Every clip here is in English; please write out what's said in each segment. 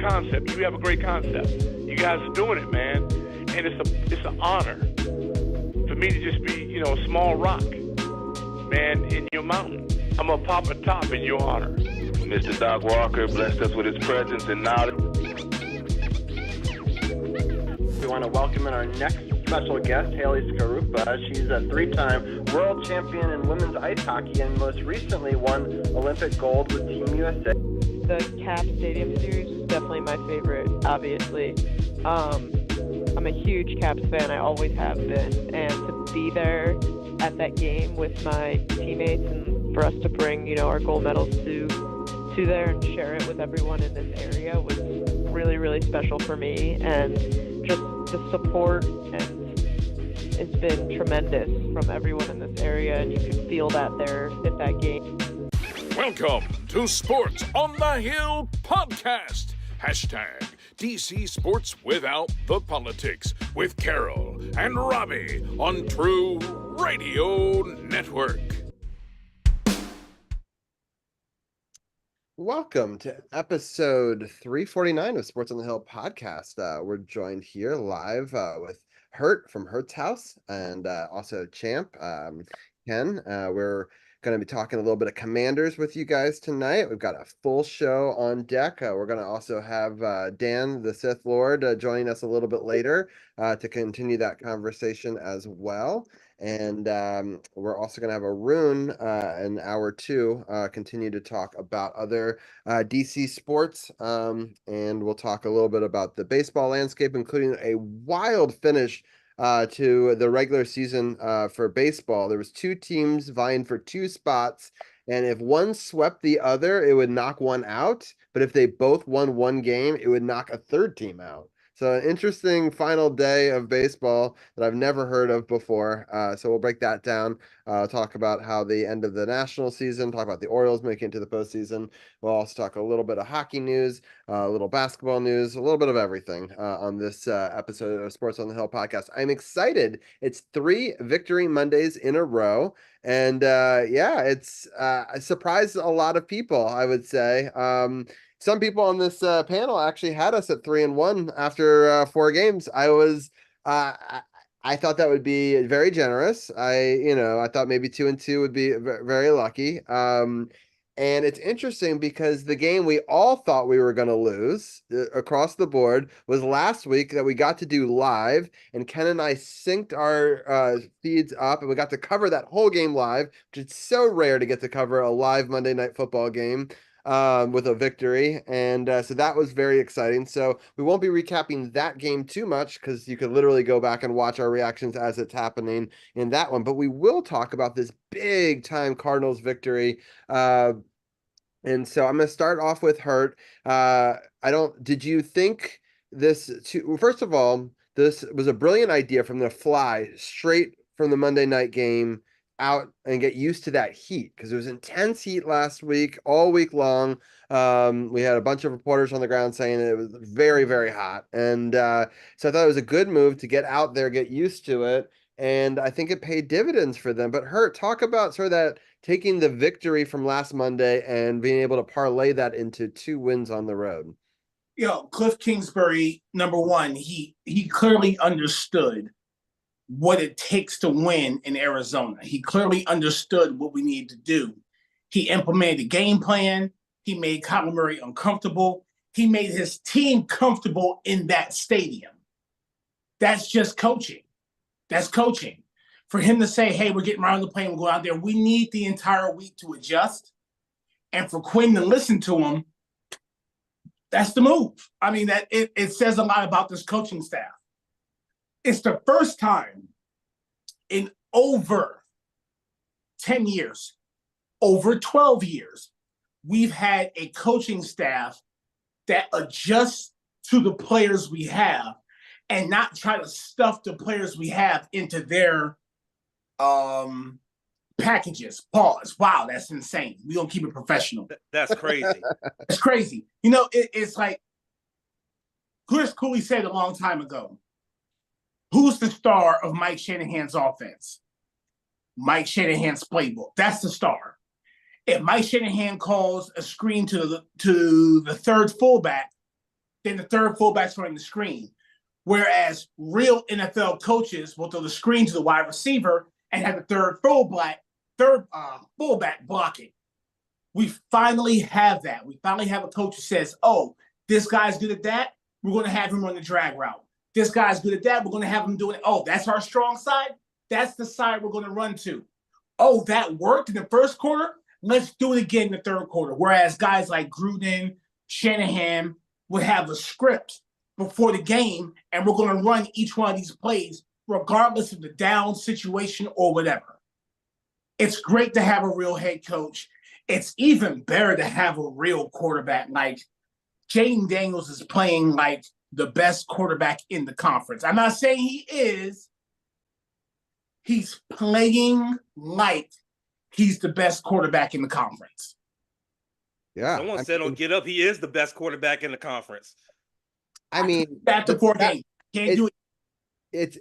concept. You have a great concept. You guys are doing it, man. And it's an honor for me to just be, a small rock, man, in your mountain. I'm going to pop a top in your honor. Mr. Doc Walker blessed us with his presence and knowledge. We want to welcome in our next special guest, Haley Skarupa. She's a three-time world champion in women's ice hockey and most recently won Olympic gold with Team USA. The Cap Stadium Series was definitely my favorite, obviously. I'm a huge Caps fan, I always have been, and to be there at that game with my teammates and for us to bring, our gold medals to there and share it with everyone in this area was really, really special for me, and just the support and it's been tremendous from everyone in this area, and you can feel that there at that game. Welcome to Sports on the Hill podcast. Hashtag DC Sports Without the Politics with Carol and Robbie on True Radio Network. Welcome to episode 349 of Sports on the Hill podcast. We're joined here live with Hurt from Hurt's House and also Champ, Ken. We're going to be talking a little bit of Commanders with you guys tonight. We've got a full show on deck. We're going to also have Dan, the Sith Lord, joining us a little bit later to continue that conversation as well. And we're also going to have Arun in hour two continue to talk about other DC sports. And we'll talk a little bit about the baseball landscape, including a wild finish to the regular season for baseball. There was two teams vying for two spots, and if one swept the other, it would knock one out. But if they both won one game, it would knock a third team out. So an interesting final day of baseball that I've never heard of before. So we'll break that down, talk about how the end of the national season, talk about the Orioles making it to the postseason. We'll also talk a little bit of hockey news, a little basketball news, a little bit of everything on this episode of Sports on the Hill podcast. I'm excited. It's 3 Victory Mondays in a row. And it's surprised a lot of people, I would say. Some people on this panel actually had us at 3-1 after 4 games. I thought that would be very generous. I thought maybe 2-2 would be very lucky. And it's interesting because the game we all thought we were going to lose across the board was last week that we got to do live, and Ken and I synced our feeds up, and we got to cover that whole game live, which is so rare to get to cover a live Monday Night Football game with a victory. And so that was very exciting. So we won't be recapping that game too much because you could literally go back and watch our reactions as it's happening in that one. But we will talk about this big time Cardinals victory. And so I'm going to start off with Hurt. Did you think first of all, this was a brilliant idea from the fly straight from the Monday night game out and get used to that heat, because it was intense heat last week, all week long. We had a bunch of reporters on the ground saying that it was very, very hot. And so I thought it was a good move to get out there, get used to it. And I think it paid dividends for them. But Hurt, talk about sort of that, taking the victory from last Monday and being able to parlay that into 2 wins on the road. Cliff Kingsbury, number one, he clearly understood what it takes to win in Arizona. He clearly understood what we needed to do. He implemented a game plan. He made Kyler Murray uncomfortable. He made his team comfortable in that stadium. That's just coaching. That's coaching. For him to say, hey, we're getting right on the plane, we'll go out there. We need the entire week to adjust. And for Quinn to listen to him, that's the move. I mean, that it says a lot about this coaching staff. It's the first time in over 10 years, over 12 years, we've had a coaching staff that adjusts to the players we have and not try to stuff the players we have into their packages. Pause. Wow, that's insane. We don't keep it professional. That's crazy. It's crazy. It's like Chris Cooley said a long time ago, who's the star of Mike Shanahan's offense? Mike Shanahan's playbook. That's the star. If Mike Shanahan calls a screen to the third fullback, then the third fullback's running the screen. Whereas real NFL coaches will throw the screen to the wide receiver and have the third fullback blocking. We finally have that. We finally have a coach who says, oh, this guy's good at that. We're going to have him run the drag route. This guy's good at that. We're going to have him doing it. Oh, that's our strong side. That's the side we're going to run to. Oh, that worked in the first quarter. Let's do it again in the third quarter. Whereas guys like Gruden, Shanahan would have a script before the game, and we're going to run each one of these plays regardless of the down situation or whatever. It's great to have a real head coach. It's even better to have a real quarterback. Like Jaden Daniels is playing like the best quarterback in the conference. I'm not saying he is. He's playing like he's the best quarterback in the conference. Yeah. Someone said on Get Up, he is the best quarterback in the conference. I mean, after 4 games, can't do it.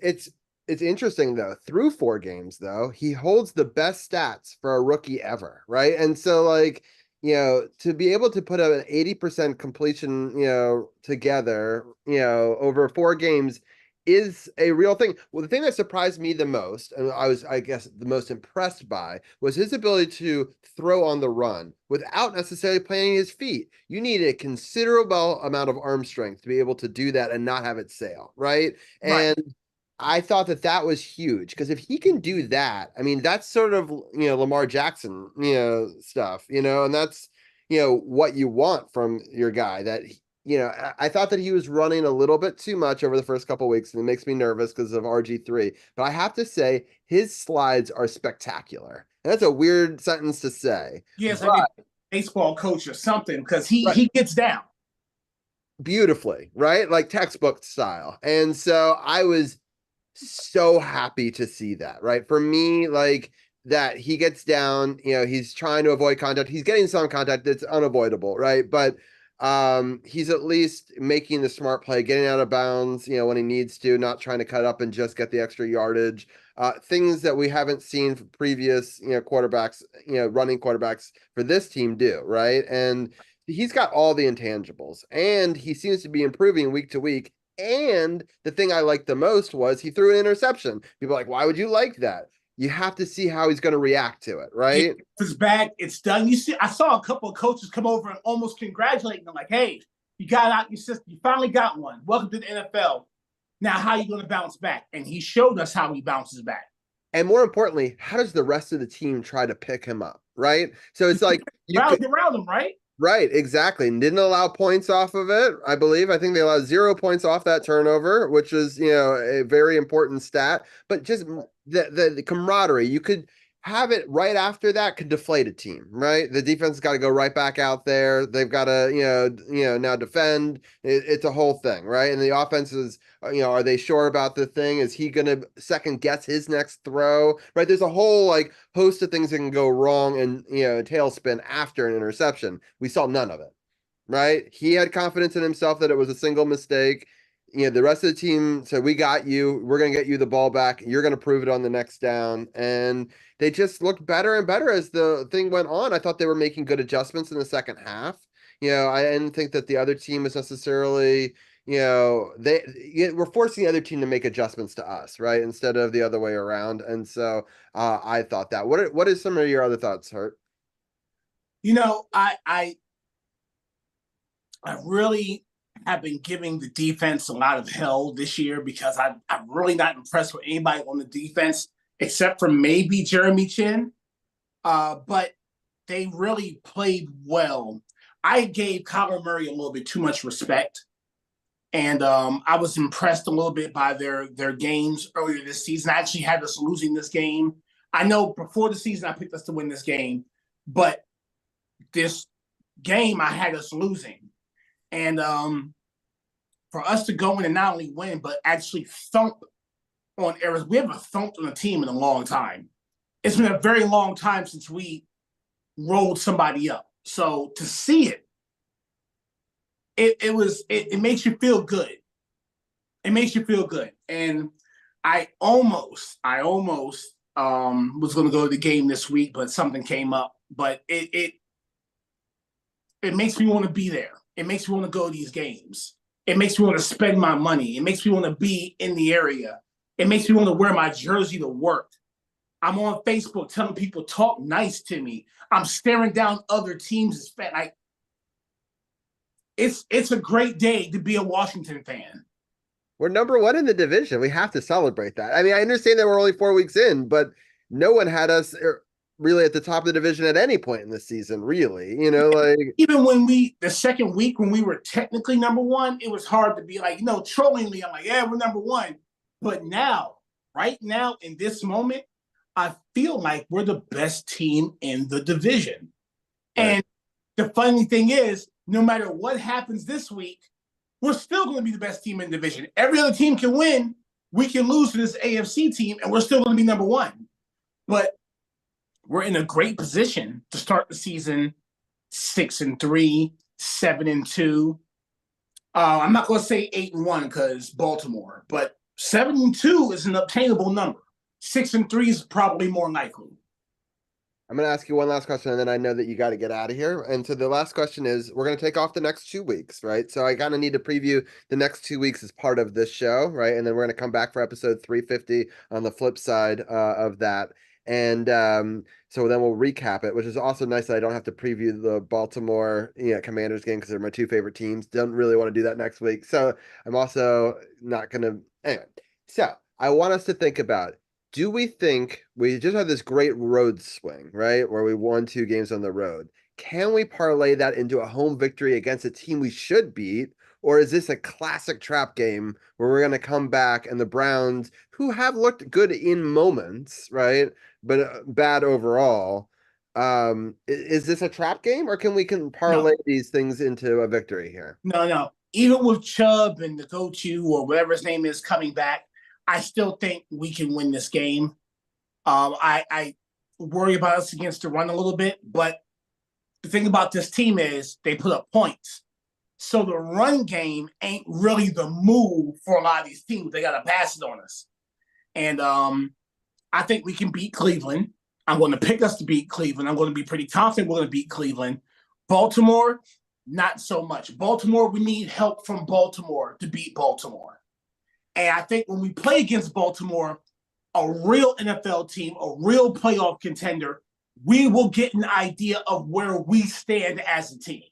It's interesting though. Through 4 games though, he holds the best stats for a rookie ever, right? And so like, to be able to put an 80% completion, together, over 4 games is a real thing. Well, the thing that surprised me the most, and I guess, the most impressed by, was his ability to throw on the run without necessarily planting his feet. You need a considerable amount of arm strength to be able to do that and not have it sail, right? Right. And I thought that was huge, because if he can do that, I mean, that's sort of, Lamar Jackson, stuff, and that's, what you want from your guy. That, I thought that he was running a little bit too much over the first couple of weeks, and it makes me nervous because of RG3. But I have to say, his slides are spectacular. And that's a weird sentence to say. Yes, like a baseball coach or something, because he gets down beautifully, right? Like textbook style. And so I was so happy to see that, right? For me, like, that he gets down, he's trying to avoid contact. He's getting some contact that's unavoidable, right? But he's at least making the smart play, getting out of bounds, when he needs to, not trying to cut up and just get the extra yardage. Things that we haven't seen from previous, quarterbacks, running quarterbacks for this team do, right? And he's got all the intangibles, and he seems to be improving week to week. And the thing I liked the most was he threw an interception. People are like, why would you like that? You have to see how he's going to react to it, right? If it's back, it's done. You see, I saw a couple of coaches come over and almost congratulate them, like, hey, you got out your system. You finally got one. Welcome to the NFL. Now, how are you going to bounce back? And he showed us how he bounces back. And more importantly, how does the rest of the team try to pick him up, right? So it's like around him, right? Right, exactly. And didn't allow points off of it, I believe. I think they allowed 0 points off that turnover, which is, a very important stat. But just the camaraderie, you could have it right after that, could deflate a team, right? The defense has got to go right back out there. They've got to, now defend. It's a whole thing, right? And the offense is, are they sure about the thing? Is he going to second guess his next throw, right? There's a whole like host of things that can go wrong and, tailspin after an interception. We saw none of it, right? He had confidence in himself that it was a single mistake. The rest of the team said, we got you. We're going to get you the ball back. You're going to prove it on the next down. And they just looked better and better as the thing went on. I thought they were making good adjustments in the second half. I didn't think that the other team was necessarily, we're forcing the other team to make adjustments to us, right? Instead of the other way around. And so I thought that. What is some of your other thoughts, Hurt? I really have been giving the defense a lot of hell this year, because I'm really not impressed with anybody on the defense except for maybe Jeremy Chin. But they really played well. I gave Kyler Murray a little bit too much respect. And I was impressed a little bit by their games earlier this season. I actually had us losing this game. I know before the season I picked us to win this game, but this game I had us losing. And for us to go in and not only win, but actually thump on Arizona. We haven't thumped on a team in a long time. It's been a very long time since we rolled somebody up. So to see it, it makes you feel good. It makes you feel good. And I almost was going to go to the game this week, but something came up. But it makes me want to be there. It makes me want to go to these games. It makes me want to spend my money. It makes me want to be in the area. It makes me want to wear my jersey to work. I'm on Facebook telling people talk nice to me. I'm staring down other teams. It's a great day to be a Washington fan. We're number one in the division. We have to celebrate that. I mean, I understand that we're only 4 weeks in, but no one had us really at the top of the division at any point in the season, really. Like even when the second week when we were technically number one, it was hard to be like, trollingly, I'm like, yeah, we're number one. But now, right now, in this moment, I feel like we're the best team in the division. Right. And the funny thing is, no matter what happens this week, we're still going to be the best team in the division. Every other team can win. We can lose to this AFC team, and we're still going to be number one. But we're in a great position to start the season 6-3, 7-2. I'm not going to say 8-1 because Baltimore, but 7-2 is an obtainable number. 6-3 is probably more likely. I'm going to ask you one last question, and then I know that you got to get out of here. And so the last question is, we're going to take off the next 2 weeks, right? So I kind of need to preview the next 2 weeks as part of this show, right? And then we're going to come back for episode 350 on the flip side of that. And so then we'll recap it, which is also nice that I don't have to preview the Baltimore Commanders game because they're my two favorite teams. Don't really want to do that next week. So I'm also not going to. Anyway, so I want us to think about, do we think we just had this great road swing, right, where we won 2 games on the road? Can we parlay that into a home victory against a team we should beat? Or is this a classic trap game where we're going to come back and the Browns, who have looked good in moments, right, but bad overall, is this a trap game, or can we parlay these things into a victory here? No. Even with Chubb and the go-to or whatever his name is coming back, I still think we can win this game. I worry about us against the run a little bit, but the thing about this team is they put up points. So the run game ain't really the move for a lot of these teams. They got to pass it on us. And I think we can beat Cleveland. I'm going to pick us to beat Cleveland. I'm going to be pretty confident we're going to beat Cleveland. Baltimore, not so much. Baltimore, we need help from Baltimore to beat Baltimore. And I think when we play against Baltimore, a real NFL team, a real playoff contender, we will get an idea of where we stand as a team.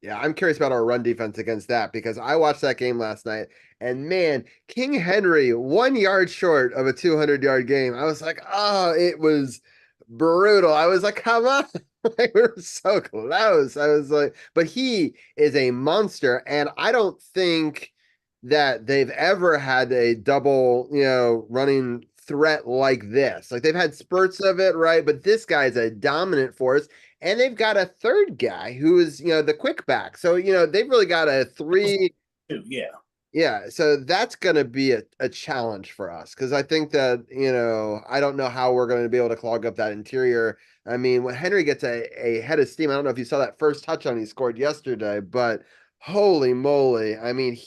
Yeah, I'm curious about our run defense against that, because I watched that game last night, and man, King Henry 1 yard short of a 200-yard game. I was like, oh, it was brutal. I was like, come on. We were so close. I was like, but he is a monster, and I don't think that they've ever had a double, running threat like this. Like, they've had spurts of it, right? But this guy is a dominant force. And they've got a third guy who is, the quick back. So, they've really got a 3. Yeah. Yeah. So that's going to be a challenge for us, because I think that, I don't know how we're going to be able to clog up that interior. I mean, when Henry gets a head of steam, I don't know if you saw that first touchdown he scored yesterday, but holy moly. I mean,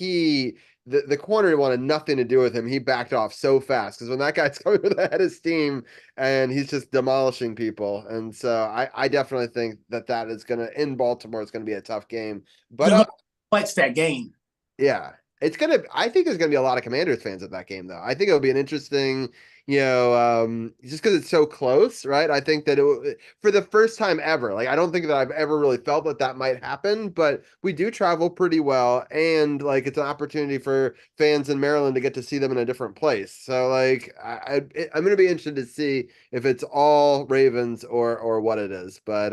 the corner wanted nothing to do with him. He backed off so fast, because when that guy's coming with a head of steam and he's just demolishing people. And so I definitely think that is going to, in Baltimore, it's going to be a tough game. But flex that game. Yeah. I think there's going to be a lot of Commanders fans at that game, though. I think it'll be an interesting, just because it's so close, right? I think that for the first time ever, like, I don't think that I've ever really felt that might happen, but we do travel pretty well. And like, it's an opportunity for fans in Maryland to get to see them in a different place. So like, I'm going to be interested to see if it's all Ravens or what it is. But,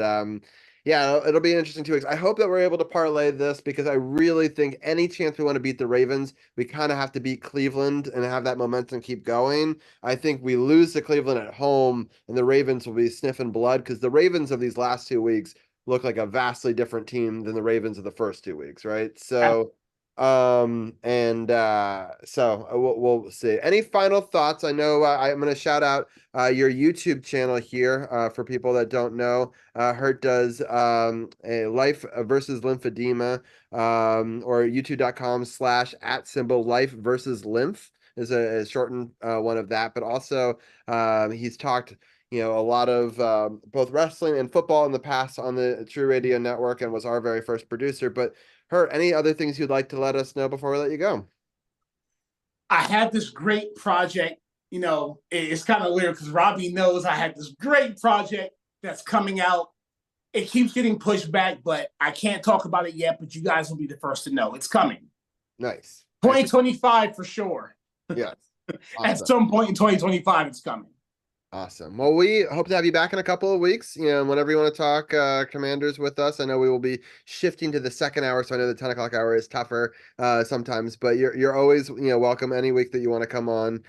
yeah, it'll be interesting 2 weeks. I hope that we're able to parlay this, because I really think any chance we want to beat the Ravens, we kind of have to beat Cleveland and have that momentum keep going. I think we lose to Cleveland at home and the Ravens will be sniffing blood, because the Ravens of these last 2 weeks look like a vastly different team than the Ravens of the first 2 weeks, right? So we'll see. Any final thoughts? I know I'm going to shout out your YouTube channel here for people that don't know. Hurt does a life versus lymphedema, or youtube.com/@life versus lymph is a shortened one of that. But also he's talked a lot of both wrestling and football in the past on the True Radio Network, and was our very first producer. But Hurt, any other things you'd like to let us know before we let you go? I have this great project. It's kind of weird because Robbie knows I had this great project that's coming out. It keeps getting pushed back, but I can't talk about it yet, but you guys will be the first to know. It's coming. Nice. 2025 for sure. Yes. At Awesome. some point in 2025, it's coming. Awesome. Well, we hope to have you back in a couple of weeks. Whenever you want to talk Commanders with us, I know we will be shifting to the second hour, so I know the 10 o'clock hour is tougher sometimes, but you're always welcome any week that you want to come on.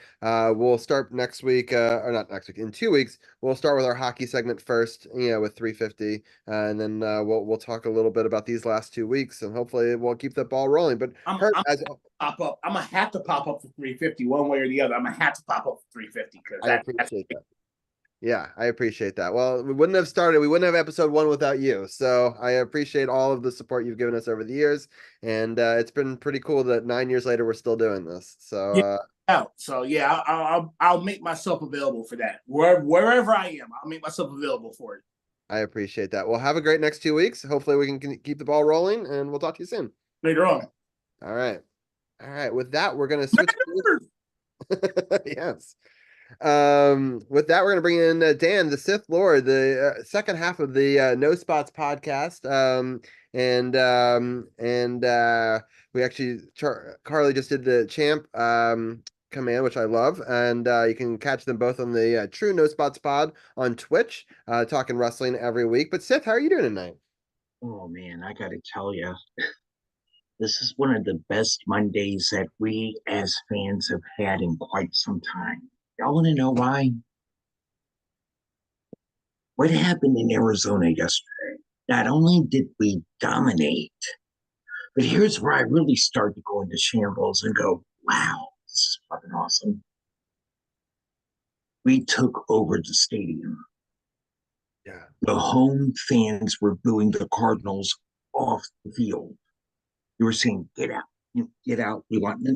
We'll start next week, or not next week, in 2 weeks. We'll start with our hockey segment first, with 350, and then we'll talk a little bit about these last 2 weeks, and hopefully we'll keep the ball rolling. But I'm gonna have to pop up for 350 one way or the other. I'm gonna have to pop up for 350 because I appreciate that. Yeah, I appreciate that. Well, we wouldn't have episode 1 without you. So I appreciate all of the support you've given us over the years. And it's been pretty cool that 9 years later, we're still doing this. So, I'll make myself available for that. Wherever I am, I'll make myself available for it. I appreciate that. Well, have a great next 2 weeks. Hopefully we can keep the ball rolling, and we'll talk to you soon. Later on. All right. With that, we're going to switch. Yes. With that, we're going to bring in Dan, the Sith Lord, the second half of the No Spots podcast. We actually, Carly just did the champ command, which I love, and you can catch them both on the True No Spots pod on Twitch, talking wrestling every week. But Sith, how are you doing tonight? Oh man, I gotta tell you, this is one of the best Mondays that we as fans have had in quite some time. Y'all want to know why? What happened in Arizona yesterday? Not only did we dominate, but here's where I really start to go into shambles and go, wow, this is fucking awesome. We took over the stadium. Yeah. The home fans were booing the Cardinals off the field. They were saying, get out, get out. We want,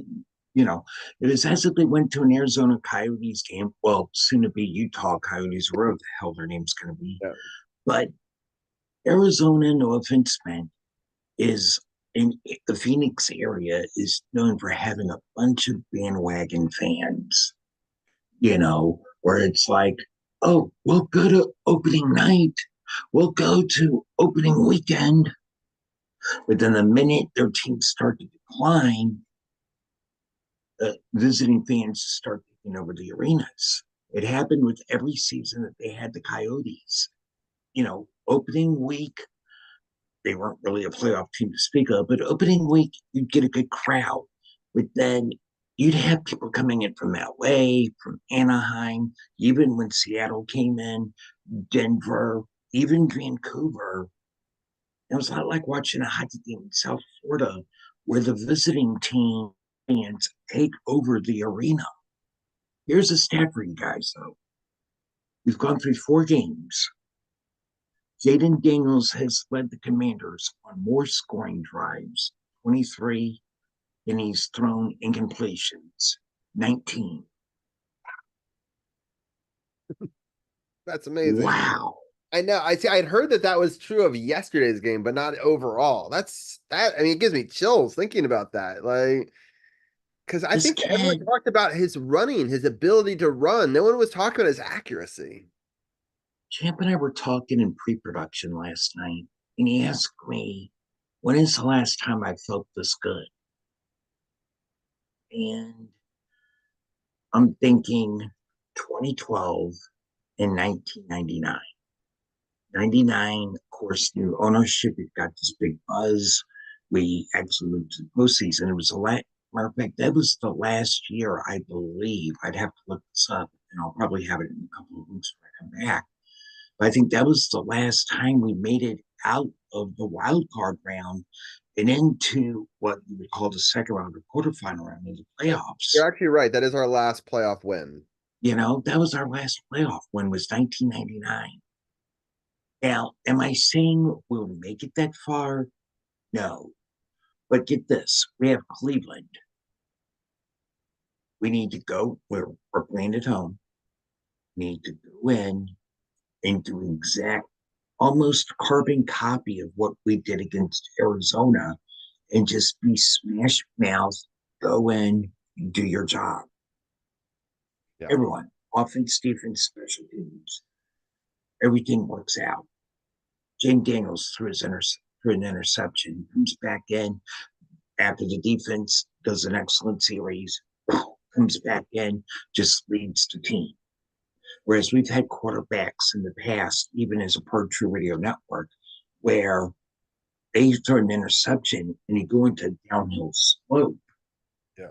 it was as if they went to an Arizona Coyotes game. Well, soon to be Utah Coyotes, wherever the hell their name's going to be. Yeah. But Arizona, no offense meant, is in the Phoenix area is known for having a bunch of bandwagon fans, where it's like, oh, we'll go to opening night. We'll go to opening weekend. But then the minute their teams start to decline, visiting fans start taking over the arenas. It happened with every season that they had the Coyotes. Opening week, they weren't really a playoff team to speak of, but opening week, you'd get a good crowd. But then you'd have people coming in from LA, from Anaheim, even when Seattle came in, Denver, even Vancouver. It was a lot like watching a hockey game in South Florida where the visiting team fans take over the arena. Here's a stat for you guys, though. We've gone through 4 games. Jaden Daniels has led the Commanders on more scoring drives, 23, than he's thrown incompletions, 19. That's amazing. Wow. I know. I'd heard that was true of yesterday's game, but not overall. It gives me chills thinking about that. Because I think everyone talked about his running, his ability to run. No one was talking about his accuracy. Champ and I were talking in pre-production last night, and he asked me, when is the last time I felt this good? And I'm thinking 2012 and 1999. 99, of course, new ownership. It got this big buzz. We actually moved to the postseason. It was matter of fact, that was the last year, I believe. I'd have to look this up, and I'll probably have it in a couple of weeks when I come back. But I think that was the last time we made it out of the wild card round and into what we would call the second round or quarterfinal round of the playoffs. You're actually right. That is our last playoff win. That was our last playoff win, was 1999. Now, am I saying we'll make it that far? No. But get this, we have Cleveland. We need to go, we're playing at home. We need to go in and do exact, almost carbon copy of what we did against Arizona and just be smash mouth, go in, and do your job. Yeah. Everyone, offense, defense, special teams, everything works out. James Daniels threw an interception, comes back in after the defense does an excellent series, comes back in, just leads the team. Whereas we've had quarterbacks in the past, even as a part of True Radio Network, where they throw an interception and they go into downhill slope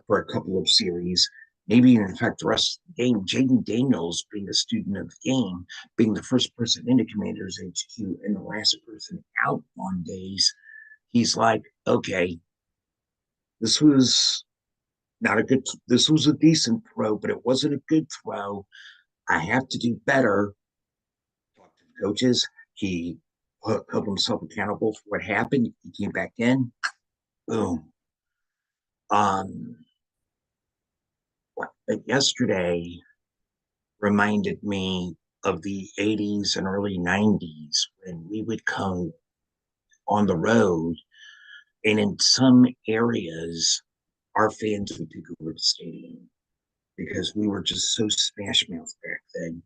for a couple of series, maybe even in fact the rest of the game. Jaden Daniels, being a student of the game, being the first person into Commander's HQ and the last person out on days, he's like, okay, this was a decent throw, but it wasn't a good throw. I have to do better. Talk to the coaches. He held himself accountable for what happened. He came back in. Boom. But yesterday reminded me of the 80s and early 90s when we would come on the road, and in some areas, our fans would take over the stadium because we were just so smash mouth back then,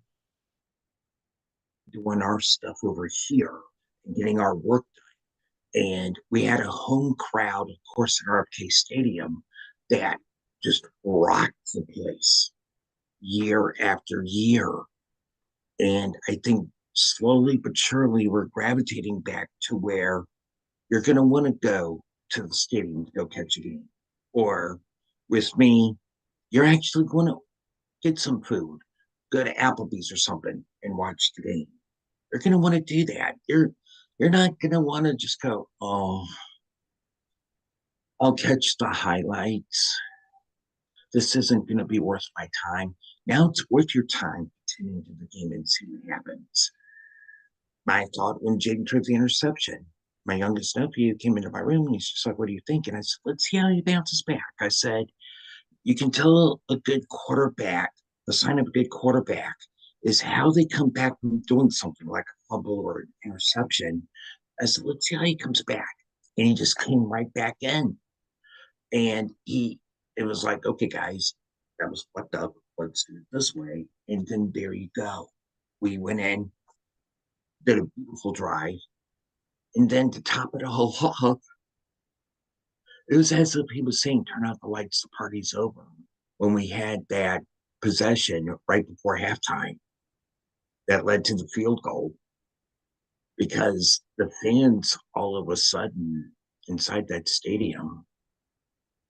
doing our stuff over here and getting our work done. And we had a home crowd, of course, in RFK Stadium that just rocked the place year after year. And I think slowly but surely we're gravitating back to where you're going to want to go to the stadium to go catch a game. Or with me, you're actually going to get some food, go to Applebee's or something and watch the game. You're going to want to do that. You're not going to want to just go, oh, I'll catch the highlights. This isn't going to be worth my time. Now it's worth your time to tune into the game and see what happens. My thought when Jaden threw the interception, my youngest nephew came into my room and he's just like, what do you think? And I said, let's see how he bounces back. I said, you can tell a good quarterback, the sign of a good quarterback is how they come back from doing something like a fumble or an interception. I said, let's see how he comes back. And he just came right back in. And it was like, okay, guys, that was fucked up. Let's do it this way. And then there you go. We went in, did a beautiful drive. And then to top it all off, it was as if he was saying, turn out the lights, the party's over. When we had that possession right before halftime that led to the field goal, because the fans all of a sudden inside that stadium,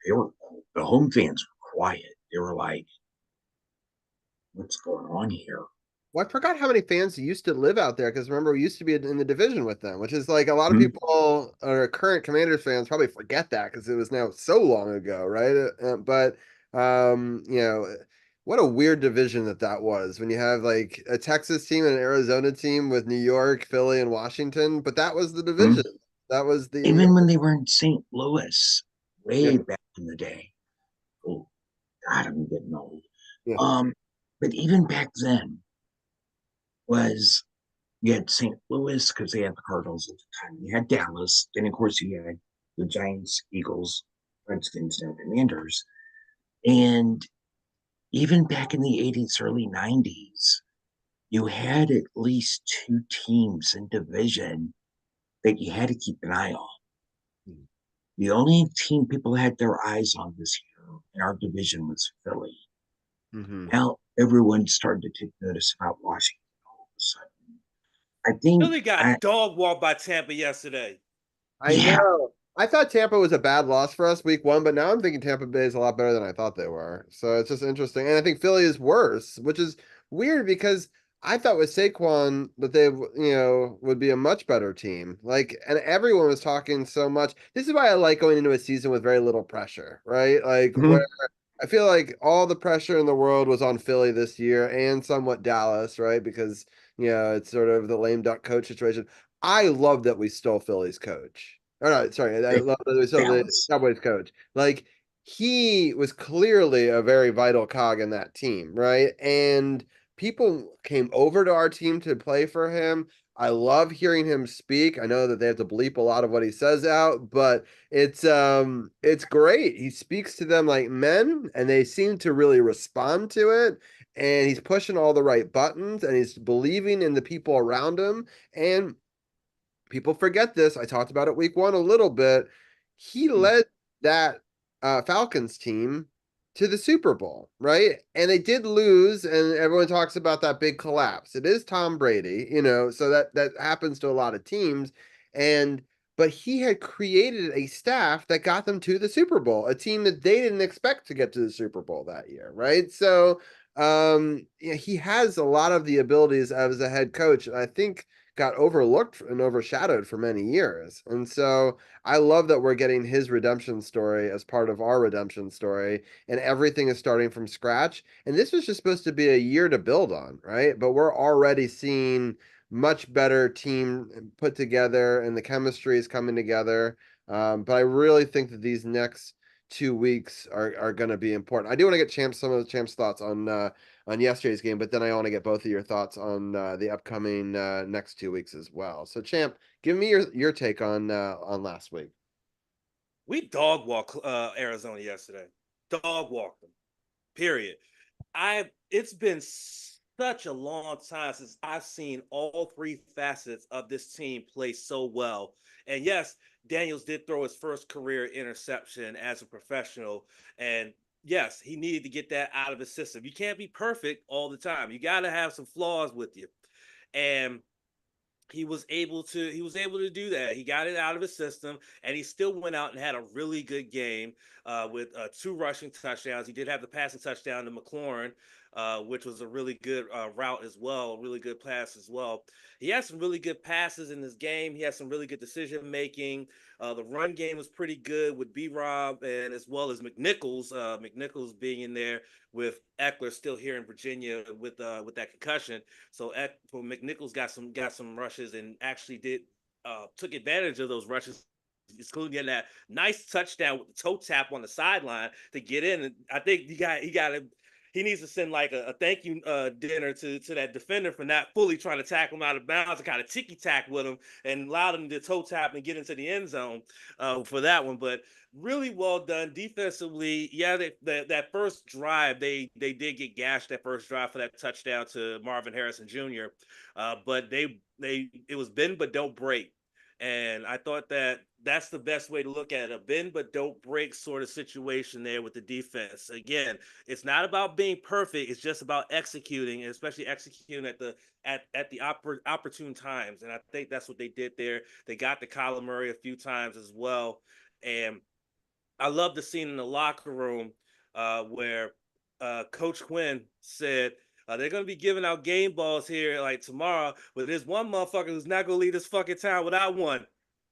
the home fans were quiet. They were like, what's going on here? Well, I forgot how many fans used to live out there because remember we used to be in the division with them, which is like a lot of people or current Commanders fans probably forget that because it was now so long ago, right? But what a weird division that was when you have like a Texas team and an Arizona team with New York, Philly, and Washington. But that was the division. That was even when they were in St. Louis way back in the day. Oh God, I'm getting old. Yeah. But even back then, you had St. Louis because they had the Cardinals at the time. You had Dallas. Then, of course, you had the Giants, Eagles, Redskins, and Commanders. And even back in the 80s, early 90s, you had at least two teams in division that you had to keep an eye on. The only team people had their eyes on this year in our division was Philly. Now everyone started to take notice about Washington all of a sudden. I think Philly got dog walked by Tampa yesterday. I know. I thought Tampa was a bad loss for us week 1, but now I'm thinking Tampa Bay is a lot better than I thought they were. So it's just interesting. And I think Philly is worse, which is weird because I thought with Saquon that they, would be a much better team. Like, and everyone was talking so much. This is why I like going into a season with very little pressure, right? Like, where I feel like all the pressure in the world was on Philly this year and somewhat Dallas, right? Because, it's sort of the lame duck coach situation. I love that we stole Philly's coach. Or no, sorry, I love that we stole the Cowboys coach. Like, he was clearly a very vital cog in that team, right? And people came over to our team to play for him. I love hearing him speak. I know that they have to bleep a lot of what he says out, but it's great. He speaks to them like men, and they seem to really respond to it. And he's pushing all the right buttons, and he's believing in the people around him. And people forget this. I talked about it week 1 a little bit. He led that Falcons team to the Super Bowl, right? And they did lose, and everyone talks about that big collapse. It is Tom Brady, so that happens to a lot of teams. And but he had created a staff that got them to the Super Bowl, a team that they didn't expect to get to the Super Bowl that year, right? So he has a lot of the abilities as a head coach. And I think got overlooked and overshadowed for many years. And so I love that we're getting his redemption story as part of our redemption story, and everything is starting from scratch. And this was just supposed to be a year to build on, right? But we're already seeing much better team put together, and the chemistry is coming together. But I really think that these next 2 weeks are going to be important. I do want to get some of the Champ's thoughts on yesterday's game, but then I want to get both of your thoughts on the upcoming next 2 weeks as well. So, Champ, give me your take on last week. We dog walked Arizona yesterday. Dog walked them. Period. It's been such a long time since I've seen all three facets of this team play so well. And yes, Daniels did throw his first career interception as a professional, and yes, he needed to get that out of his system. You can't be perfect all the time. You got to have some flaws with you. And he was able to do that. He got it out of his system, and he still went out and had a really good game with 2 rushing touchdowns. He did have the passing touchdown to McLaurin, which was a really good route as well, really good pass as well. He had some really good passes in this game. He had some really good decision making. The run game was pretty good with B-Rob and as well as McNichols. McNichols being in there with Eckler still here in Virginia with that concussion. So McNichols got some rushes and actually took advantage of those rushes, including getting that nice touchdown with the toe tap on the sideline to get in. And I think he needs to send like a thank you dinner to that defender for not fully trying to tackle him out of bounds and kind of ticky tack with him and allowed him to toe tap and get into the end zone for that one. But really well done defensively. Yeah, that first drive they did get gashed that first drive for that touchdown to Marvin Harrison Jr. But it was bend but don't break. And I thought that's the best way to look at it. A bend but don't break sort of situation there with the defense. Again, it's not about being perfect. It's just about executing, and especially executing at the opportune times. And I think that's what they did there. They got to Kyler Murray a few times as well. And I love the scene in the locker room where Coach Quinn said, they're going to be giving out game balls here like tomorrow, but there's one motherfucker who's not going to leave this fucking town without one.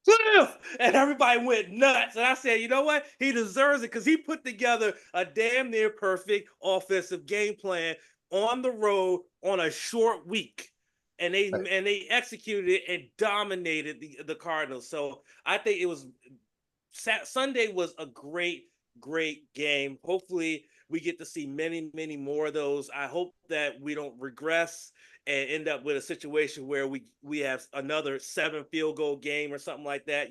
Cliff! And everybody went nuts. And I said, you know what? He deserves it because he put together a damn near perfect offensive game plan on the road on a short week. And they executed it and dominated the Cardinals. So I think it was Sunday was a great game. Hopefully we get to see many, many more of those. I hope that we don't regress and end up with a situation where we have another 7 field goal game or something like that.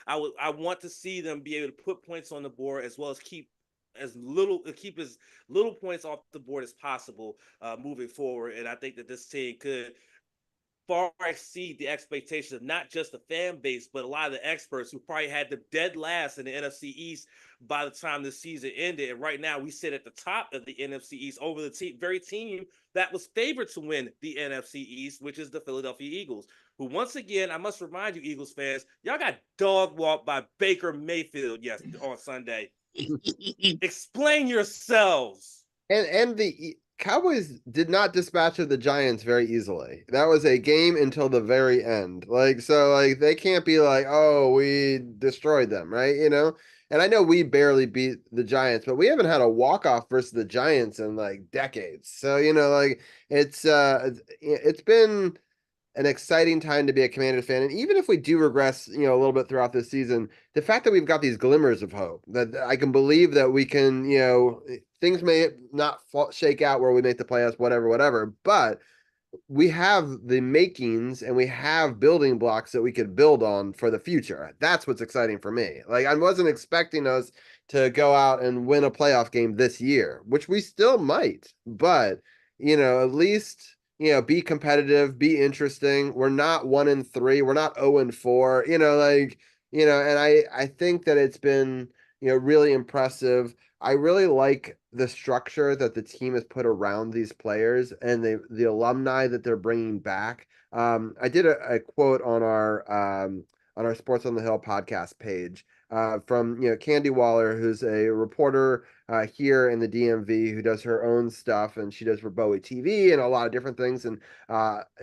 I want to see them be able to put points on the board as well as keep as little points off the board as possible moving forward. And I think that this team could far exceed the expectations of not just the fan base, but a lot of the experts who probably had them dead last in the NFC East by the time the season ended. And right now we sit at the top of the NFC East over the very team that was favored to win the NFC East, which is the Philadelphia Eagles, who once again, I must remind you, Eagles fans, y'all got dog walked by Baker Mayfield on Sunday. Explain yourselves. And the Cowboys did not dispatch of the Giants very easily. That was a game until the very end. They can't be like, oh, we destroyed them, right? And I know we barely beat the Giants, but we haven't had a walk-off versus the Giants in like decades. So, it's been an exciting time to be a Commanders fan. And even if we do regress, a little bit throughout this season, the fact that we've got these glimmers of hope, that I can believe that we can, things may not shake out where we make the playoffs, whatever, but we have the makings and we have building blocks that we could build on for the future. That's what's exciting for me. Like, I wasn't expecting us to go out and win a playoff game this year, which we still might, but at least be competitive, be interesting. We're not 1-3, we're not 0-4, and I think that it's been really impressive. I really like the structure that the team has put around these players and the alumni that they're bringing back. I did a quote on our Sports on the Hill podcast page from Candy Waller, who's a reporter here in the DMV who does her own stuff, and she does for Bowie TV and a lot of different things, and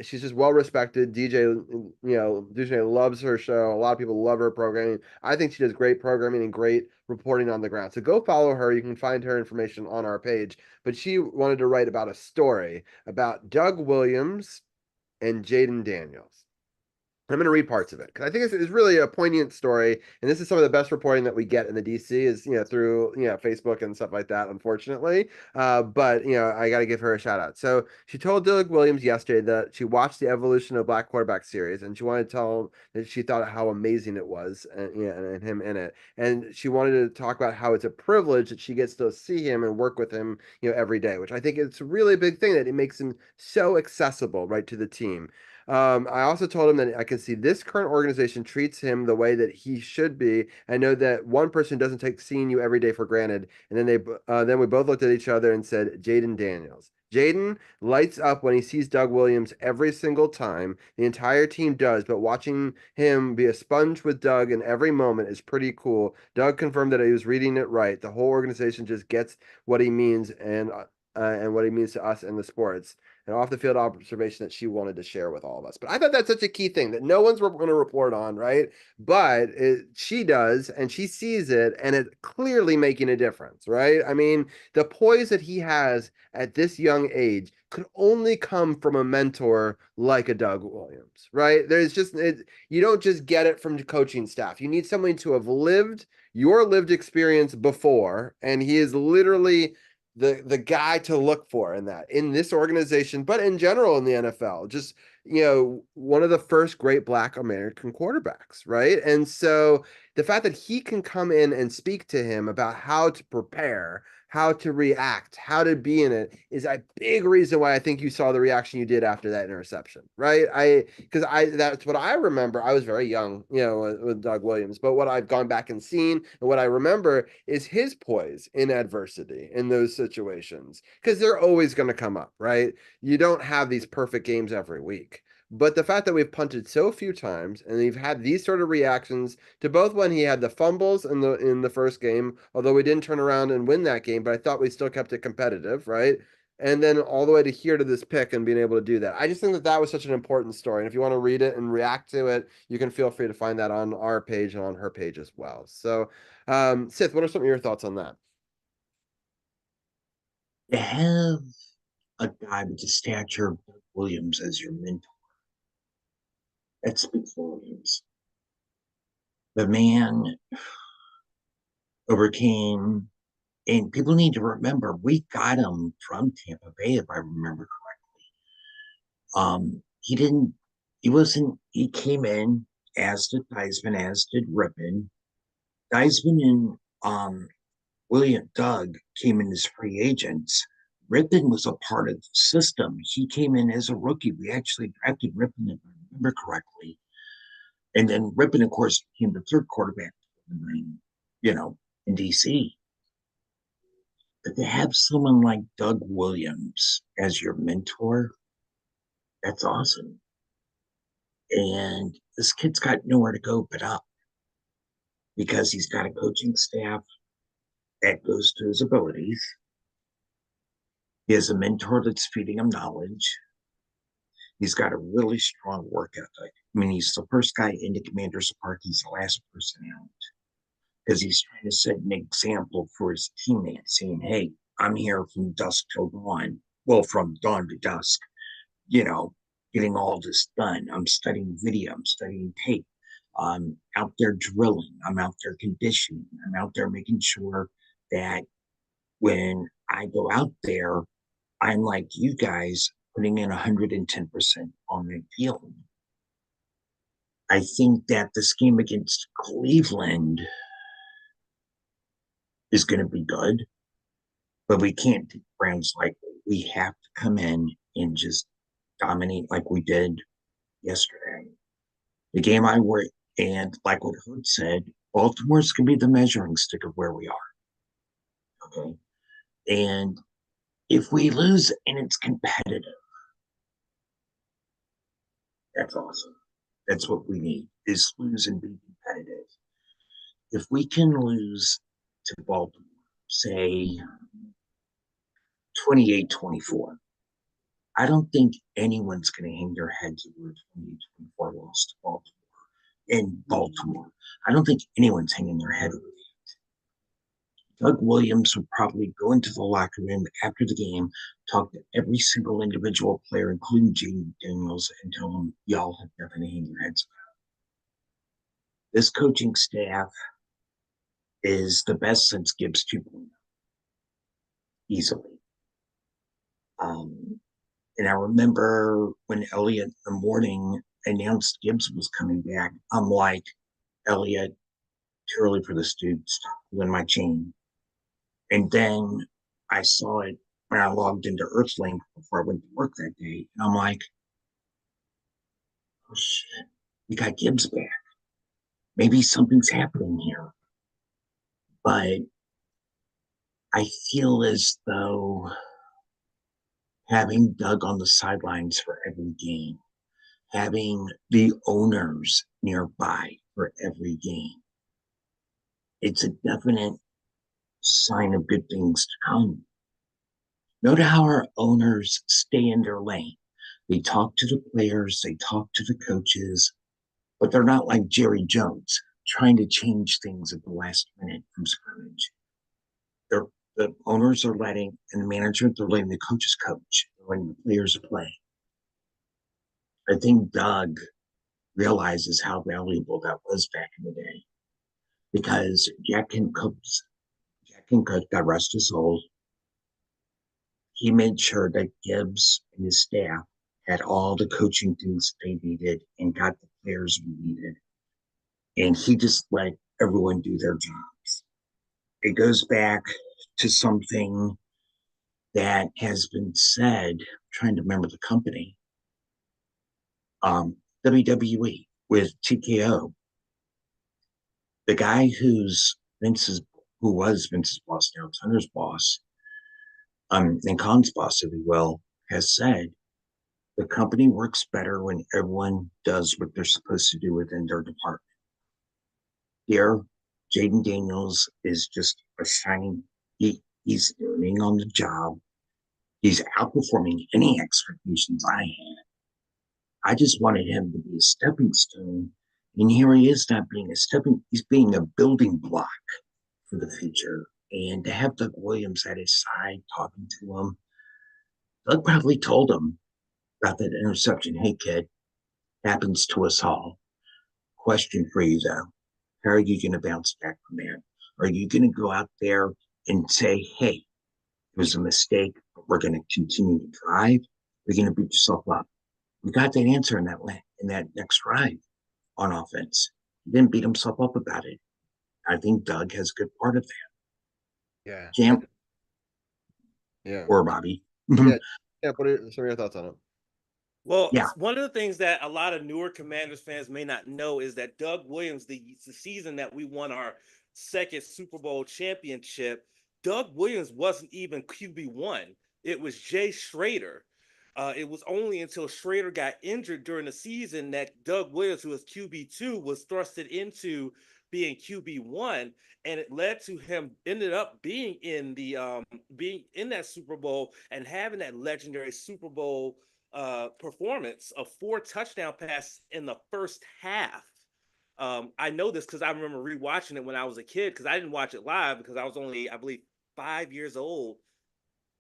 she's just well respected. DJ loves her show. A lot of people love her programming. I think she does great programming and great reporting on the ground. So go follow her. You can find her information on our page. But she wanted to write about a story about Doug Williams and Jaden Daniels. I'm going to read parts of it because I think it's really a poignant story, and this is some of the best reporting that we get in the DC is through Facebook and stuff like that. Unfortunately, but I got to give her a shout out. So she told Doug Williams yesterday that she watched the Evolution of Black Quarterback series, and she wanted to tell him that she thought how amazing it was, and him in it, and she wanted to talk about how it's a privilege that she gets to see him and work with him every day, which I think it's a really big thing that it makes him so accessible right to the team. I also told him that I can see this current organization treats him the way that he should be. I know that one person doesn't take seeing you every day for granted. And then we both looked at each other and said, Jaden Daniels. Jaden lights up when he sees Doug Williams every single time. The entire team does, but watching him be a sponge with Doug in every moment is pretty cool. Doug confirmed that he was reading it right. The whole organization just gets what he means and what he means to us in the sports. An off the field observation that she wanted to share with all of us. But I thought that's such a key thing that no one's going to report on, right? But she does, and she sees it, and it's clearly making a difference, right? I mean, the poise that he has at this young age could only come from a mentor like a Doug Williams, right? You don't just get it from the coaching staff. You need someone to have lived your lived experience before, and he is literally the guy to look for in this organization, but in general in the NFL. Just one of the first great Black American quarterbacks, right? And so the fact that he can come in and speak to him about how to prepare, how to react, how to be in it is a big reason why I think you saw the reaction you did after that interception, right? That's what I remember. I was very young, with Doug Williams, but what I've gone back and seen and what I remember is his poise in adversity in those situations, because they're always going to come up, right? You don't have these perfect games every week. But the fact that we've punted so few times and we've had these sort of reactions to both when he had the fumbles in the first game, although we didn't turn around and win that game, but I thought we still kept it competitive, right? And then all the way to here to this pick and being able to do that. I just think that was such an important story. And if you want to read it and react to it, you can feel free to find that on our page and on her page as well. So, Sith, what are some of your thoughts on that? To have a guy with the stature of Doug Williams as your mentor, that speaks volumes. The man overcame, and people need to remember, we got him from Tampa Bay, if I remember correctly. He came in, as did Theismann, as did Rippon. Theismann and Doug came in as free agents. Rippon was a part of the system. He came in as a rookie. We actually drafted Rippon, if I remember correctly. And then Rippon, of course, became the third quarterback in DC. But to have someone like Doug Williams as your mentor, that's awesome. And this kid's got nowhere to go but up, because he's got a coaching staff that goes to his abilities. He has a mentor that's feeding him knowledge. He's got a really strong work ethic. I mean, he's the first guy into Commander's Park. He's the last person out, because he's trying to set an example for his teammates, saying, hey, I'm here from dusk till dawn. Well, from dawn to dusk, getting all this done. I'm studying video. I'm studying tape. I'm out there drilling. I'm out there conditioning. I'm out there making sure that when I go out there, I'm like you guys, putting in 110% on the field. I think that this game against Cleveland is going to be good, but we can't take Browns lightly. We have to come in and just dominate like we did yesterday. The game I worry, and like what Hood said, Baltimore's going to be the measuring stick of where we are. Okay. And if we lose and it's competitive, that's awesome. That's what we need, is lose and be competitive. If we can lose to Baltimore, say 28-24, I don't think anyone's going to hang their heads over a 28-24 loss to Baltimore. In Baltimore, I don't think anyone's hanging their head over it. Doug Williams would probably go into the locker room after the game, talk to every single individual player, including Jaden Daniels, and tell them, y'all have nothing to hang your heads about. This coaching staff is the best since Gibbs 2.0, easily. And I remember when Elliott in the morning announced Gibbs was coming back, I'm like, Elliott, too early for the students, pulling my chain. And then I saw it when I logged into Earthlink before I went to work that day. And I'm like, oh shit, we got Gibbs back. Maybe something's happening here. But I feel as though having Doug on the sidelines for every game, having the owners nearby for every game, it's a definite sign of good things to come. Note how our owners stay in their lane. They talk to the players, they talk to the coaches, but they're not like Jerry Jones trying to change things at the last minute from scrimmage. The owners are letting, and the manager, they're letting the coaches coach, they're letting the players play. I think Doug realizes how valuable that was back in the day, because Jack Kincook, God rest his soul, he made sure that Gibbs and his staff had all the coaching things they needed and got the players we needed. And he just let everyone do their jobs. It goes back to something that has been said, I'm trying to remember the company, WWE with TKO. The guy who was Vince's boss, now Hunter's boss, and Khan's boss, if you will, has said the company works better when everyone does what they're supposed to do within their department. Here, Jaden Daniels is just assigning, he's learning on the job. He's outperforming any expectations I had. I just wanted him to be a stepping stone. And here he is not being he's being a building block for the future. And to have Doug Williams at his side talking to him, Doug probably told him about that interception. Hey, kid, happens to us all. Question for you, though. How are you going to bounce back from that? Are you going to go out there and say, hey, it was a mistake, but we're going to continue to drive? You're going to beat yourself up. We got that answer in that next drive on offense. He didn't beat himself up about it. I think Doug has a good part of that. Yeah. Champ? Yeah. Or Bobby? Yeah. What are some of your thoughts on it? Well, yeah. One of the things that a lot of newer Commanders fans may not know is that Doug Williams, the season that we won our second Super Bowl championship, Doug Williams wasn't even QB1. It was Jay Schrader. It was only until Schrader got injured during the season that Doug Williams, who was QB2, was thrusted into being QB1, and it led to him ended up being in that Super Bowl and having that legendary Super Bowl performance of 4 touchdown passes in the first half. I know this because I remember rewatching it when I was a kid, because I didn't watch it live because I was only, I believe, 5 years old.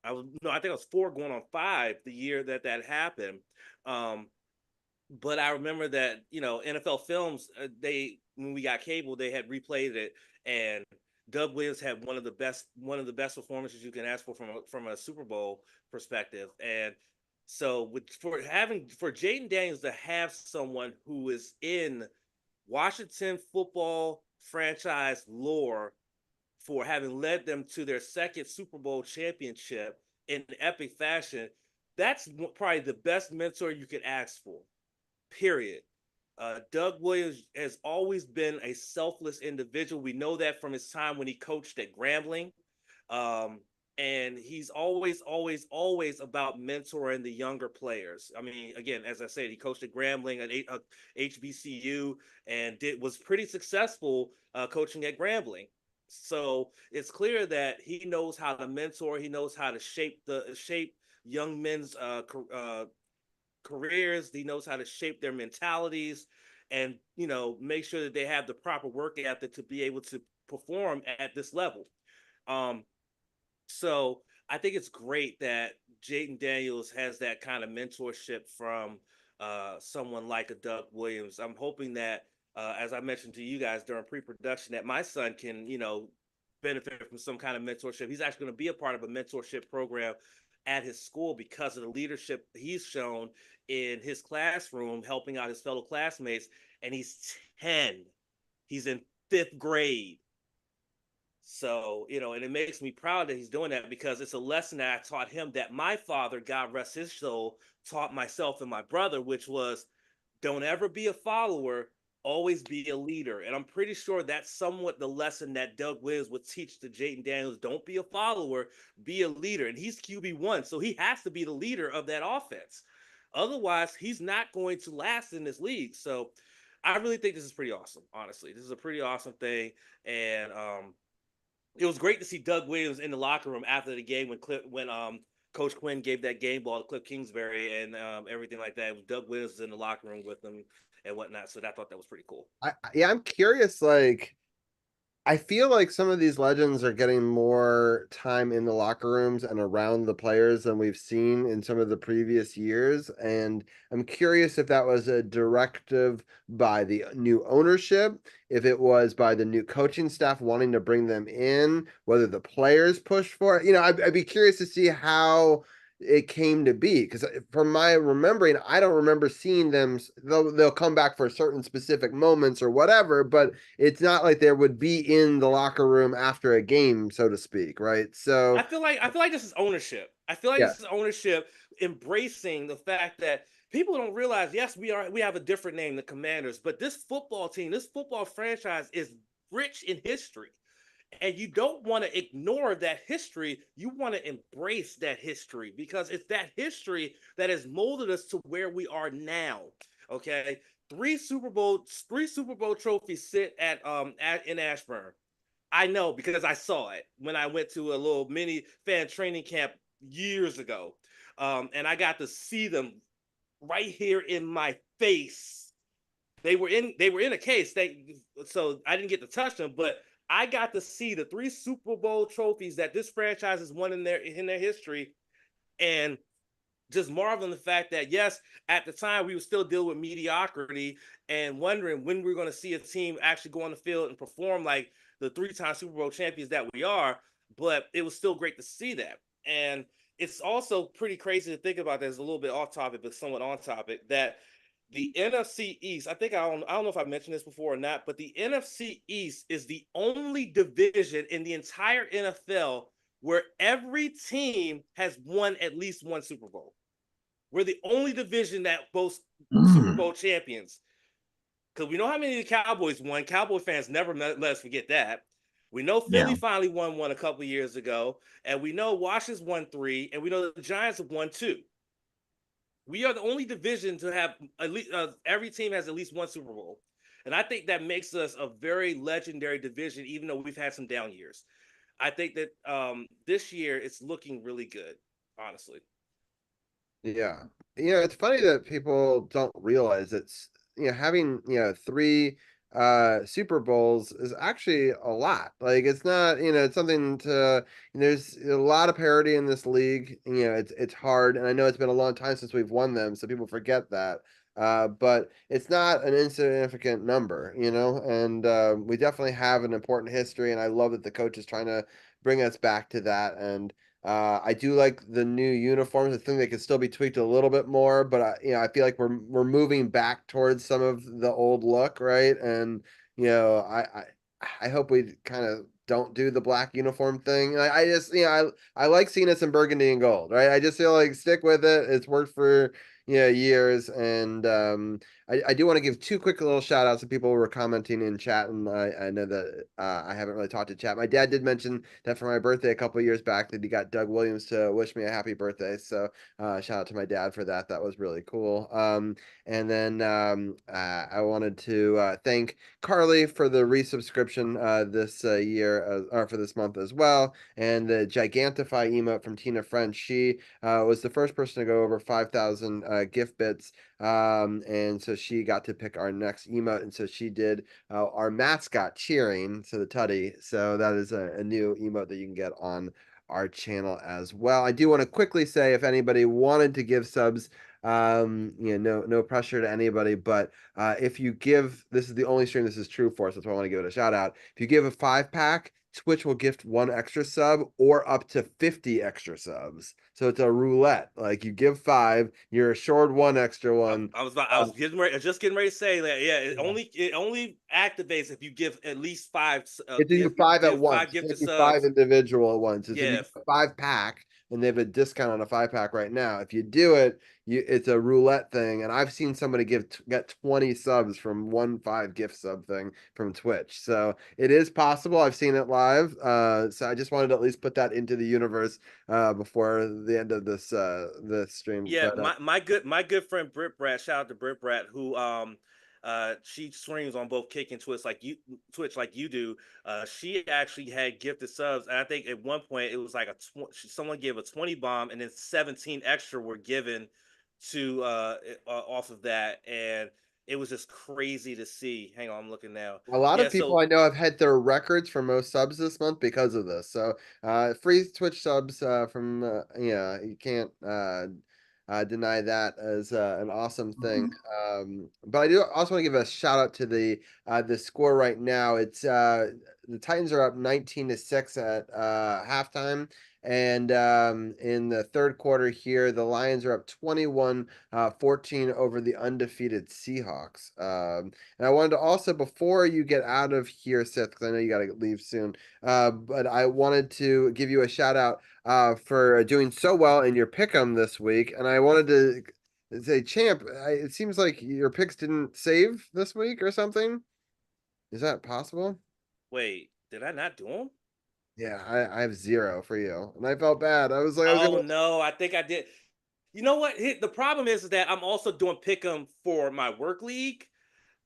I think I was 4 going on 5 the year that happened. But I remember that, NFL Films, when we got cable, they had replayed it, and Doug Williams had one of the best performances you can ask for from a Super Bowl perspective. And So for Jaden Daniels to have someone who is in Washington football franchise lore for having led them to their second Super Bowl championship in epic fashion, that's probably the best mentor you could ask for. Period. Doug Williams has always been a selfless individual. We know that from his time when he coached at Grambling. Um, and he's always about mentoring the younger players. I mean, again, as I said, he coached at Grambling at HBCU and was pretty successful coaching at Grambling. So it's clear that he knows how to mentor. He knows how to shape young men's careers. He knows how to shape their mentalities, and make sure that they have the proper work ethic to be able to perform at this level. So I think it's great that Jaden Daniels has that kind of mentorship from someone like a Doug Williams. I'm hoping that, as I mentioned to you guys during pre-production, that my son can, benefit from some kind of mentorship. He's actually going to be a part of a mentorship program at his school because of the leadership he's shown in his classroom, helping out his fellow classmates. And he's 10. He's in 5th grade. So, and it makes me proud that he's doing that because it's a lesson that I taught him that my father, God rest his soul, taught myself and my brother, which was don't ever be a follower, always be a leader. And I'm pretty sure that's somewhat the lesson that Doug Williams would teach to Jaden Daniels. Don't be a follower, be a leader. And he's QB1, so he has to be the leader of that offense. Otherwise, he's not going to last in this league. So I really think this is pretty awesome, honestly. This is a pretty awesome thing. And it was great to see Doug Williams in the locker room after the game when Coach Quinn gave that game ball to Cliff Kingsbury and everything like that. Doug Williams was in the locker room with him and whatnot. So I thought that was pretty cool. I'm curious, like, I feel like some of these legends are getting more time in the locker rooms and around the players than we've seen in some of the previous years. And I'm curious if that was a directive by the new ownership, if it was by the new coaching staff wanting to bring them in, whether the players pushed for it. I'd be curious to see how it came to be, because from my remembering, I don't remember seeing them. They'll come back for certain specific moments or whatever, but it's not like there would be in the locker room after a game, so to speak, right? So I feel like this is ownership. I feel like this is ownership embracing the fact that people don't realize, yes, we have a different name, the Commanders, but this football team, this football franchise is rich in history. And you don't want to ignore that history. You want to embrace that history because it's that history that has molded us to where we are now. Okay, three Super Bowl trophies sit in Ashburn. I know because I saw it when I went to a little mini fan training camp years ago, and I got to see them right here in my face. They were in a case. So I didn't get to touch them, but I got to see the 3 Super Bowl trophies that this franchise has won in their history, and just marveling the fact that, yes, at the time we were still dealing with mediocrity and wondering when we were going to see a team actually go on the field and perform like the 3-time Super Bowl champions that we are. But it was still great to see that. And it's also pretty crazy to think about that. It's a little bit off topic, but somewhat on topic, that the NFC East, I don't know if I mentioned this before or not, but the NFC East is the only division in the entire NFL where every team has won at least one Super Bowl. We're the only division that boasts Super Bowl champions. Because we know how many the Cowboys won. Cowboy fans never let us forget that. We know Philly finally won one a couple of years ago, and we know Washington's won 3, and we know the Giants have won 2. We are the only division to have at least every team has at least one Super Bowl. And I think that makes us a very legendary division, even though we've had some down years. I think that this year it's looking really good, honestly. Yeah. It's funny that people don't realize it's, having, 3 Super Bowls is actually a lot. Like, it's not, it's something to, there's a lot of parity in this league. It's hard, and I know it's been a long time since we've won them, so people forget that. But it's not an insignificant number, and we definitely have an important history, and I love that the coach is trying to bring us back to that. And I do like the new uniforms. I think they could still be tweaked a little bit more, but I feel like we're moving back towards some of the old look, right? And I hope we kind of don't do the black uniform thing. I just I like seeing us in burgundy and gold, right? I just feel like stick with it. It's worked for years, and I do want to give two quick little shout outs to people who were commenting in chat, and I know that I haven't really talked to chat. My dad did mention that for my birthday a couple of years back that he got Doug Williams to wish me a happy birthday. So shout out to my dad for that. That was really cool. And then I wanted to thank Carly for the resubscription this year or for this month as well. And the Gigantify emote from Tina French. She was the first person to go over 5,000 gift bits. And so she got to pick our next emote, and so she did our mascot cheering, so the Tutty. So that is a new emote that you can get on our channel as well. I do want to quickly say if anybody wanted to give subs, no pressure to anybody, but if you give, this is the only stream this is true for, so that's why I want to give it a shout out. If you give a 5-pack, Twitch will gift 1 extra sub or up to 50 extra subs. So it's a roulette. Like you give 5, you're assured 1 extra one. I was just getting ready to say that. Yeah, it only activates if you give at least 5. It's you 5 at once. 5 gifted It's subs. 5 individual at once. It's if you Yeah. get a 5-pack, and they have a discount on a 5-pack right now. If you do it, it's a roulette thing, and I've seen somebody get 20 subs from 1 5 gift sub thing from Twitch. So it is possible. I've seen it live. So I just wanted to at least put that into the universe before the end of this stream. Yeah, But, my good friend Brit Brat, shout out to Brit Brat, who she streams on both Kick and Twitch like you do. She actually had gifted subs, and I think at one point it was like someone gave a 20 bomb, and then 17 extra were given to off of that, and it was just crazy to see. Hang on, I'm looking now. a lot Yeah, of people so I know have had their records for most subs this month because of this. So free Twitch subs from you can't deny that as an awesome thing. But I do also want to give a shout out to the score right now. It's the Titans are up 19-6 at halftime. And in the third quarter here, the Lions are up 21-14 over the undefeated Seahawks. And I wanted to also, before you get out of here, Seth, because I know you got to leave soon, but I wanted to give you a shout out for doing so well in your pick'em this week. And I wanted to say, Champ, it seems like your picks didn't save this week or something. Is that possible? wait, did I not do them? Yeah, I have 0 for you, and I felt bad. I was like, Oh no, I think I did. You know what? The problem is that I'm also doing pick'em for my work league,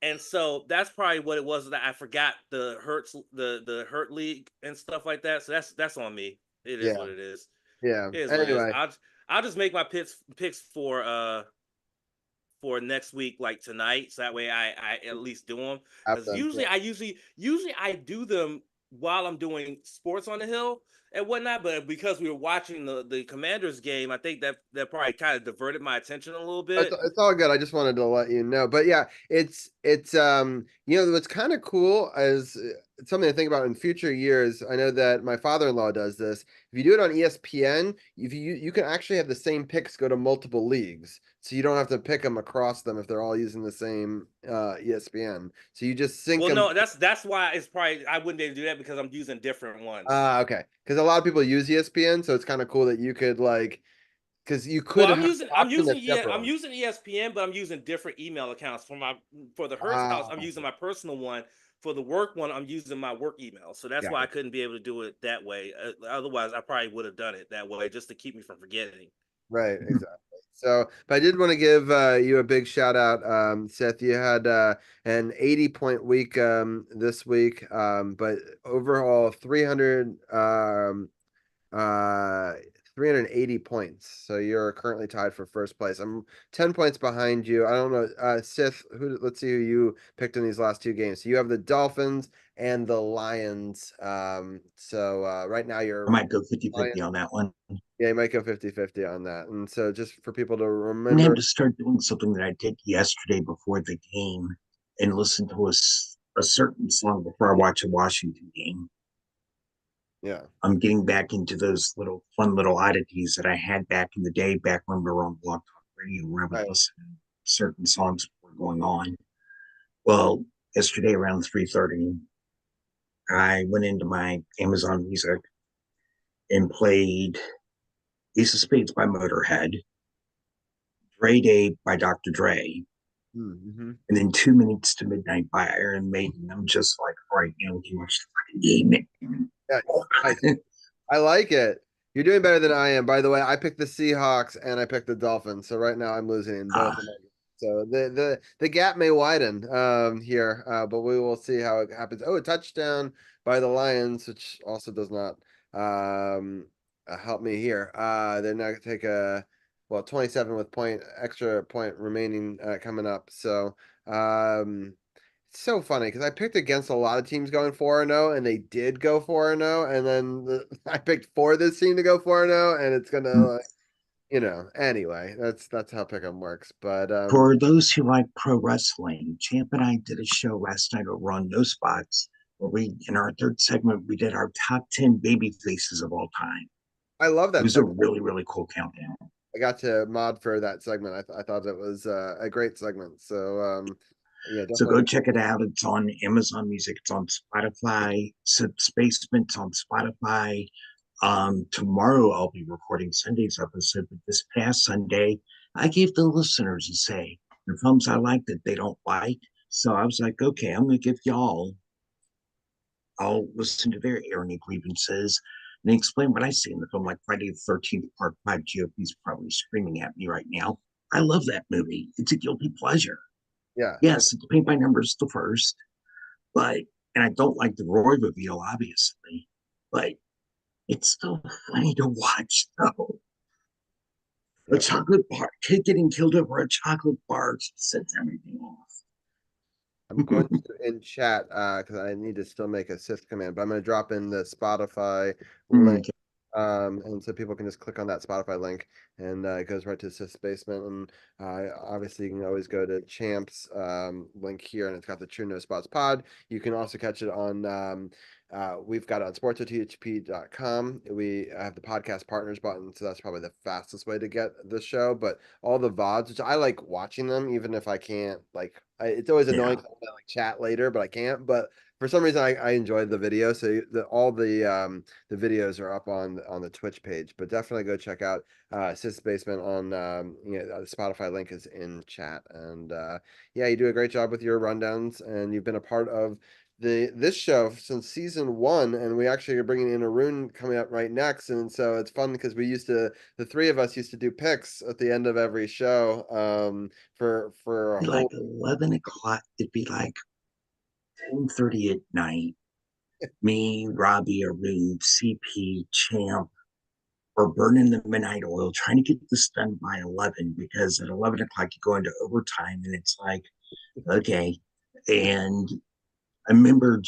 and so that's probably what it was that I forgot the hurt league and stuff like that. So that's on me. It is what it is. Yeah. It is what it is. Anyway, I'll just make my picks for next week like tonight, so that way I at least do them. have Because them. usually I do them while I'm doing Sports on the Hill and whatnot, but because we were watching the Commanders game, I think that probably kind of diverted my attention a little bit. It's all good. I just wanted to let you know. But yeah, it's what's kind of cool is it's something to think about in future years. I know that my father-in-law does this. If you do it on ESPN, if you can actually have the same picks go to multiple leagues. So you don't have to pick them across them if they're all using the same ESPN. So you just sync them. No, that's why it's probably I wouldn't be able to do that because I'm using different ones. Okay. Because a lot of people use ESPN, so it's kind of cool that you could because you could. Well, I'm using ESPN, but I'm using different email accounts for the Hertz house. I'm using my personal one. For the work one, I'm using my work email. So that's why I couldn't be able to do it that way. Otherwise, I probably would have done it that way just to keep me from forgetting. Right, exactly. So, but I did want to give you a big shout out, Seth. You had an 80-point week this week, but overall 380 points. So you're currently tied for first place. I'm 10 points behind you. I don't know, Seth. Let's see who you picked in these last 2 games. So you have the Dolphins and the Lions. So right now I might go 50-50 on that one. Yeah, you might go 50-50 on that. And so just for people to I'm remember. going to start doing something that I did yesterday before the game and listen to a certain song before I watch a Washington game. Yeah. I'm getting back into those little fun little oddities that I had back in the day, back when we were on Blog Talk Radio, where I would Right. listen to certain songs that were going on. Well, yesterday around 3:30, I went into my Amazon Music and played Ace of Spades by Motorhead, Dre Day by Dr. Dre, Mm-hmm. and then 2 Minutes to Midnight by Iron Maiden. I'm just like, all right, now we can watch the fucking game. Yeah, I like it. You're doing better than I am. By the way, I picked the Seahawks and I picked the Dolphins. So right now I'm losing in both of them. So the gap may widen here, but we will see how it happens. Oh, a touchdown by the Lions, which also does not help me here. They're not gonna take a 27 with extra point remaining coming up. So it's so funny because I picked against a lot of teams going 4-0, and they did go 4-0, and then I picked for this team to go 4-0, and it's gonna anyway, that's how pick'em works. But For those who like pro wrestling, Champ and I did a show last night over on No Spots, where in our third segment, we did our top 10 baby faces of all time. I love It that was a segment. really, really cool countdown. I got to mod for that segment. I thought it was a great segment. So yeah, So go definitely. check it out. It's on Amazon Music. It's on Spotify. Spacement's on Spotify. Tomorrow I'll be recording Sunday's episode, but this past Sunday, I gave the listeners a say. The films I like that they don't like. So I was like, okay, I'm going to give I'll listen to their airing grievances and explain what I see in the film, like Friday the 13th, Part 5. GOP's probably screaming at me right now. I love that movie. It's a guilty pleasure. Yeah. Yes, it's paint by numbers the first, but, and I don't like the Roy reveal, obviously, but it's still funny to watch, though. A Yep. chocolate bar, kid getting killed over a chocolate bar sets everything off. I'm going to in chat because I need to still make a sys command, but I'm going to drop in the Spotify link. Okay. And so people can just click on that Spotify link and it goes right to Sys Basement. And obviously, you can always go to Champ's link here, and it's got the True No Spots pod. You can also catch it on, we've got it on sportsothp.com. We have the podcast partners button, so that's probably the fastest way to get the show. But all the VODs, which I like watching them, even if I can't, it's always annoying to chat later, but I can't. But for some reason, I enjoyed the video. So all the videos are up on the Twitch page, but definitely go check out Sis Basement on the Spotify link is in chat. And yeah, you do a great job with your rundowns, and you've been a part of this show since season 1, and we actually are bringing in Arun coming up right next. And so it's fun because the three of us used to do picks at the end of every show for a whole Like 11 o'clock, it'd be like 10:30 at night. Me, Robbie, Arun, CP, Champ, or burning the midnight oil, trying to get this done by 11, because at 11 o'clock you go into overtime, and it's like, okay. And I remember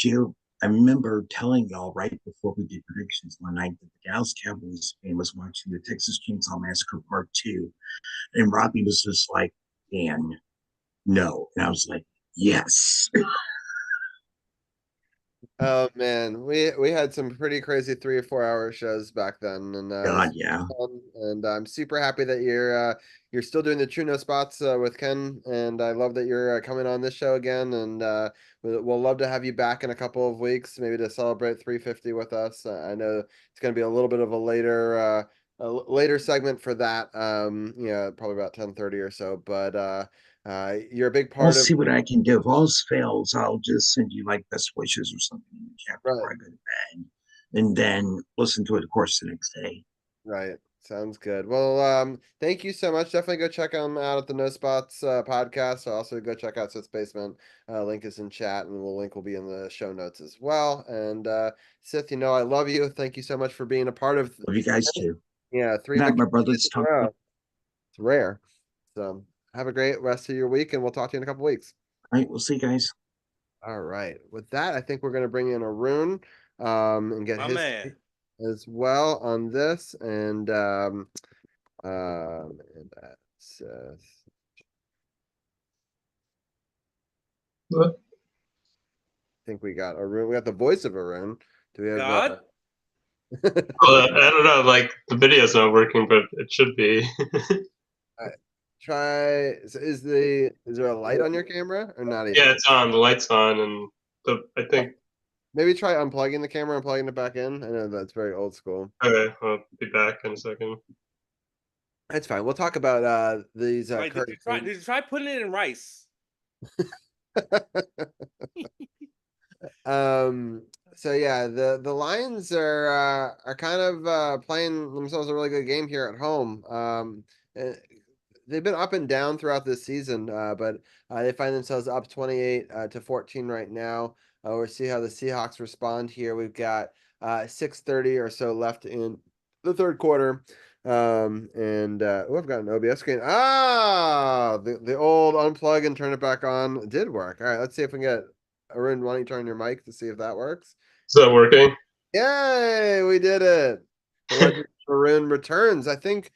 telling y'all right before we did predictions one night that the Dallas Cowboys fan was watching the Texas Chainsaw Massacre Part 2, and Robbie was just like, Dan, no. And I was like, yes. Oh man, we had some pretty crazy 3 or 4 hour shows back then, and God, yeah. and I'm super happy that you're still doing the True No Spots with Ken, and I love that you're coming on this show again, and we'll love to have you back in a couple of weeks, maybe to celebrate 350 with us. I know it's going to be a little bit of a later segment for that, probably about 10:30 or so, but you're a big I'll part of see what I can do. If all fails, I'll just send you like best wishes or something in the chat right. before I go to bed, and then listen to it, of course, the next day. Right. Sounds good. Well, thank you so much. Definitely go check them out at the No Spots podcast. Also go check out Sith Basement. Link is in chat, and the link will be in the show notes as well. And Sith, I love you. Thank you so much for being a part of Love you guys too. 3 Not my victories brother's in a talk. row. It's rare. So have a great rest of your week, and we'll talk to you in a couple weeks. All right, we'll see you guys. All right. With that, I think we're going to bring in Arun and get My his man. as well on this. And that's I think we got Arun. We got the voice of Arun. Do we have God? I don't know, like the video's not working, but it should be. Try. Is there a light on your camera or not even? Yeah, it's on. The light's on, and I think. Maybe try unplugging the camera and plugging it back in. I know that's very old school. Okay, I'll be back in a second. That's fine. We'll talk about these Right, did you try putting it in rice? So yeah, the Lions are kind of playing themselves a really good game here at home. Eh, they've been up and down throughout this season, but they find themselves up 28 to 14 right now. We'll see how the Seahawks respond here. We've got 6:30 or so left in the third quarter. And I've got an OBS screen. The old unplug and turn it back on did work. All right, let's see if we can get Arun. Why don't you turn your mic to see if that works? Is that working? Yay, we did it. The legend of Arun returns. I think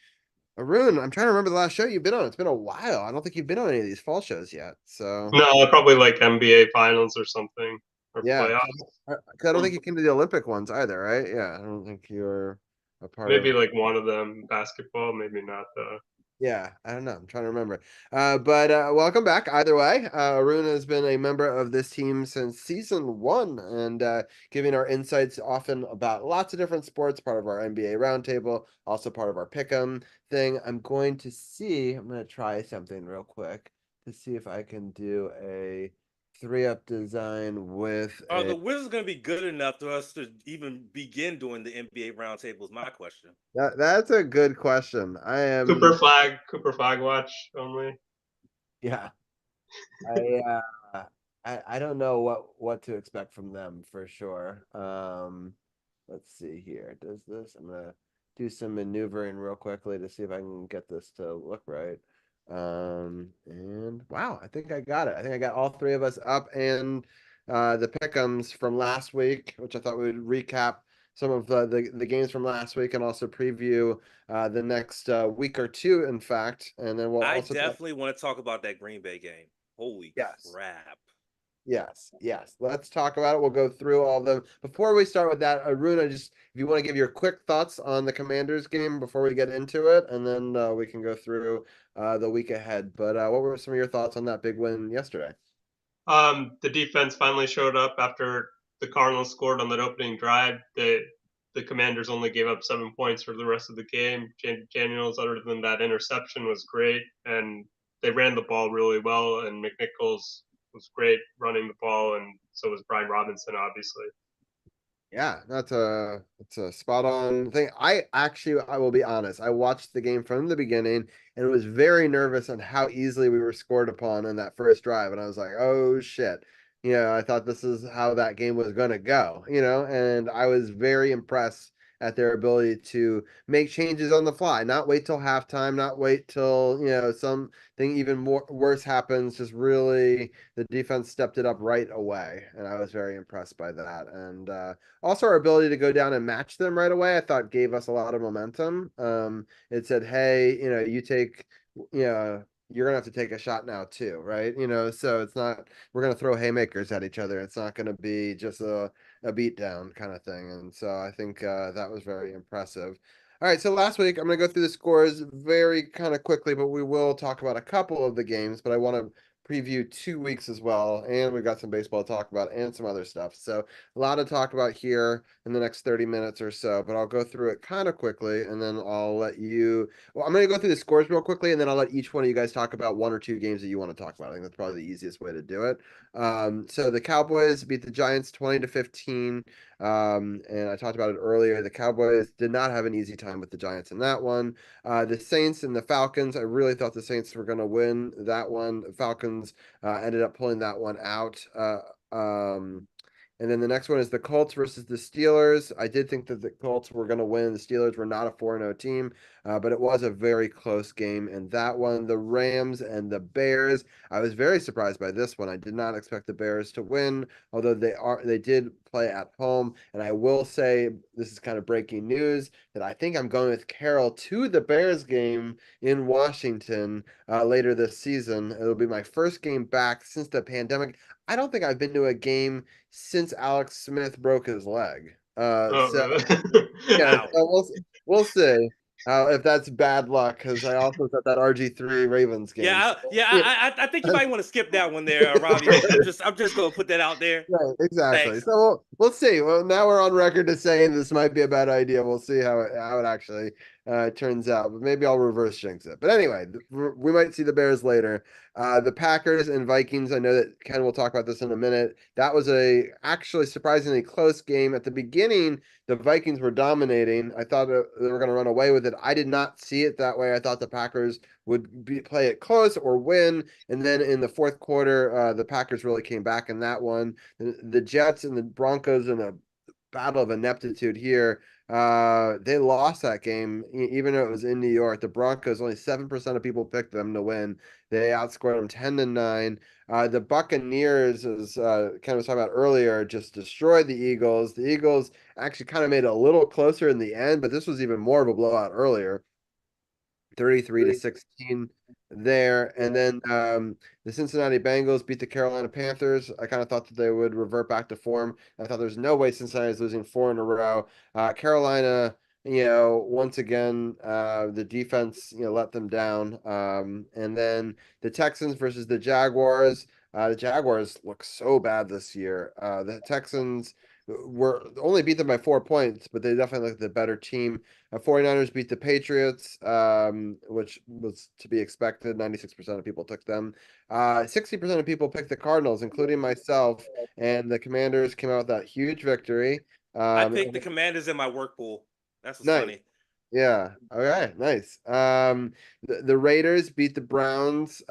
Arun, I'm trying to remember the last show you've been on. It's been a while. I don't think you've been on any of these fall shows yet. So No, probably like NBA finals or something, or yeah, playoffs. I don't think you came to the Olympic ones either, right? Yeah, I don't think you're a part of. Maybe like one of them basketball, maybe not though. Yeah, I don't know. I'm trying to remember. But welcome back either way. Arun has been a member of this team since season one and giving our insights often about lots of different sports, part of our NBA roundtable, also part of our pick'em thing. I'm going to try something real quick to see if I can do a 3-up design with Are the Wizards going to be good enough for us to even begin doing the NBA roundtable? Is my question. That's a good question. I am Cooper flag watch only. Yeah. I I don't know what to expect from them for sure. Let's see here. Does this? I'm gonna do some maneuvering real quickly to see if I can get this to look right. And wow, I think I got it. I think I got all three of us up and the pick'ems from last week, which I thought we would recap some of the games from last week and also preview the next week or two, in fact. And then we'll I also definitely want to talk about that Green Bay game. Holy Yes. crap. Yes. Let's talk about it. We'll go through all of them. Before we start with that, Aruna, if you want to give your quick thoughts on the Commanders game before we get into it, and then we can go through the week ahead. But what were some of your thoughts on that big win yesterday? The defense finally showed up after the Cardinals scored on that opening drive. The Commanders only gave up 7 points for the rest of the game. Daniels, other than that interception, was great, and they ran the ball really well. And McNichols was great running the ball, and so was Brian Robinson, obviously. Yeah, that's a spot on thing. I will be honest, I watched the game from the beginning and was very nervous on how easily we were scored upon in that first drive. And I was like, oh shit. I thought this is how that game was gonna go, and I was very impressed at their ability to make changes on the fly, not wait till halftime, not wait till, something even more worse happens. Just really the defense stepped it up right away. And I was very impressed by that. And also, our ability to go down and match them right away, I thought gave us a lot of momentum. It said, hey, you're gonna have to take a shot now too, right? So it's not we're gonna throw haymakers at each other. It's not gonna be just a beat down kind of thing. And so I think that was very impressive. All right, so last week I'm gonna go through the scores very kind of quickly, but we will talk about a couple of the games. But I want to preview 2 weeks as well, and we've got some baseball to talk about and some other stuff. So a lot to talk about here in the next 30 minutes or so, but I'll go through it kind of quickly and then I'll let you. Well, I'm going to go through the scores real quickly and then I'll let each one of you guys talk about one or two games that you want to talk about. I think that's probably the easiest way to do it. So the Cowboys beat the Giants 20-15. And I talked about it earlier. The Cowboys did not have an easy time with the Giants in that one. The Saints and the Falcons, I really thought the Saints were going to win that one. The Falcons ended up pulling that one out. And then the next one is the Colts versus the Steelers. I did think that the Colts were going to win. The Steelers were not a 4-0 team, but it was a very close game. And that one, the Rams and the Bears, I was very surprised by this one. I did not expect the Bears to win, although they did play at home. And I will say, this is kind of breaking news, that I think I'm going with Carroll to the Bears game in Washington later this season. It'll be my first game back since the pandemic. I don't think I've been to a game since Alex Smith broke his leg. So really? yeah, Wow. so we'll see if that's bad luck because I also set that RG3 Ravens game. Yeah, So, yeah. I think you might want to skip that one there, Robbie. I'm just gonna put that out there. Right, exactly. Thanks. So we'll see. Well, now we're on record as saying this might be a bad idea. We'll see how it actually turns out. But maybe I'll reverse jinx it. But anyway, we might see the Bears later. The Packers and Vikings. I know that Ken will talk about this in a minute. That was a actually surprisingly close game. At the beginning, the Vikings were dominating. I thought they were going to run away with it. I did not see it that way. I thought the Packers would play it close or win. And then in the fourth quarter, the Packers really came back in that one. The Jets and the Broncos in a battle of ineptitude here. They lost that game, even though it was in New York. The Broncos, only 7% of people picked them to win. They outscored them 10-9. The Buccaneers, as Ken was talking about earlier, just destroyed the Eagles. The Eagles actually kind of made it a little closer in the end, but this was even more of a blowout earlier. 33-16 there. And then the Cincinnati Bengals beat the Carolina Panthers. I kind of thought that they would revert back to form. I thought there's no way Cincinnati is losing 4 in a row. Carolina, once again, the defense, let them down. And then the Texans versus the Jaguars. The Jaguars look so bad this year. The Texans were only beat them by 4 points, but they definitely look the better team. 49ers beat the Patriots, which was to be expected. 96% of people took them. 60% of people picked the Cardinals, including myself. And the Commanders came out with that huge victory. I picked the Commanders in my work pool. That's what's Nice. funny. Yeah. Okay. Nice. The Raiders beat the Browns.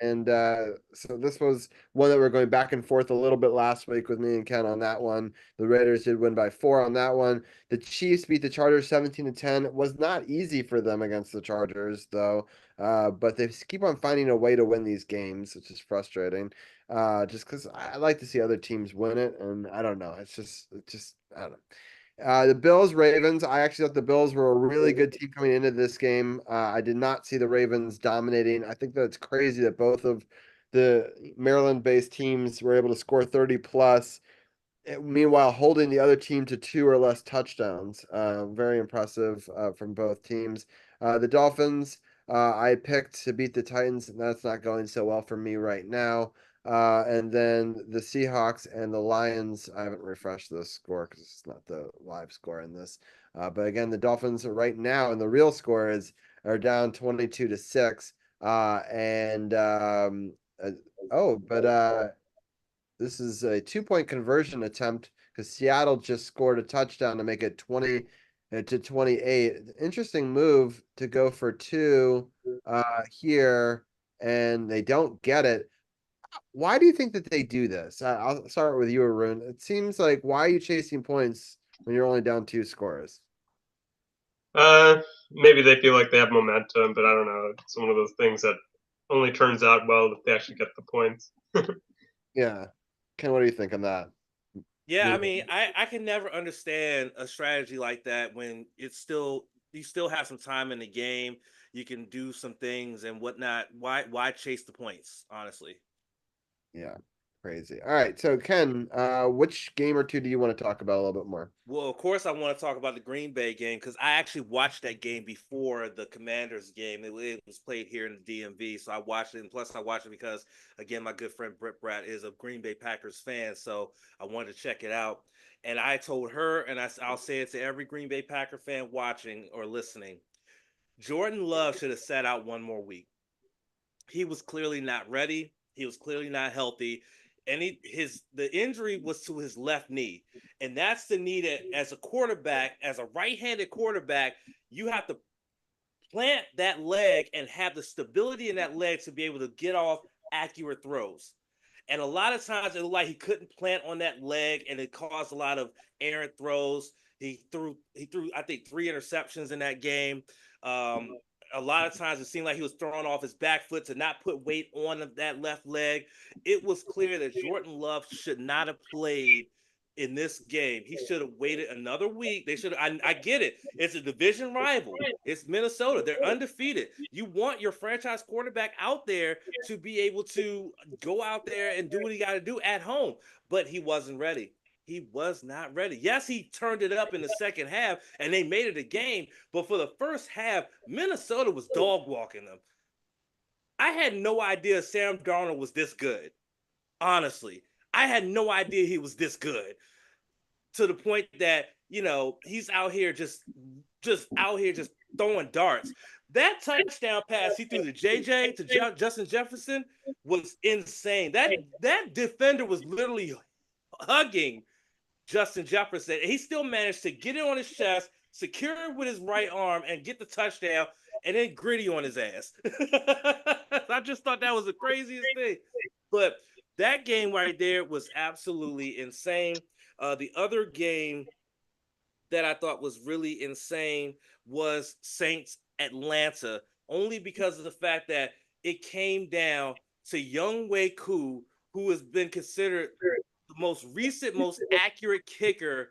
And so this was one that we're going back and forth a little bit last week with me and Ken on that one. The Raiders did win by 4 on that one. The Chiefs beat the Chargers 17-10. It was not easy for them against the Chargers, though. But they keep on finding a way to win these games, which is frustrating. Just because I like to see other teams win it, and I don't know. It's just I don't know. The Bills, Ravens. I actually thought the Bills were a really good team coming into this game. I did not see the Ravens dominating. I think that it's crazy that both of the Maryland-based teams were able to score 30 plus. Meanwhile, holding the other team to 2 or less touchdowns. Very impressive from both teams. The Dolphins, I picked to beat the Titans, and that's not going so well for me right now. And then the Seahawks and the Lions, I haven't refreshed the score because it's not the live score in this. But again, the Dolphins are right now, and the real score are down 22-6. This is a 2-point conversion attempt because Seattle just scored a touchdown to make it 20-28. Interesting move to go for 2 here, and they don't get it. Why do you think that they do this? I'll start with you, Arun. It seems like, why are you chasing points when you're only down 2 scores? Maybe they feel like they have momentum, but I don't know. It's one of those things that only turns out well if they actually get the points. Yeah. Ken, what do you think on that? Yeah, I mean, I can never understand a strategy like that when you still have some time in the game. You can do some things and whatnot. Why chase the points, honestly? Yeah, crazy. All right, so Ken, which game or two do you want to talk about a little bit more? Well, of course, I want to talk about the Green Bay game because I actually watched that game before the Commanders game. It was played here in the DMV, so I watched it. And plus, I watched it because, again, my good friend Britt Bratt is a Green Bay Packers fan, so I wanted to check it out. And I told her, and I'll say it to every Green Bay Packer fan watching or listening, Jordan Love should have sat out one more week. He was clearly not ready. He was clearly not healthy. And the injury was to his left knee. And that's the knee that, as a quarterback, as a right-handed quarterback, you have to plant that leg and have the stability in that leg to be able to get off accurate throws. And a lot of times it looked like he couldn't plant on that leg, and it caused a lot of errant throws. He threw, I think, 3 interceptions in that game. A lot of times it seemed like he was throwing off his back foot to not put weight on that left leg. It was clear that Jordan Love should not have played in this game. He should have waited another week. They should have. I get it. It's a division rival. It's Minnesota. They're undefeated. You want your franchise quarterback out there to be able to go out there and do what he got to do at home. But he wasn't ready. he was not ready. Yes, he turned it up in the second half and they made it a game, but for the first half, Minnesota was dog walking them. I had no idea Sam Darnold was this good. Honestly, I had no idea he was this good, to the point that, he's out here just throwing darts. That touchdown pass he threw to JJ to Justin Jefferson was insane. That defender was literally hugging Justin Jefferson. He still managed to get it on his chest, secure it with his right arm, and get the touchdown, and then gritty on his ass. I just thought that was the craziest thing. But that game right there was absolutely insane. The other game that I thought was really insane was Saints Atlanta, only because of the fact that it came down to Younghoe Koo, who has been considered the most recent, most accurate kicker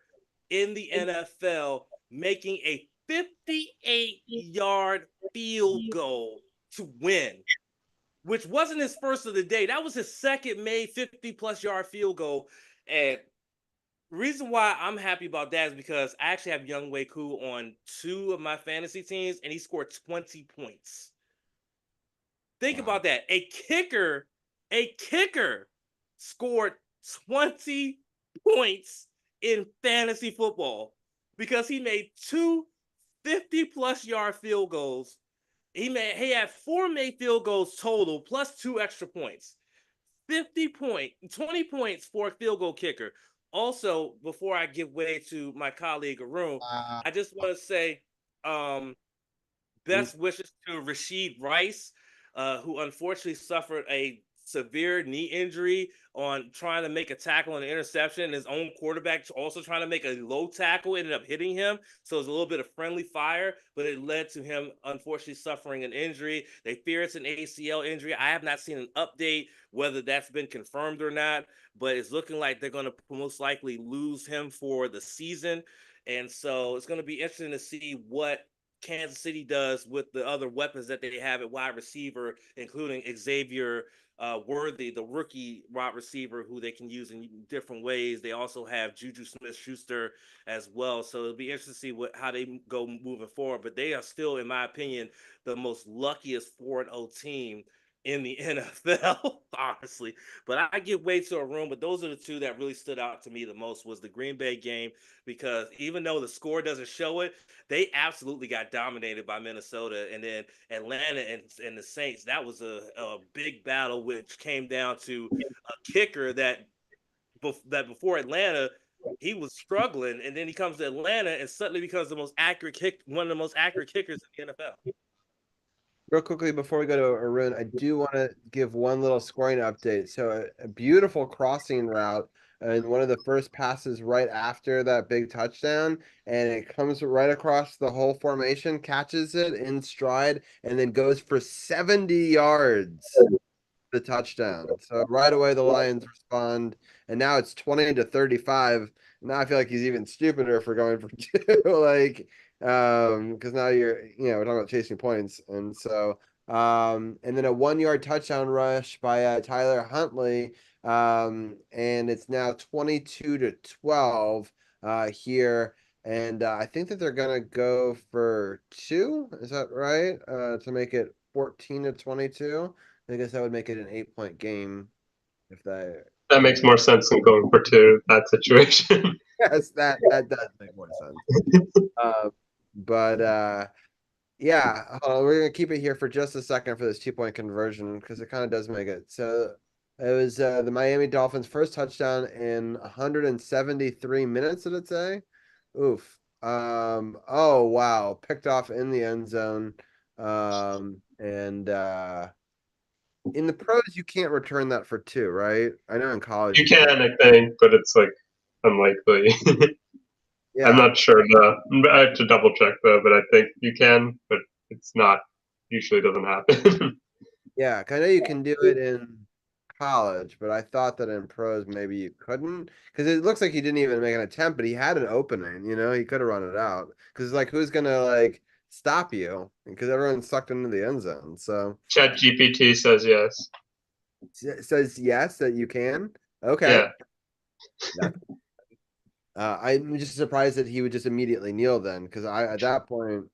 in the NFL, making a 58-yard field goal to win, which wasn't his first of the day. That was his second made 50-plus yard field goal. And the reason why I'm happy about that is because I actually have Younghoe Koo on 2 of my fantasy teams, and he scored 20 points. Think about that. A kicker scored 20 points in fantasy football because he made 2 50-plus yard field goals. He had 4 made field goals total plus 2 extra points. 20 points for a field goal kicker. Also, before I give way to my colleague Arun, I just want to say best wishes to Rashid Rice, who unfortunately suffered a severe knee injury on trying to make a tackle and an interception. And his own quarterback also trying to make a low tackle ended up hitting him. So it was a little bit of friendly fire, but it led to him unfortunately suffering an injury. They fear it's an ACL injury. I have not seen an update whether that's been confirmed or not, but it's looking like they're going to most likely lose him for the season. And so it's going to be interesting to see what Kansas City does with the other weapons that they have at wide receiver, including Xavier Worthy, the rookie wide receiver who they can use in different ways. They also have Juju Smith-Schuster as well. So it'll be interesting to see how they go moving forward. But they are still, in my opinion, the most luckiest 4-0 team in the NFL, honestly. But I give way to Arun, but those are the 2 that really stood out to me the most was the Green Bay game, because even though the score doesn't show it, they absolutely got dominated by Minnesota. And then Atlanta and the Saints, that was a big battle, which came down to a kicker that before Atlanta, he was struggling, and then he comes to Atlanta and suddenly becomes one of the most accurate kickers in the NFL. Real quickly, before we go to Arun, I do want to give one little scoring update. So a beautiful crossing route and one of the first passes right after that big touchdown, and it comes right across the whole formation, catches it in stride, and then goes for 70 yards, the touchdown. So right away the Lions respond, and now it's 20-35. Now I feel like he's even stupider for going for 2, because now we're talking about chasing points. And so and then a 1-yard touchdown rush by Tyler Huntley, and it's now 22-12 here, and I think that they're gonna go for 2, is that right, to make it 14-22. I guess that would make it an 8-point game if that makes more sense than going for 2 that situation. Yes, that does make more sense. Yeah, we're gonna keep it here for just a second for this 2-point conversion because it kind of does make it. So it was the Miami Dolphins' first touchdown in 173 minutes. Did it say? Oof. Oh wow, picked off in the end zone. And in the pros, you can't return that for 2, right? I know in college you can, I think, but it's unlikely. Yeah. I'm not sure. I have to double check though, but I think you can, but it's not. Usually doesn't happen. Yeah, I know you can do it in college, but I thought that in pros maybe you couldn't, because it looks like he didn't even make an attempt, but he had an opening. He could have run it out. Because who's gonna stop you? Because everyone's sucked into the end zone. So ChatGPT says yes. Says yes that you can. Okay. Yeah. I'm just surprised that he would just immediately kneel then, because at that point,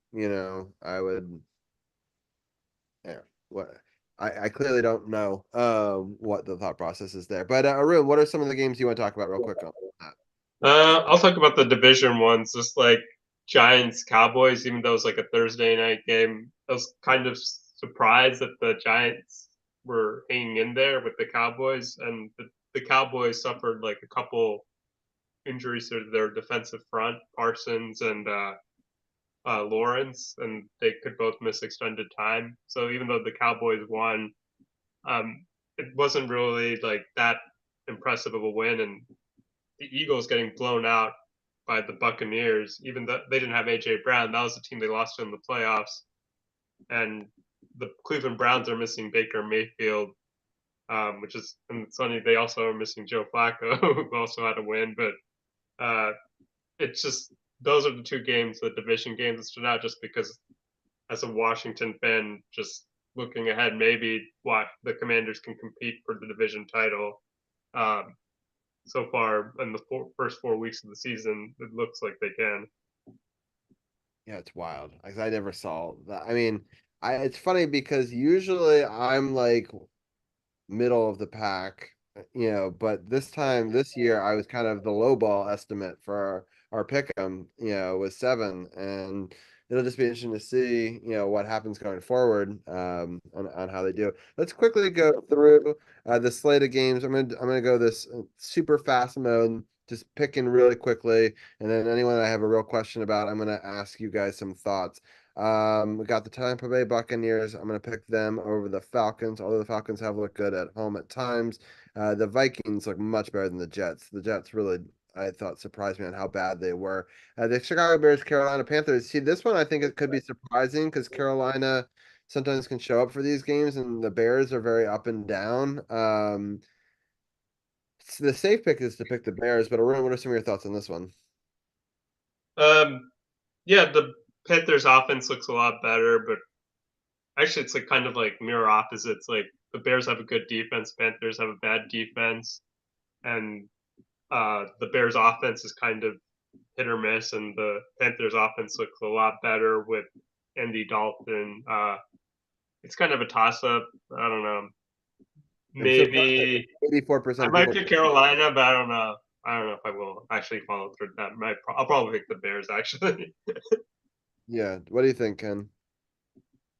I would. Yeah, what I clearly don't know what the thought process is there. But Arun, what are some of the games you want to talk about real quick on that? I'll talk about the division ones, just like Giants Cowboys. Even though it was like a Thursday night game, I was kind of surprised that the Giants were hanging in there with the Cowboys, and the Cowboys suffered like a couple injuries to their defensive front, Parsons and Lawrence, and they could both miss extended time. So even though the Cowboys won, it wasn't really like that impressive of a win, and the Eagles getting blown out by the Buccaneers, even though they didn't have AJ Brown, that was the team they lost to in the playoffs. And the Cleveland Browns are missing Baker Mayfield, which is, and it's funny, they also are missing Joe Flacco, who also had a win. But it's just, those are the two games, the division games that stood out, just because as a Washington fan, just looking ahead, maybe what the Commanders can compete for the division title. So far in the first 4 weeks of the season, it looks like they can. Yeah, it's wild. Like I never saw that. I mean, it's funny because usually I'm like middle of the pack, but this year I was kind of the low ball estimate for our pick 'em, was 7, and it'll just be interesting to see, what happens going forward, on how they do. Let's quickly go through the slate of games. I'm gonna go this super fast mode, just picking really quickly, and then anyone I have a real question about, I'm gonna ask you guys some thoughts. We got the Tampa Bay Buccaneers. I'm going to pick them over the Falcons, although the Falcons have looked good at home at times. The Vikings look much better than the Jets. The Jets really, I thought, surprised me on how bad they were. The Chicago Bears, Carolina Panthers. See, this one I think it could be surprising because Carolina sometimes can show up for these games, and the Bears are very up and down. The safe pick is to pick the Bears, but Arun, what are some of your thoughts on this one? Yeah, the Panthers offense looks a lot better, but actually it's like kind of like mirror opposites. Like the Bears have a good defense, Panthers have a bad defense, and the Bears offense is kind of hit or miss, and the Panthers offense looks a lot better with Andy Dalton. It's kind of a toss up. I don't know. Maybe 84% I of might people. pick Carolina, but I don't know. I don't know if I will actually follow through that. I'll probably pick the Bears actually. Yeah. What do you think, Ken?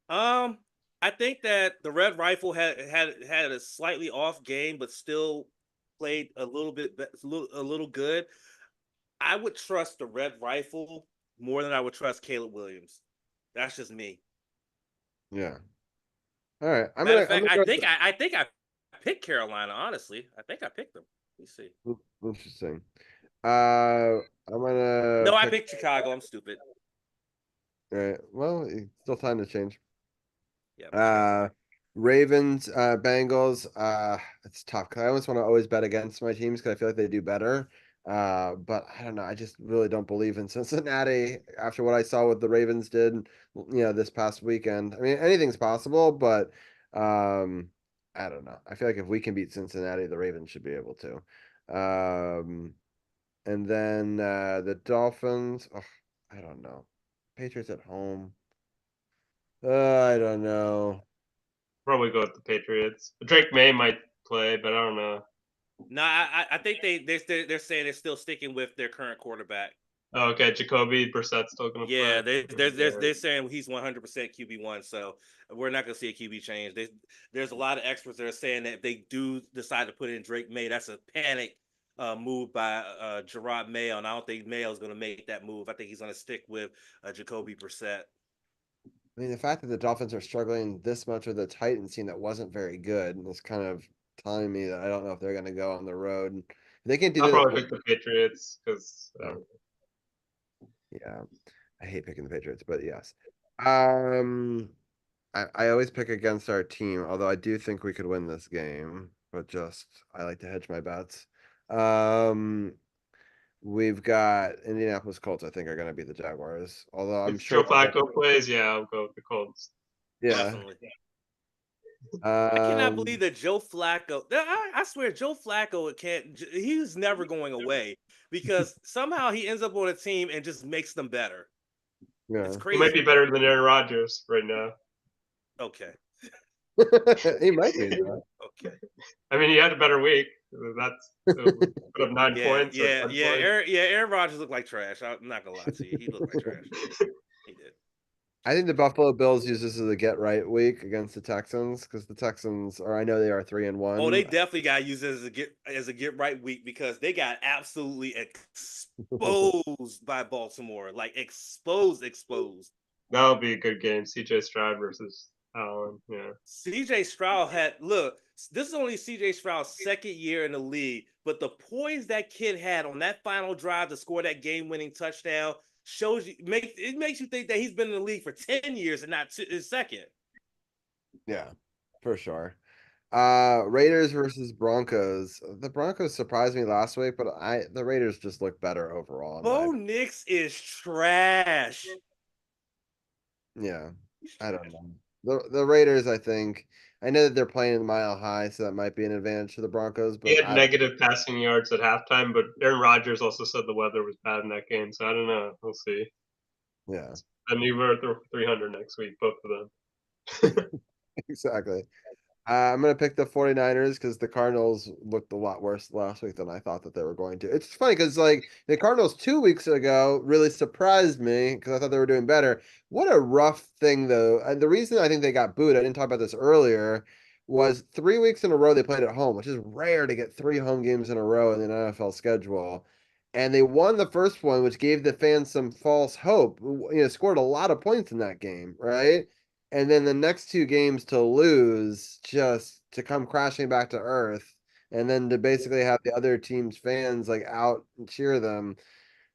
I think that the Red Rifle had a slightly off game, but still played a little bit a little good. I would trust the Red Rifle more than I would trust Caleb Williams. That's just me. Yeah. All right. Matter of fact, I think I picked Carolina. Honestly, I think I picked them. Let's see. Interesting. I'm gonna. No, I picked Chicago. I'm stupid. All right. Well, it's still time to change. Yeah. Ravens, Bengals. It's tough because I almost want to always bet against my teams because I feel like they do better. But I don't know. I just really don't believe in Cincinnati after what I saw what the Ravens did, this past weekend. I mean, anything's possible, but I don't know. I feel like if we can beat Cincinnati, the Ravens should be able to. And then the Dolphins. Oh, I don't know. Patriots at home. I don't know. Probably go with the Patriots. Drake May might play, but I don't know. No, I think they're saying they're still sticking with their current quarterback. Oh, okay, Jacoby Brissett's still gonna play. Yeah, they're saying he's 100% QB1, so we're not gonna see a QB change. There's a lot of experts that are saying that if they do decide to put in Drake May, that's a panic move by Gerard Mayo, and I don't think Mayo's gonna make that move. I think he's gonna stick with Jacoby Brissett. I mean, the fact that the Dolphins are struggling this much with a Titans team that wasn't very good is kind of telling me that I don't know if they're going to go on the road. They can't do I'll that. probably pick the Patriots because. Yeah, I hate picking the Patriots, but yes. I always pick against our team, although I do think we could win this game, but I like to hedge my bets. We've got Indianapolis Colts, I think, are going to be the Jaguars. Although I'm if sure Joe Flacco plays, yeah, I'll go with the Colts. Yeah. Definitely. I cannot believe that Joe Flacco. I swear, Joe Flacco can't. He's never going away. because somehow he ends up on a team and just makes them better. Yeah. It's He might crazy. be better than Aaron Rodgers right now. Okay. He might be. Though. Okay. I mean, he had a better week. That's put up 9 points or 10 points. Aaron Rodgers looked like trash. I'm not gonna lie to you. He looked like trash. He did. I think the Buffalo Bills use this as a get right week against the Texans because the Texans I know they are 3-1. Oh, they definitely got to use it as a get right week because they got absolutely exposed by Baltimore, like exposed. That'll be a good game. CJ Stroud versus Allen. Yeah. CJ Stroud this is only CJ Stroud's second year in the league, but the poise that kid had on that final drive to score that game-winning touchdown makes you think that he's been in the league for 10 years and not his second. Yeah, for sure. Raiders versus Broncos. The Broncos surprised me last week, but the Raiders just look better overall. Bo Nix is trash. Yeah, I don't know. The Raiders, I think. I know that they're playing in Mile High, so that might be an advantage to the Broncos. But He had negative passing yards at halftime, but Aaron Rodgers also said the weather was bad in that game, so I don't know. We'll see. Yeah. And you were 300 next week, both of them. Exactly. I'm going to pick the 49ers because the Cardinals looked a lot worse last week than I thought that they were going to. It's funny because, like, the Cardinals 2 weeks ago really surprised me because I thought they were doing better. What a rough thing, though. And the reason I think they got booed, I didn't talk about this earlier, was 3 weeks in a row they played at home, which is rare to get 3 home games in a row in an NFL schedule. And they won the first one, which gave the fans some false hope. Scored a lot of points in that game, right? And then the next 2 games to lose, just to come crashing back to earth, and then to basically have the other team's fans like out and cheer them,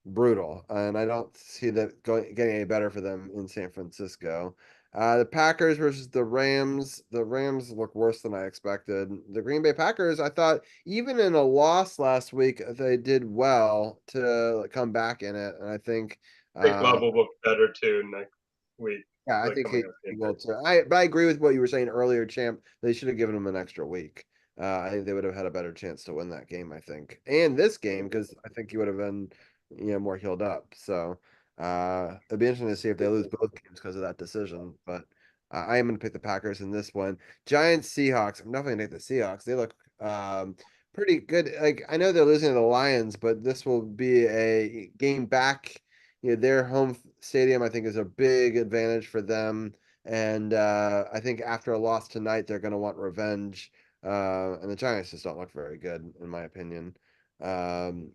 brutal. And I don't see that getting any better for them in San Francisco. The Packers versus the Rams. The Rams look worse than I expected. The Green Bay Packers, I thought, even in a loss last week, they did well to come back in it. And I think Love will look better too next week. yeah, I think he will too. But I agree with what you were saying earlier, Champ. They should have given him an extra week. I think they would have had a better chance to win that game, I think. And this game, because I think he would have been, more healed up. So it'd be interesting to see if they lose both games because of that decision. But I am going to pick the Packers in this one. Giants, Seahawks. I'm definitely going to take the Seahawks. They look pretty good. Like, I know they're losing to the Lions, but this will be a game back. Their home stadium, I think, is a big advantage for them. And I think after a loss tonight, they're going to want revenge. And the Giants just don't look very good, in my opinion. And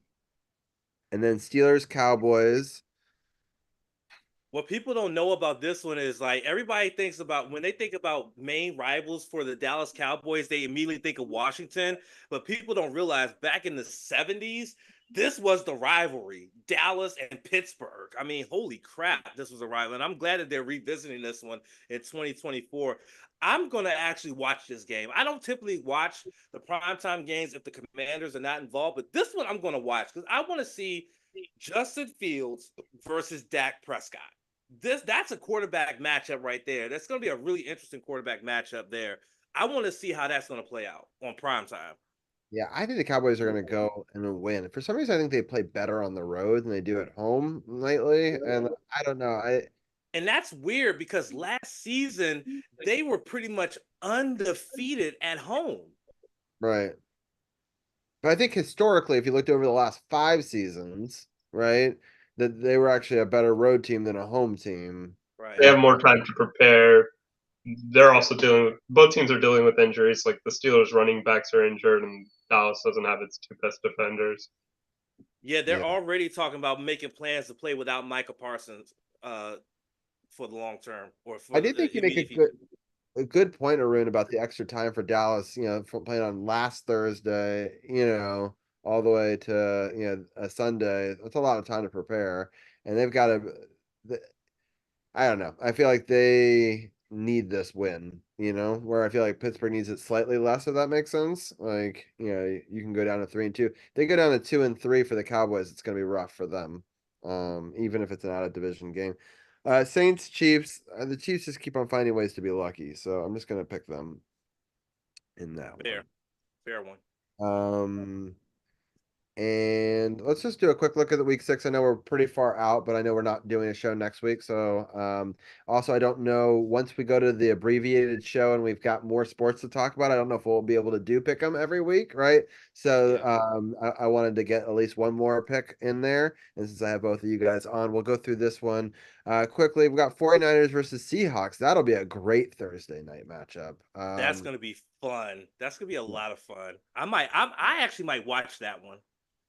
then Steelers, Cowboys. What people don't know about this one is like everybody thinks about when they think about main rivals for the Dallas Cowboys, they immediately think of Washington. But people don't realize back in the 70s, this was the rivalry, Dallas and Pittsburgh. I mean, holy crap, this was a rival. And I'm glad that they're revisiting this one in 2024. I'm going to actually watch this game. I don't typically watch the primetime games if the Commanders are not involved, but this one I'm going to watch because I want to see Justin Fields versus Dak Prescott. That's a quarterback matchup right there. That's going to be a really interesting quarterback matchup there. I want to see how that's going to play out on primetime. Yeah, I think the Cowboys are going to go and win. For some reason, I think they play better on the road than they do at home lately. And I don't know. And that's weird because last season they were pretty much undefeated at home. Right. But I think historically, if you looked over the last 5 seasons, right, that they were actually a better road team than a home team. Right. They have more time to prepare. They're also both teams are dealing with injuries. Like the Steelers running backs are injured and Dallas doesn't have its 2 best defenders. Yeah, they're already talking about making plans to play without Micah Parsons for the long term. I did think you make a good point, Arun, about the extra time for Dallas, from playing on last Thursday, all the way to, a Sunday. That's a lot of time to prepare. And they've got to, I don't know. I feel like they need this win, where I feel like Pittsburgh needs it slightly less, if that makes sense. Like, you can go down to 3-2. They go down to 2-3 for the Cowboys. It's going to be rough for them, even if it's an out of division game. Saints, Chiefs. The Chiefs just keep on finding ways to be lucky, so I'm just going to pick them in that fair one. one. And let's just do a quick look at the week 6. I know we're pretty far out, but I know we're not doing a show next week. So, also, I don't know, once we go to the abbreviated show and we've got more sports to talk about, I don't know if we'll be able to do pick 'em every week, right? So, I wanted to get at least one more pick in there. And since I have both of you guys on, we'll go through this one quickly. We've got 49ers versus Seahawks. That'll be a great Thursday night matchup. That's gonna be fun. That's gonna be a lot of fun. I actually might watch that one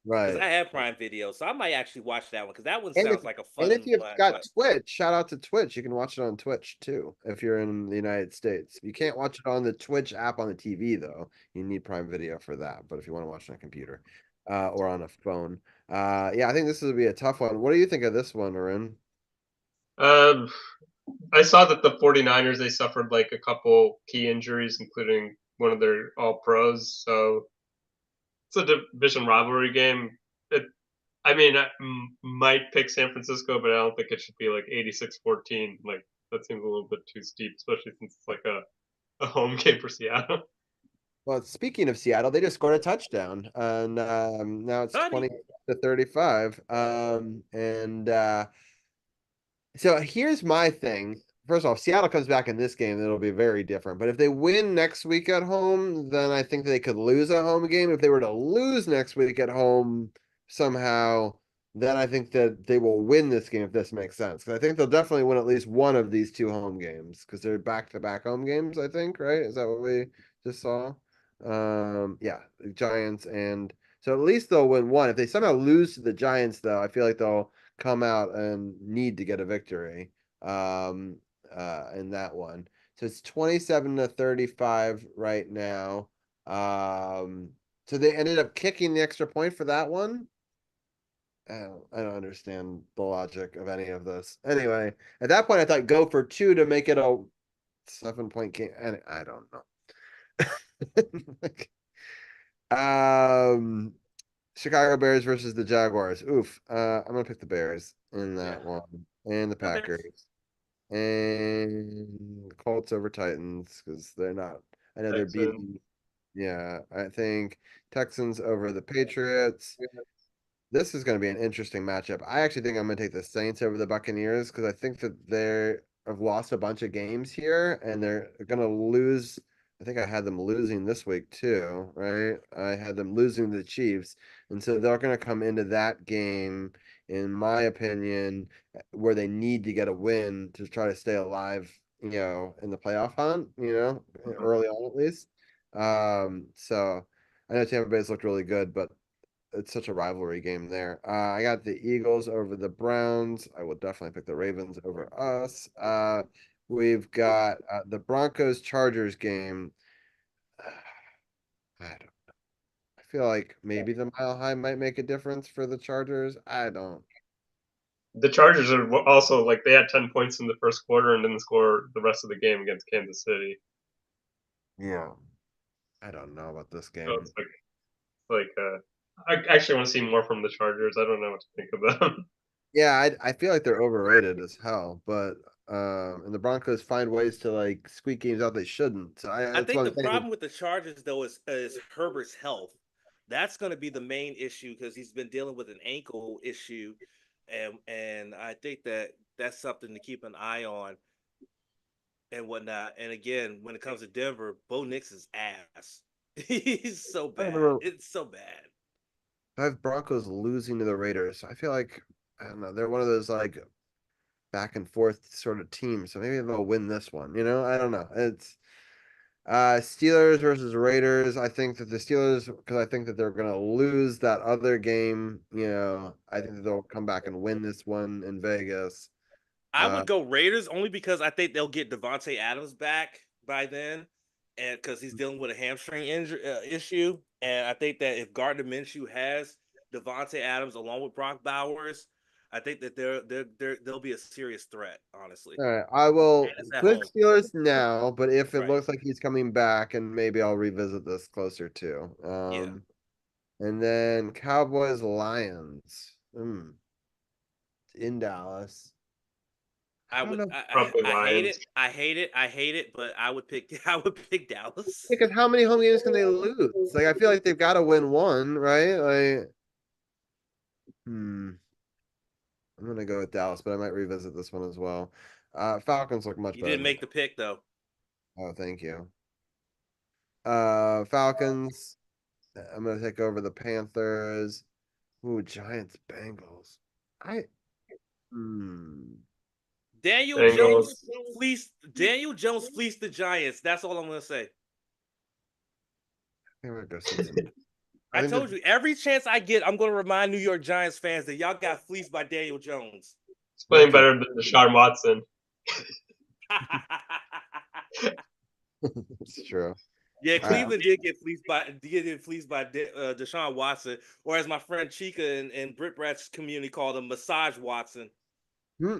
because Right. I have Prime Video, so I might actually watch that one because that one And if sounds like a and if fun you've one. got But Twitch, shout out to Twitch. You can watch it on Twitch too if you're in the United States. You can't watch it on the Twitch app on the TV though. You need Prime Video for that. But if you want to watch it on a computer or on a phone, yeah, I think this will be a tough one. What do you think of this one, Arun? I saw that the 49ers, they suffered like a couple key injuries, including one of their all pros. So it's a division rivalry game. I mean, might pick San Francisco, but I don't think it should be like 86-14. Like, that seems a little bit too steep, especially since it's like a home game for Seattle. Well, speaking of Seattle, they just scored a touchdown, and now it's Honey. 20-35. So here's my thing. First off, Seattle comes back in this game, it'll be very different. But if they win next week at home, then I think they could lose a home game. If they were to lose next week at home somehow, then I think that they will win this game if this makes sense. Because I think they'll definitely win at least one of these two home games because they're back-to-back home games, I think, right? Is that what we just saw? Yeah, the Giants and so at least they'll win one. If they somehow lose to the Giants, though, I feel like they'll come out and need to get a victory in that one. So it's 27-35 right now. So they ended up kicking the extra point for that one. I don't understand the logic of any of this. Anyway, at that point I thought go for 2 to make it a 7-point game. And I don't know. Chicago Bears versus the Jaguars. Oof. I'm gonna pick the Bears in that one. And the Go Bears. Packers. And the Colts over Titans, because they're not. I know they're Texans. beating. Yeah, I think Texans over the Patriots. This is going to be an interesting matchup. I actually think I'm going to take the Saints over the Buccaneers because I think that they have lost a bunch of games here and they're going to lose. I think I had them losing this week too, right? I had them losing to the Chiefs. And so they're going to come into that game, in my opinion, where they need to get a win to try to stay alive, in the playoff hunt, early on at least. So I know Tampa Bay's looked really good, but it's such a rivalry game there. I got the Eagles over the Browns. I will definitely pick the Ravens over us. We've got the Broncos Chargers game. I don't know. I feel like maybe the mile high might make a difference for the Chargers. I don't. The Chargers are also like they had 10 points in the first quarter and didn't score the rest of the game against Kansas City. Yeah. I don't know about this game. So it's I actually want to see more from the Chargers. I don't know what to think of them. Yeah, I feel like they're overrated as hell, but and the Broncos find ways to like squeak games out they shouldn't. So I that's think what the I'm saying. problem with the Chargers though is Herbert's health. That's going to be the main issue because he's been dealing with an ankle issue, and I think that's something to keep an eye on and whatnot. And again, when it comes to Denver, Bo Nix is ass. He's so I bad. remember It's so bad. I have Broncos losing to the Raiders. I feel like I don't know. They're one of those like back and forth sort of teams. So maybe they'll win this one. I don't know. It's Steelers versus Raiders. I think that the Steelers, because I think that they're gonna lose that other game. I think that they'll come back and win this one in Vegas. I would go Raiders only because I think they'll get Devontae Adams back by then, and because he's dealing with a hamstring injury issue, and I think that if Gardner Minshew has Devontae Adams along with Brock Bowers, I think that they'll be a serious threat. Honestly, All right, I will and it's at click home. Steelers now, but if it Right? looks like he's coming back, and maybe I'll revisit this closer too. Yeah. And then Cowboys Lions. In Dallas. I don't would. know. Probably I hate Lions. it. I hate it. I hate it. But I would pick. I would pick Dallas. Because how many home games can they lose? Like I feel like they've got to win one, right? Like I'm gonna go with Dallas, but I might revisit this one as well. Falcons look much You better didn't than. make the pick though. Oh, thank you. Falcons. I'm gonna take over the Panthers. Ooh, Giants, Bengals. I hmm. Daniel Bengals. Jones fleeced the Giants. That's all I'm gonna say. I think I'm gonna go Cincinnati. I think told you every chance I get, I'm gonna remind New York Giants fans that y'all got fleeced by Daniel Jones. He's playing better than Deshaun Watson. It's true. Yeah, Cleveland did get fleeced by Deshaun Watson, or as my friend Chica and Brit Brat's community called him, Massage Watson. I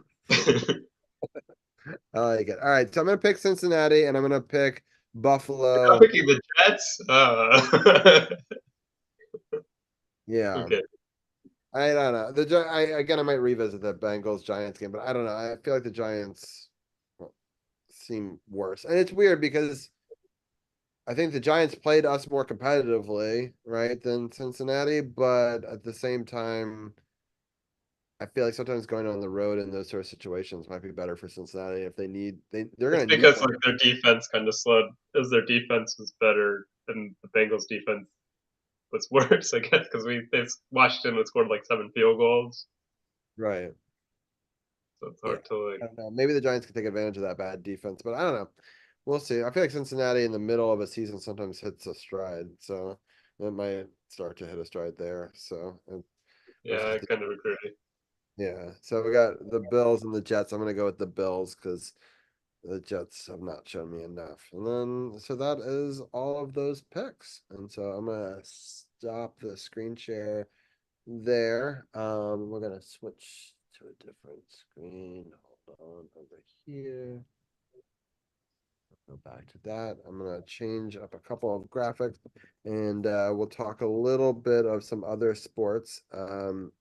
like it. All right, so I'm gonna pick Cincinnati, and I'm gonna pick Buffalo. I'm picking the Jets. Yeah. Okay. I don't know. I might revisit the Bengals Giants game, but I don't know. I feel like the Giants seem worse, and it's weird because I think the Giants played us more competitively, right, than Cincinnati, but at the same time, I feel like sometimes going on the road in those sort of situations might be better for Cincinnati if they're It's gonna need because like their defense kind of slowed, as their defense was better and the Bengals defense was worse, I guess, because Washington had scored like 7 field goals, right. so it's Yeah. hard to like. I don't know. Maybe the Giants can take advantage of that bad defense, but I don't know. We'll see. I feel like Cincinnati in the middle of a season sometimes hits a stride, so it might start to hit a stride there. So Yeah, I kind of agree. yeah. So we got the Bills and the Jets. I'm gonna go with the Bills because the Jets have not shown me enough. And then so that is all of those picks. And so I'm gonna stop the screen share there. We're gonna switch to a different screen. Hold on over here. Go back to that. I'm gonna change up a couple of graphics, and we'll talk a little bit of some other sports. I'll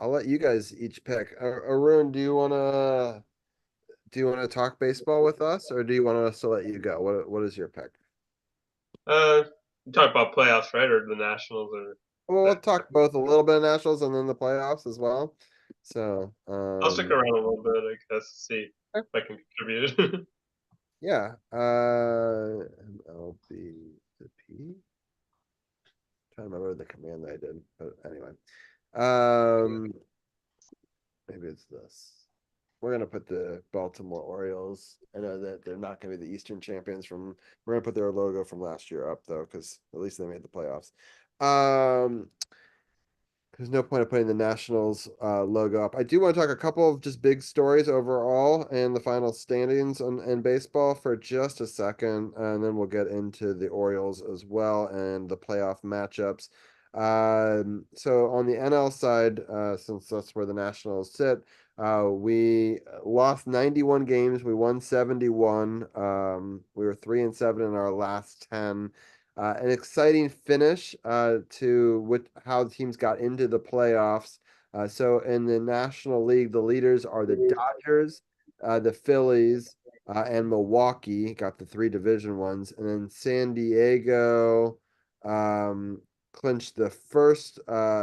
let you guys each pick. Arun, do you wanna talk baseball with us, or do you want us to let you go? What is your pick? You talk about playoffs, right, or the Nationals, or Well, we'll talk both a little bit of Nationals and then the playoffs as well. So, I'll stick around a little bit, I guess, see if I can contribute. yeah, MLB to P. Trying to remember the command that I did, but anyway, maybe it's this. We're gonna put the Baltimore Orioles. I know that they're not gonna be the Eastern champions from. We're gonna put their logo from last year up though, because at least they made the playoffs. There's no point of putting the Nationals logo up. I do want to talk a couple of just big stories overall and the final standings in baseball for just a second, and then we'll get into the Orioles as well and the playoff matchups. So on the NL side, since that's where the Nationals sit, we lost 91 games. We won 71. We were 3-7 in our last 10. An exciting finish to how the teams got into the playoffs. So in the National League, the leaders are the Dodgers, the Phillies, and Milwaukee got the 3 division ones, and then San Diego clinched the first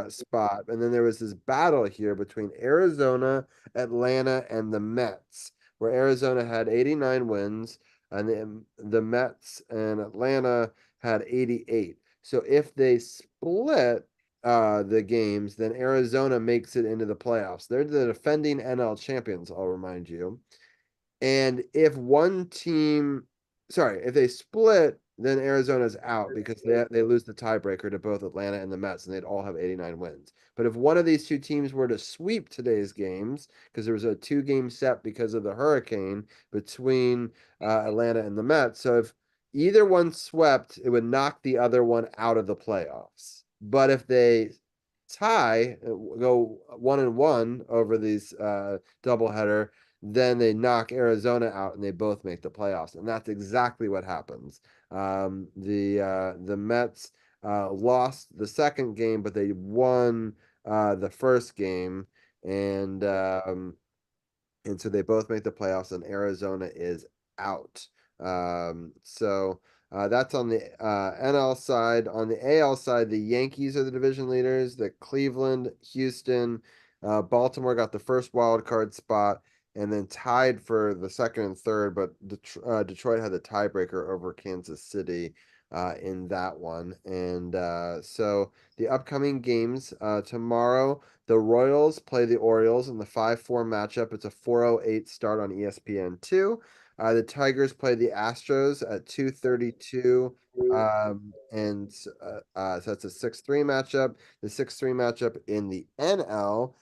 spot. And then there was this battle here between Arizona, Atlanta, and the Mets, where Arizona had 89 wins, and the Mets and Atlanta had 88. So if they split the games, then Arizona makes it into the playoffs. They're the defending NL champions, I'll remind you. And if if they split, then Arizona's out because they lose the tiebreaker to both Atlanta and the Mets, and they'd all have 89 wins. But if one of these two teams were to sweep today's games, because there was a 2-game set because of the hurricane between Atlanta and the Mets, so if either one swept, it would knock the other one out of the playoffs. But if they tie, go 1-1 over these doubleheader, then they knock Arizona out and they both make the playoffs, and that's exactly what happens. The Mets lost the second game, but they won the first game, and so they both make the playoffs, and Arizona is out. So That's on the NL side. On the AL side, the Yankees are the division leaders. The Cleveland, Houston, Baltimore got the first wild card spot, and then tied for the second and third. But Detroit had the tiebreaker over Kansas City in that one. And so the upcoming games tomorrow, the Royals play the Orioles in the 5-4 matchup. It's a 4:08 start on ESPN2. The Tigers play the Astros at 2:32. So that's a 6-3 matchup. The 6-3 matchup in the NL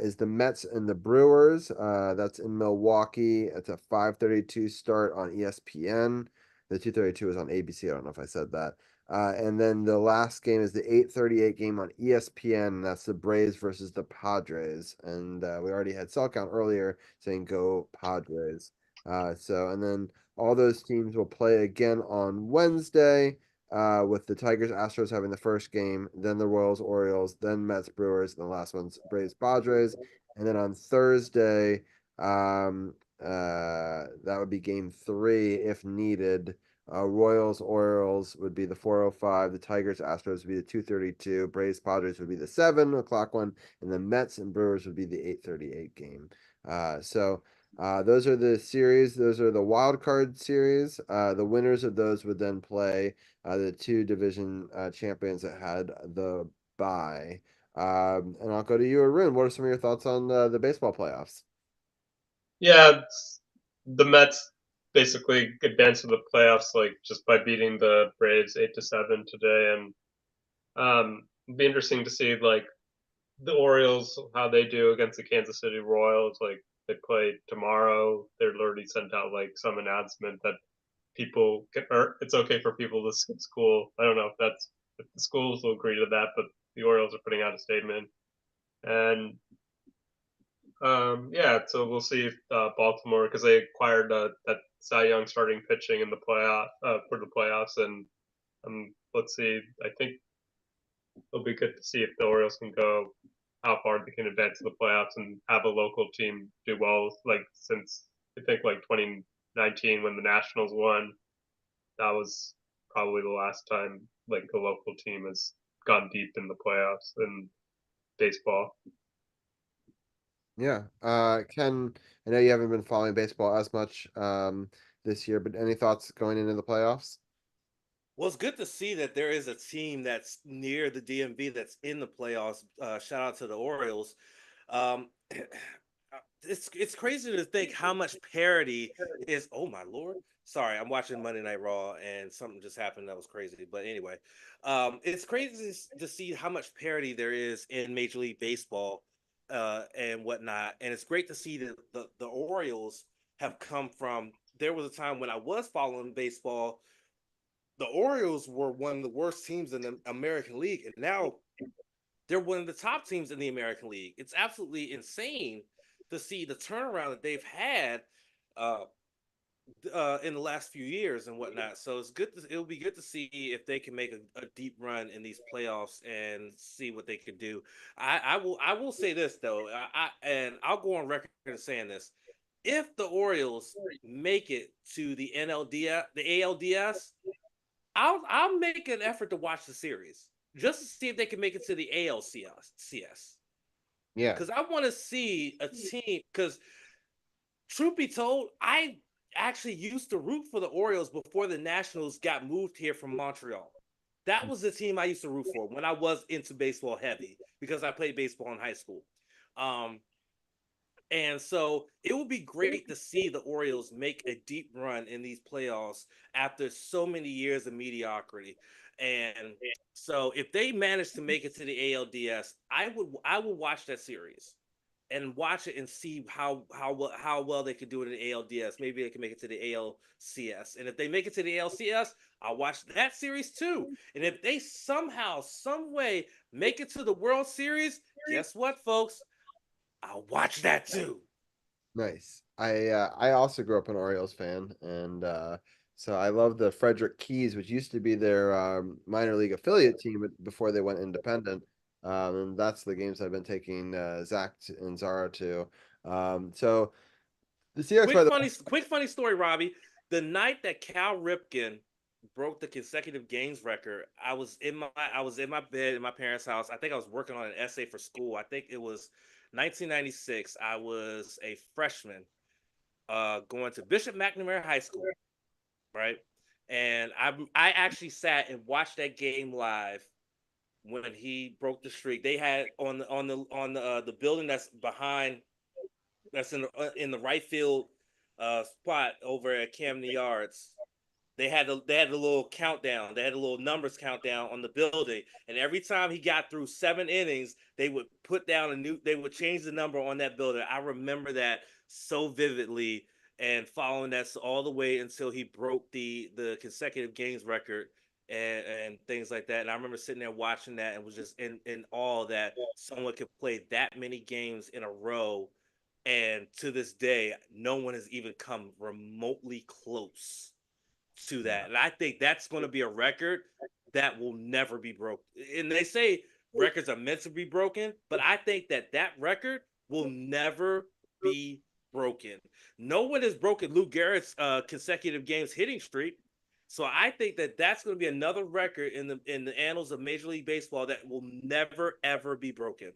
is the Mets and the Brewers. That's in Milwaukee. It's a 5:32 start on ESPN. The 2:32 is on ABC. I don't know if I said that. And then the last game is the 8:38 game on ESPN. That's the Braves versus the Padres. And we already had cell count earlier saying go Padres. And then all those teams will play again on Wednesday, with the Tigers Astros having the first game, then the Royals Orioles, then Mets Brewers, and the last one's Braves Padres. And then on Thursday, that would be game 3 if needed. Royals Orioles would be the 4:05. The Tigers Astros would be the 2:32. Braves Padres would be the 7 o'clock one, and the Mets and Brewers would be the 8:38 game. Those are the series. Those are the wild card series. The winners of those would then play the two division champions that had the bye. And I'll go to you, Arun. What are some of your thoughts on the baseball playoffs? Yeah, the Mets basically advanced to the playoffs just by beating the Braves 8-7 today, and it'd be interesting to see the Orioles how they do against the Kansas City Royals. They play tomorrow. They're already sent out some announcement that it's okay for people to skip school. I don't know if the schools will agree to that, but the Orioles are putting out a statement, and yeah, so we'll see if Baltimore, because they acquired that Cy Young starting pitching in the playoff for the playoffs, and let's see. I think it'll be good to see if the Orioles can go how far they can advance to the playoffs and have a local team do well. Since I think 2019 when the Nationals won, that was probably the last time the local team has gone deep in the playoffs in baseball. Yeah. Ken, I know you haven't been following baseball as much this year, but any thoughts going into the playoffs? Well, it's good to see that there is a team that's near the DMV that's in the playoffs. Shout out to the Orioles. Um, it's crazy to think how much parity is. Oh my lord! Sorry, I'm watching Monday Night Raw and something just happened that was crazy. But anyway, it's crazy to see how much parity there is in Major League Baseball and whatnot. And it's great to see that the Orioles have come from. There was a time when I was following baseball, the Orioles were one of the worst teams in the American League, and now they're one of the top teams in the American League. It's absolutely insane to see the turnaround that they've had uh, in the last few years and whatnot. So it's good. It'll be good to see if they can make a deep run in these playoffs and see what they could do. I will say this though, and I'll go on record as saying this: if the Orioles make it to the NLDS, the ALDS, I'll make an effort to watch the series just to see if they can make it to the ALCS. Yeah. Because I want to see a team. Because truth be told, I actually used to root for the Orioles before the Nationals got moved here from Montreal. That was the team I used to root for when I was into baseball heavy because I played baseball in high school. And so it would be great to see the Orioles make a deep run in these playoffs after so many years of mediocrity. And so if they manage to make it to the ALDS, I would watch that series and watch it and see how well they could do it in the ALDS. Maybe they can make it to the ALCS. And if they make it to the ALCS, I'll watch that series too. And if they somehow, some way make it to the World Series, guess what, folks? I'll watch that too. Nice. I also grew up an Orioles fan, and so I love the Frederick Keys, which used to be their minor league affiliate team before they went independent. And that's the games I've been taking Zach and Zara to. So the Seahawks, by the way, Quick funny story, Robbie. The night that Cal Ripken broke the consecutive games record, I was in my bed in my parents' house. I think I was working on an essay for school. I think it was 1996. I was a freshman, going to Bishop McNamara High School, right? And I actually sat and watched that game live when he broke the streak. They had on the building that's behind, that's in the right field spot over at Camden Yards. They had a little countdown. They had a little numbers countdown on the building, and every time he got through 7 innings, they would put down a new. They would change the number on that building. I remember that so vividly, and following that all the way until he broke the consecutive games record and things like that. And I remember sitting there watching that and was just in awe that someone could play that many games in a row. And to this day, no one has even come remotely close to that. And I think that's going to be a record that will never be broken. And they say records are meant to be broken, but I think that record will never be broken. No one has broken Lou Gehrig's consecutive games hitting streak. So I think that's going to be another record in the annals of Major League Baseball that will never ever be broken.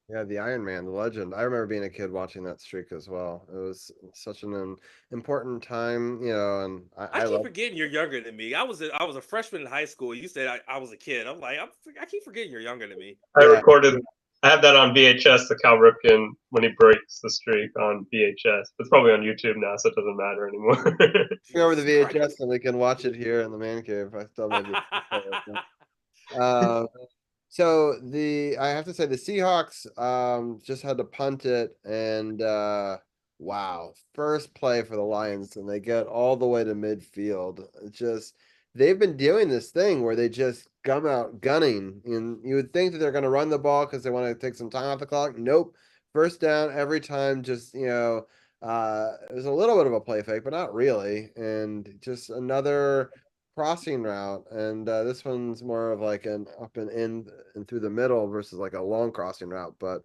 Yeah, the Iron Man, the legend. I remember being a kid watching that streak as well. It was such an important time, and I I keep love. forgetting you're younger than me. I was a freshman in high school. You said I was a kid. I'm like, I keep forgetting you're younger than me. I Yeah, recorded. I have that on VHS. The Cal Ripken when he breaks the streak on VHS. It's probably on YouTube now, so it doesn't matter anymore. bring over the Jesus VHS Christ. and we can watch it here in the man cave. I still maybe. Uh, so I have to say the Seahawks just had to punt it, and wow, first play for the Lions, and they get all the way to midfield. It's just they've been doing this thing where they just come out gunning, and you would think that they're going to run the ball because they want to take some time off the clock. Nope, first down every time. Just it was a little bit of a play fake, but not really, and just another crossing route, and this one's more of like an up and in and through the middle versus like a long crossing route. But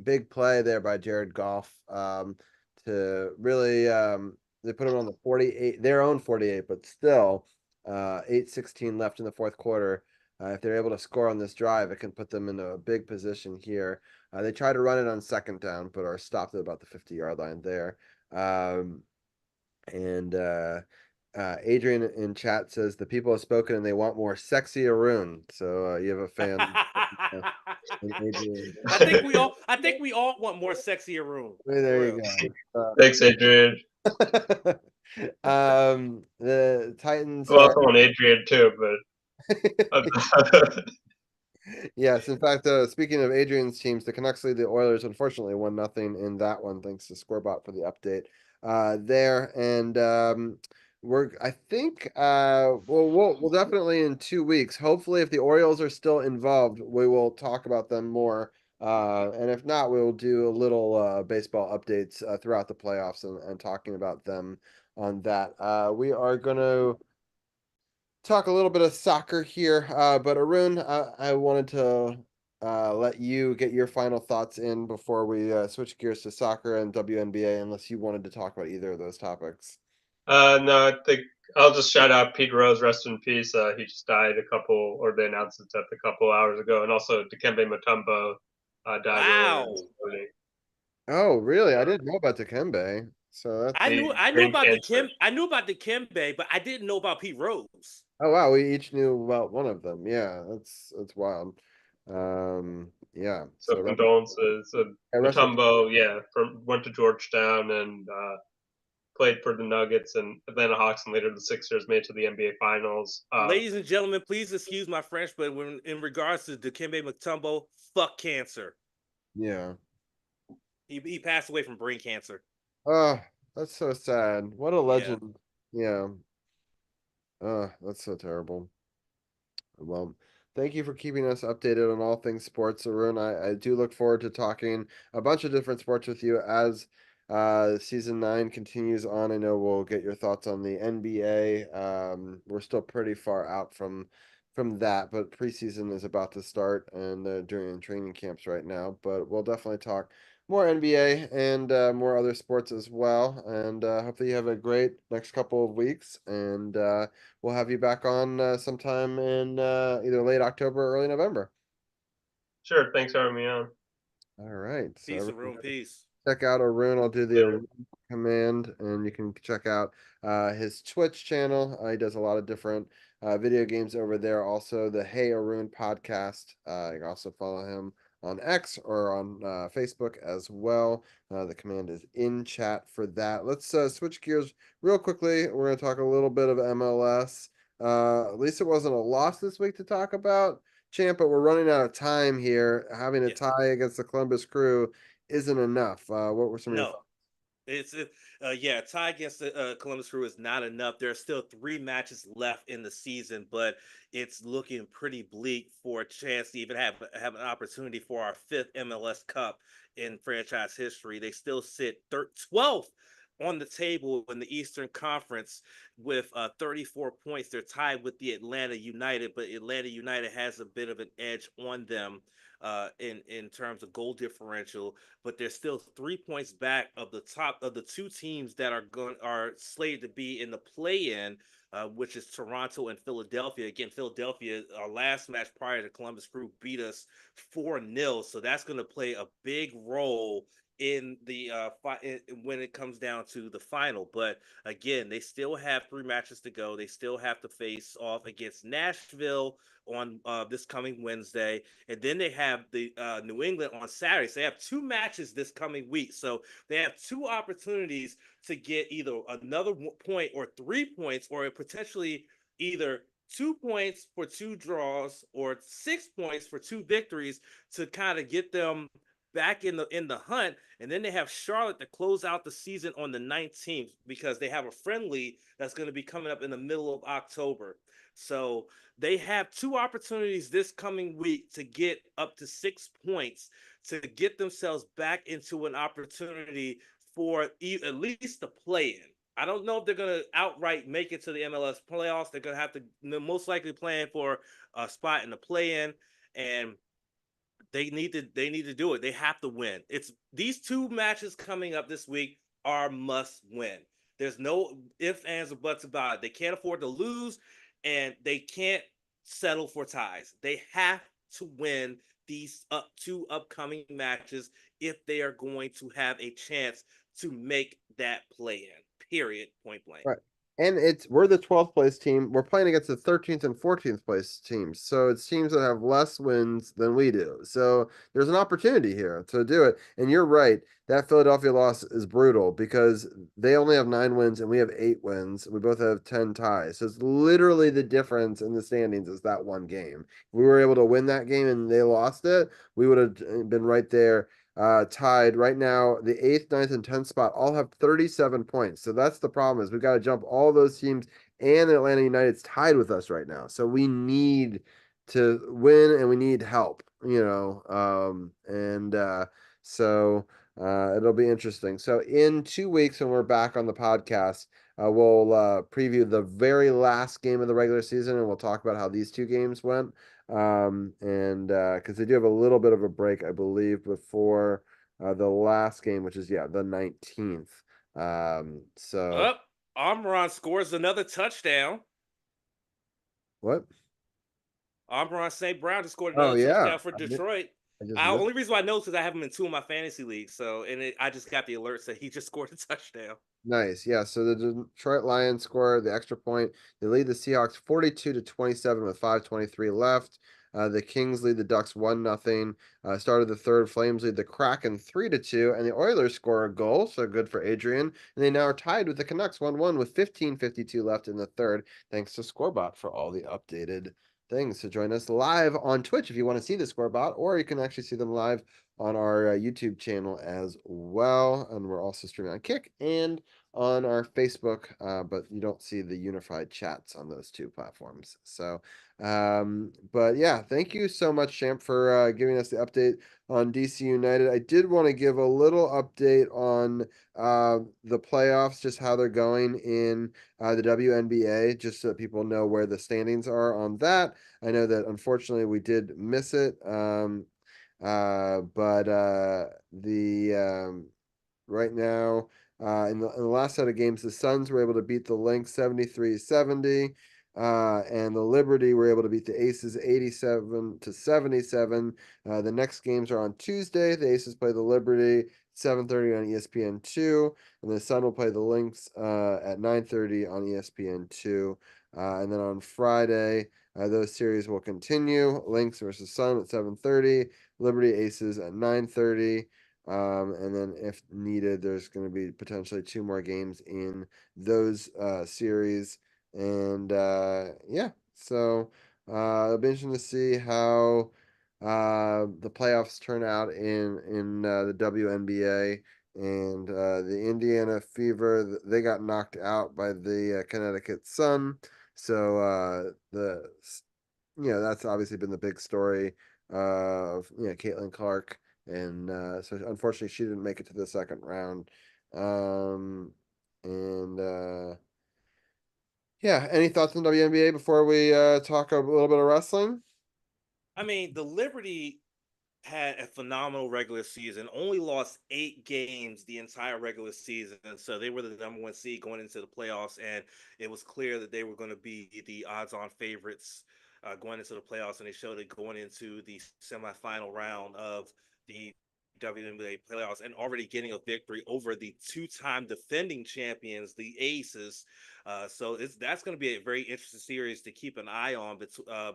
big play there by Jared Goff, to really they put him on the 48, their own 48, but still 8:16 left in the fourth quarter. If they're able to score on this drive, it can put them in a big position here. They try to run it on second down, but are stopped at about the 50-yard line there. And Adrian in chat says the people have spoken and they want more sexy Arun. So you have a fan, Adrian. I think we all want more sexier room. There For you real. go. Thanks, Adrian. The Titans Well, are. also on Adrian too, but Yes, in fact, speaking of Adrian's teams, the Canucks lead the Oilers. Unfortunately, 1-0 in that one, thanks to Scorebot for the update there. And I think, we'll definitely in 2 weeks. Hopefully, if the Orioles are still involved, we will talk about them more. And if not, we will do a little baseball updates throughout the playoffs and talking about them on that. We are going to talk a little bit of soccer here, but Arun, I wanted to let you get your final thoughts in before we switch gears to soccer and WNBA, unless you wanted to talk about either of those topics. no, I think I'll just shout out Pete Rose, rest in peace. He just died they announced his death a couple hours ago, and also Dikembe Mutombo died earlier Wow. this morning. Oh, really? I didn't know about Dikembe. So that's I knew Brain about cancer. the Kimbe, but I didn't know about Pete Rose. oh wow, we each knew about one of them. Yeah, that's wild. Yeah. So So condolences. rest in Mutombo, yeah, went to Georgetown and played for the Nuggets and Atlanta Hawks, and later the Sixers made it to the NBA Finals. Ladies and gentlemen, please excuse my French, but when in regards to Dikembe Mutombo, fuck cancer. Yeah. He passed away from brain cancer. Oh, that's so sad. What a Yeah. legend. Yeah. That's so terrible. Well, thank you for keeping us updated on all things sports, Arun. I do look forward to talking a bunch of different sports with you as season 9 continues on. I know we'll get your thoughts on the NBA. We're still pretty far out from that, but preseason is about to start and during training camps right now. But we'll definitely talk more NBA and more other sports as well. And hopefully you have a great next couple of weeks. And we'll have you back on sometime in either late October or early November. Sure. Thanks for having me on. All right. So Peace, everyone Arun. Peace. check out Arun. I'll do the Later. Arun command, and you can check out his Twitch channel. He does a lot of different video games over there. Also, the Hey Arun podcast. You can also follow him on X or on Facebook as well. The command is in chat for that. Let's switch gears real quickly. We're going to talk a little bit of MLS. At least it wasn't a loss this week to talk about, Champ, but we're running out of time here. Having a Yeah. tie against the Columbus Crew isn't enough. What were some of your No. thoughts? It's yeah, a tie against the Columbus Crew is not enough. There are still 3 matches left in the season, but it's looking pretty bleak for a chance to even have an opportunity for our 5th MLS Cup in franchise history. They still sit 12th on the table in the Eastern Conference with 34 points. They're tied with the Atlanta United, but Atlanta United has a bit of an edge on them in terms of goal differential, but they're still 3 points back of the top of the 2 teams that are slated to be in the play-in, which is Toronto and Philadelphia. Again, Philadelphia, our last match prior to Columbus Crew beat us 4-0, so that's going to play a big role in the when it comes down to the final. But again, they still have 3 matches to go. They still have to face off against Nashville on this coming Wednesday, and then they have the New England on Saturday. So they have 2 matches this coming week. So they have 2 opportunities to get either another point or 3 points, or potentially either 2 points for 2 draws or 6 points for 2 victories to kind of get them back in the hunt. And then they have Charlotte to close out the season on the 19th, because they have a friendly that's going to be coming up in the middle of October. So they have 2 opportunities this coming week to get up to 6 points to get themselves back into an opportunity for at least the play-in. I don't know if they're going to outright make it to the MLS playoffs. They're going to have to most likely plan for a spot in the play-in, and they need to do it. They have to win. It's these 2 matches coming up this week are must win. There's no ifs, ands, or buts about it. They can't afford to lose, and they can't settle for ties. They have to win these 2 upcoming matches if they are going to have a chance to make that play in. Period. Point blank. Right. And we're the 12th place team. We're playing against the 13th and 14th place teams. So it's teams that have less wins than we do. So there's an opportunity here to do it. And you're right. That Philadelphia loss is brutal because they only have 9 wins and we have 8 wins. We both have 10 ties. So it's literally the difference in the standings is that one game. If we were able to win that game and they lost it, we would have been right there. Tied right now. The 8th, 9th, and 10th spot all have 37 points. So that's the problem is we've got to jump all those teams, and Atlanta United's tied with us right now. So we need to win and we need help, so it'll be interesting. So in 2 weeks when we're back on the podcast, we'll preview the very last game of the regular season, and we'll talk about how these 2 games went. And because they do have a little bit of a break, I believe, before the last game, which is the 19th. So Almiron scores another touchdown. what? Almiron St. Brown just scored Oh another yeah, touchdown for Detroit. The only reason why I know is because I have him in 2 of my fantasy leagues. So, I just got the alert that he just scored a touchdown. Nice. Yeah. So the Detroit Lions score the extra point. They lead the Seahawks 42-27 with 5:23 left. The Kings lead the Ducks 1-0. Start of the third, Flames lead the Kraken 3-2, and the Oilers score a goal, so good for Adrian. And they now are tied with the Canucks 1-1 with 15:52 left in the third. Thanks to Scorebot for all the updated things. So join us live on Twitch if you want to see the Scorebot, or you can actually see them live on our YouTube channel as well. And we're also streaming on Kick and on our Facebook, but you don't see the unified chats on those 2 platforms. So, but yeah, thank you so much, Champ, for giving us the update on DC United. I did want to give a little update on the playoffs, just how they're going in the WNBA, just so that people know where the standings are on that. I know that unfortunately we did miss it. But right now, in the last set of games, the Suns were able to beat the Lynx 73-70. And the Liberty were able to beat the Aces 87-77. The next games are on Tuesday. The Aces play the Liberty 7:30 on ESPN2, and the Sun will play the Lynx at 9:30 on ESPN2. And then on Friday, those series will continue. Lynx versus Sun at 7:30. Liberty Aces at 9:30. And then if needed, there's going to be potentially two more games in those series. And yeah, so it'll be interesting to see how the playoffs turn out in the WNBA. And the Indiana Fever, they got knocked out by the Connecticut Sun. So that's obviously been the big story of Caitlin Clark, and so unfortunately she didn't make it to the second round. And yeah, any thoughts on WNBA before we talk a little bit of wrestling? I mean, the Liberty had a phenomenal regular season, only lost 8 games the entire regular season. So they were the number one seed going into the playoffs. And it was clear that they were going to be the odds on favorites going into the playoffs. And they showed it going into the semifinal round of the WNBA playoffs and already getting a victory over the two-time defending champions, the Aces. That's going to be a very interesting series to keep an eye on,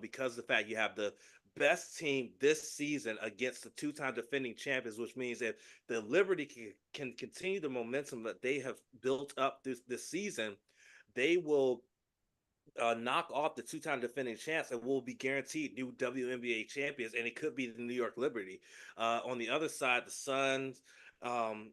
because of the fact you have the best team this season against the two-time defending champions, which means that the Liberty can continue the momentum that they have built up this season. They will knock off the two-time defending champs and will be guaranteed new WNBA champions, and it could be the New York Liberty. On the other side, the Suns, um,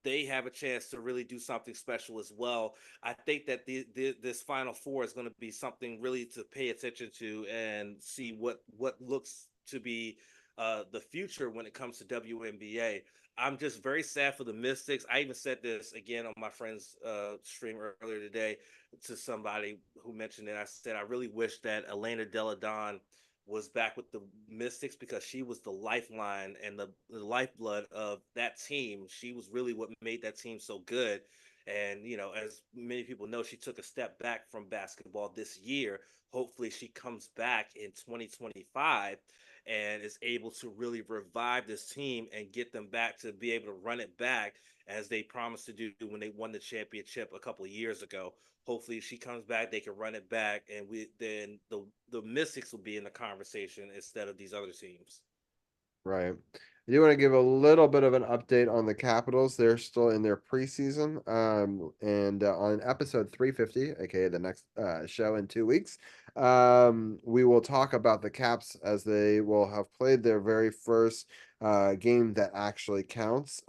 they have a chance to really do something special as well. I think that this Final Four is going to be something really to pay attention to and see what looks to be the future when it comes to WNBA. I'm just very sad for the Mystics. I even said this again on my friend's stream earlier today to somebody who mentioned it. I said I really wish that Elena Deladon was back with the Mystics because she was the lifeline and the lifeblood of that team. She was really what made that team so good. And, as many people know, she took a step back from basketball this year. Hopefully, she comes back in 2025 and is able to really revive this team and get them back to be able to run it back as they promised to do when they won the championship a couple of years ago. Hopefully, if she comes back, they can run it back, and then the Mystics will be in the conversation instead of these other teams. Right. I do want to give a little bit of an update on the Capitals. They're still in their preseason. And on episode 350, aka the next show in 2 weeks, we will talk about the Caps as they will have played their very first game that actually counts.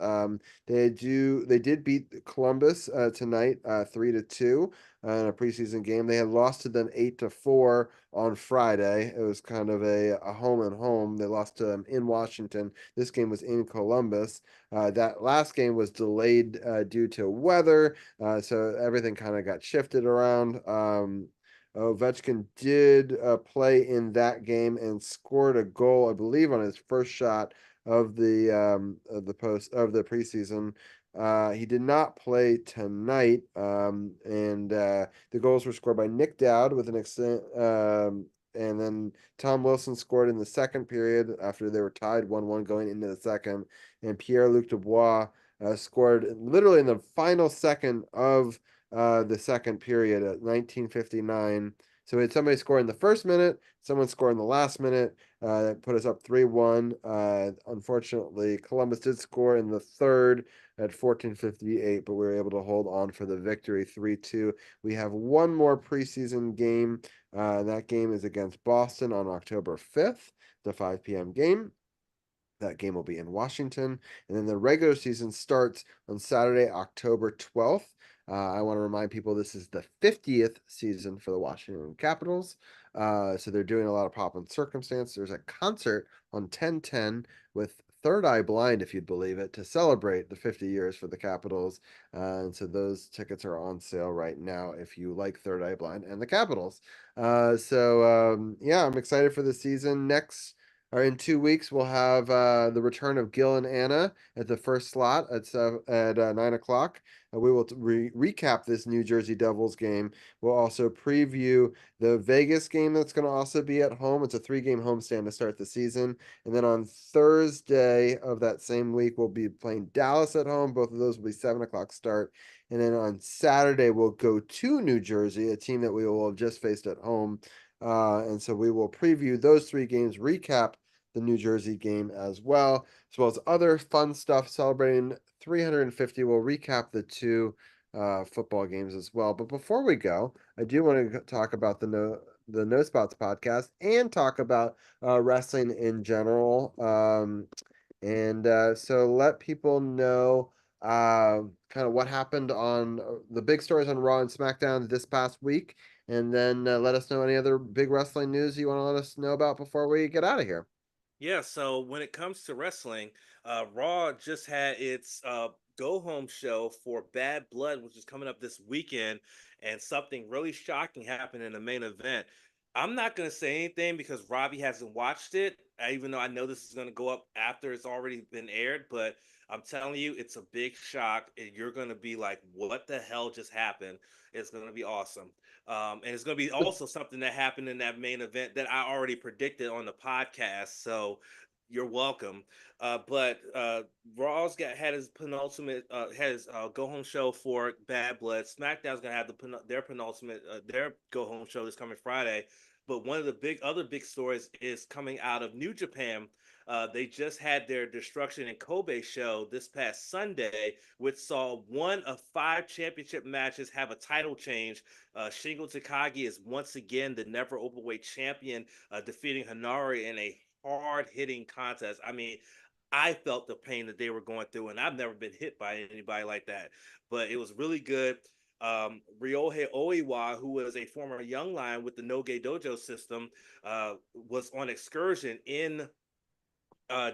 They did beat Columbus tonight 3-2 in a preseason game. They had lost to them 8-4 on Friday. It was kind of a home and home. They lost to them in Washington. This game was in Columbus. That last game was delayed due to weather, so everything kind of got shifted around. Ovechkin did play in that game and scored a goal, I believe, on his first shot of the preseason. He did not play tonight, and the goals were scored by Nick Dowd with an extent, and then Tom Wilson scored in the second period after they were tied 1-1 going into the second, and Pierre-Luc Dubois scored literally in the final second of the second period at 19:59. So we had somebody score in the first minute, someone score in the last minute. That put us up 3-1. Unfortunately, Columbus did score in the third at 14:58, but we were able to hold on for the victory 3-2. We have one more preseason game. That game is against Boston on October 5th, the 5 p.m. game. That game will be in Washington. And then the regular season starts on Saturday, October 12th. I want to remind people this is the 50th season for the Washington Capitals. So they're doing a lot of pop and circumstance. There's a concert on 10/10 with Third Eye Blind, if you'd believe it, to celebrate the 50 years for the Capitals. And so those tickets are on sale right now if you like Third Eye Blind and the Capitals. Yeah, I'm excited for the season. Next In 2 weeks, we'll have the return of Gil and Anna at the first slot at 9 o'clock. We will recap this New Jersey Devils game. We'll also preview the Vegas game that's going to also be at home. It's a 3-game homestand to start the season. And then on Thursday of that same week, we'll be playing Dallas at home. Both of those will be 7 o'clock start. And then on Saturday, we'll go to New Jersey, a team that we will have just faced at home. And so we will preview those 3 games, recap the New Jersey game as well as other fun stuff celebrating 350. We'll recap the 2 football games as well. But before we go, I do want to talk about the No Spots podcast and talk about wrestling in general. So let people know kind of what happened on the big stories on Raw and SmackDown this past week. And then let us know any other big wrestling news you want to let us know about before we get out of here. Yeah, so when it comes to wrestling, Raw just had its go home show for Bad Blood, which is coming up this weekend, and something really shocking happened in the main event. I'm not going to say anything because Robbie hasn't watched it, even though I know this is going to go up after it's already been aired. But I'm telling you, it's a big shock, and you're going to be like, what the hell just happened? It's going to be awesome. And it's going to be also something that happened in that main event that I already predicted on the podcast. So you're welcome. But Raw's had his penultimate, go home show for Bad Blood. SmackDown's going to have their penultimate, their go home show this coming Friday. But one of the other big stories is coming out of New Japan. They just had their Destruction in Kobe show this past Sunday, which saw 1 of 5 championship matches have a title change. Shingo Takagi is once again the never openweight champion, defeating Hanari in a hard-hitting contest. I mean, I felt the pain that they were going through, and I've never been hit by anybody like that. But it was really good. Ryohei Oiwa, who was a former Young Lion with the Noge Dojo system, was on excursion in uh,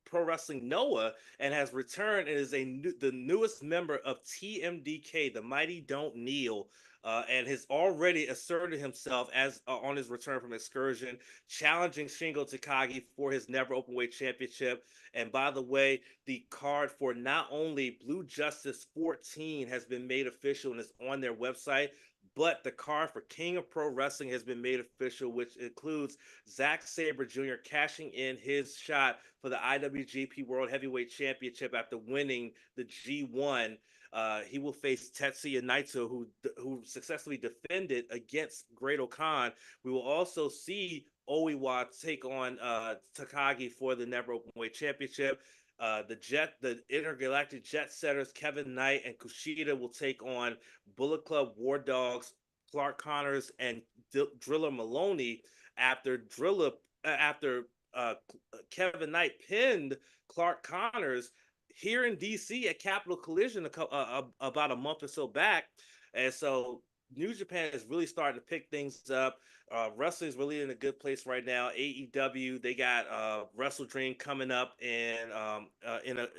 Pro Wrestling Noah and has returned and is the newest member of TMDK, the Mighty Don't Kneel, and has already asserted himself as on his return from excursion, challenging Shingo Takagi for his never openweight championship. And by the way, the card for not only Blue Justice 14 has been made official and is on their website, but the card for King of Pro Wrestling has been made official, which includes Zack Sabre Jr. cashing in his shot for the IWGP World Heavyweight Championship after winning the G1. He will face Tetsuya Naito, who successfully defended against Great-O-Khan. We will also see Oiwa take on Takagi for the Never Openweight Championship. The intergalactic jet setters Kevin Knight and Kushida will take on Bullet Club War Dogs, Clark Connors, and Driller Maloney after Kevin Knight pinned Clark Connors here in DC at Capitol Collision about a month or so back. And so New Japan is really starting to pick things up. Wrestling is really in a good place right now. AEW, they got Wrestle Dream coming up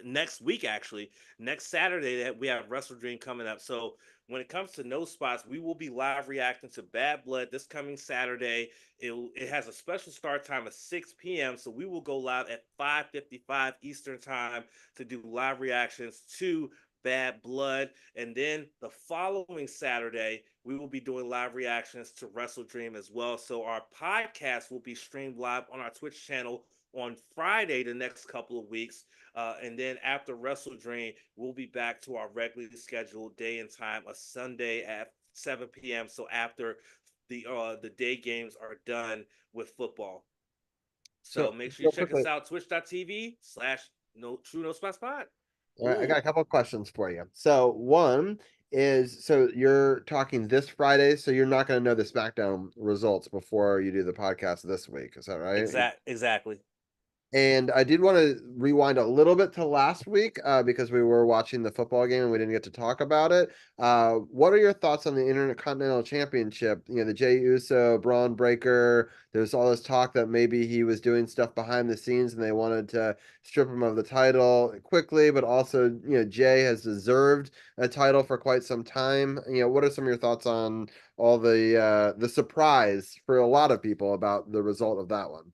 next week, actually. Next Saturday, we have Wrestle Dream coming up. So when it comes to No Spots, we will be live reacting to Bad Blood this coming Saturday. It has a special start time of 6 p.m. So we will go live at 5:55 Eastern time to do live reactions to Bad Blood. And then the following Saturday, we will be doing live reactions to Wrestle Dream as well. So our podcast will be streamed live on our Twitch channel on Friday the next couple of weeks. And then after Wrestle Dream, we'll be back to our regularly scheduled day and time, a Sunday at 7 p.m. So after the day games are done with football. So make sure you check us out, twitch.tv/True No Spots Pod. All right, I got a couple of questions for you. So one is, so you're talking this Friday, so you're not going to know the SmackDown results before you do the podcast this week. Is that right? Exactly. And I did want to rewind a little bit to last week because we were watching the football game and we didn't get to talk about it. What are your thoughts on the Intercontinental Championship? You know, the Jey Uso, Braun Breaker. There's all this talk that maybe he was doing stuff behind the scenes and they wanted to strip him of the title quickly, but also, you know, Jey has deserved a title for quite some time. You know, what are some of your thoughts on all the surprise for a lot of people about the result of that one?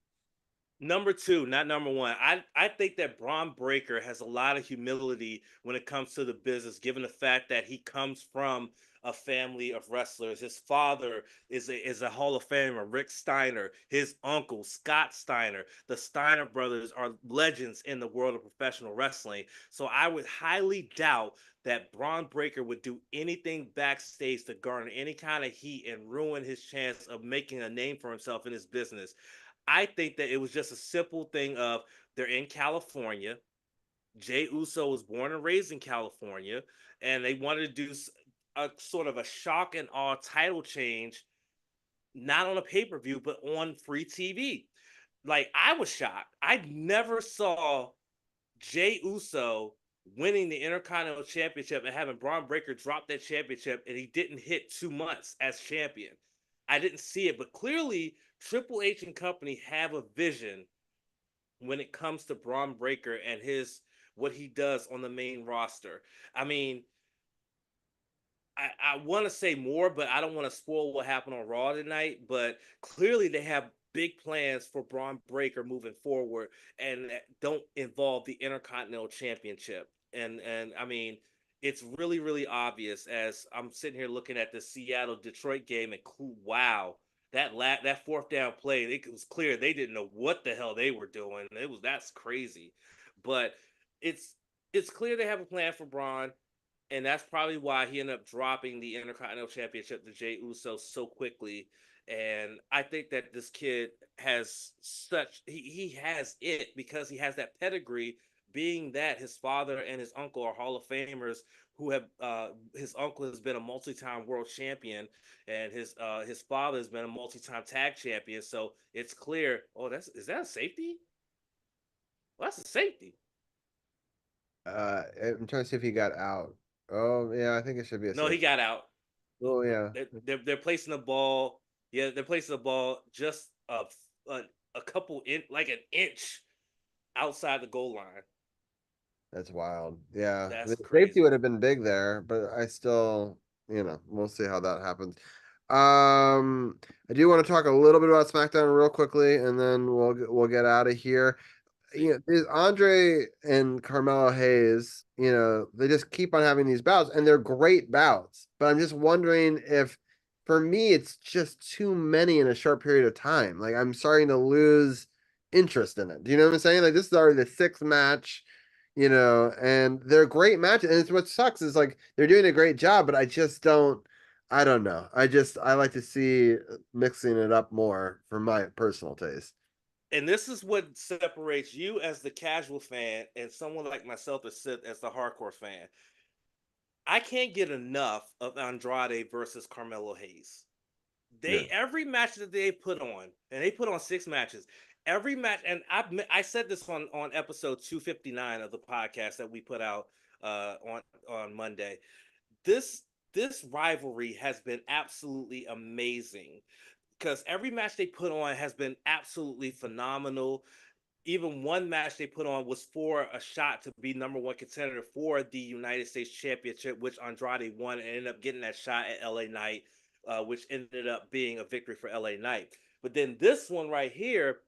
Number two, not number one. I think that Braun Breaker has a lot of humility when it comes to the business, given the fact that he comes from a family of wrestlers. His father is a Hall of Famer, Rick Steiner. His uncle, Scott Steiner. The Steiner brothers are legends in the world of professional wrestling. So I would highly doubt that Braun Breaker would do anything backstage to garner any kind of heat and ruin his chance of making a name for himself in his business. I think that it was just a simple thing of they're in California. Jay Uso was born and raised in California, and they wanted to do a sort of a shock and awe title change, not on a pay per view, but on free TV. Like, I was shocked. I never saw Jay Uso winning the Intercontinental Championship and having Braun Breaker drop that championship, and he didn't hit 2 months as champion. I didn't see it, but clearly Triple H and company have a vision when it comes to Braun Breaker and what he does on the main roster. I mean, I want to say more, but I don't want to spoil what happened on Raw tonight. But clearly, they have big plans for Braun Breaker moving forward, and that don't involve the Intercontinental Championship. And I mean, it's really really obvious as I'm sitting here looking at the Seattle Detroit game, and wow, that fourth down play, it was clear they didn't know what the hell they were doing. That's crazy, but it's it's clear they have a plan for Braun, and that's probably why he ended up dropping the Intercontinental Championship to Jey Uso so quickly. And I think that this kid has he has it because he has that pedigree, being that his father and his uncle are Hall of Famers who have his uncle has been a multi-time world champion, and his father has been a multi-time tag champion. So it's clear. Oh, is that a safety? Well, that's a safety. I'm trying to see if he got out. Oh yeah, I think it should be a No, he safety. got out. Oh yeah. They're placing the ball. Yeah, they're placing the ball just a couple like an inch outside the goal line. That's wild. Yeah. I That's mean, safety crazy. would have been big there, but I still, we'll see how that happens. I do want to talk a little bit about SmackDown real quickly, and then we'll get out of here. There's Andre and Carmelo Hayes, they just keep on having these bouts, and they're great bouts. But I'm just wondering if, for me, it's just too many in a short period of time. Like, I'm starting to lose interest in it. Do you know what I'm saying? Like, this is already the sixth match, and they're great matches. And it's what sucks is like they're doing a great job, but I don't know. I like to see mixing it up more for my personal taste. And this is what separates you as the casual fan and someone like myself as the hardcore fan. I can't get enough of Andrade versus Carmelo Hayes. Yeah. Every match that they put on, and they put on 6 matches. Every match, and I said this on episode 259 of the podcast that we put out on Monday. This rivalry has been absolutely amazing because every match they put on has been absolutely phenomenal. Even one match they put on was for a shot to be number one contender for the United States Championship, which Andrade won and ended up getting that shot at LA Knight, which ended up being a victory for LA Knight. But then this one right here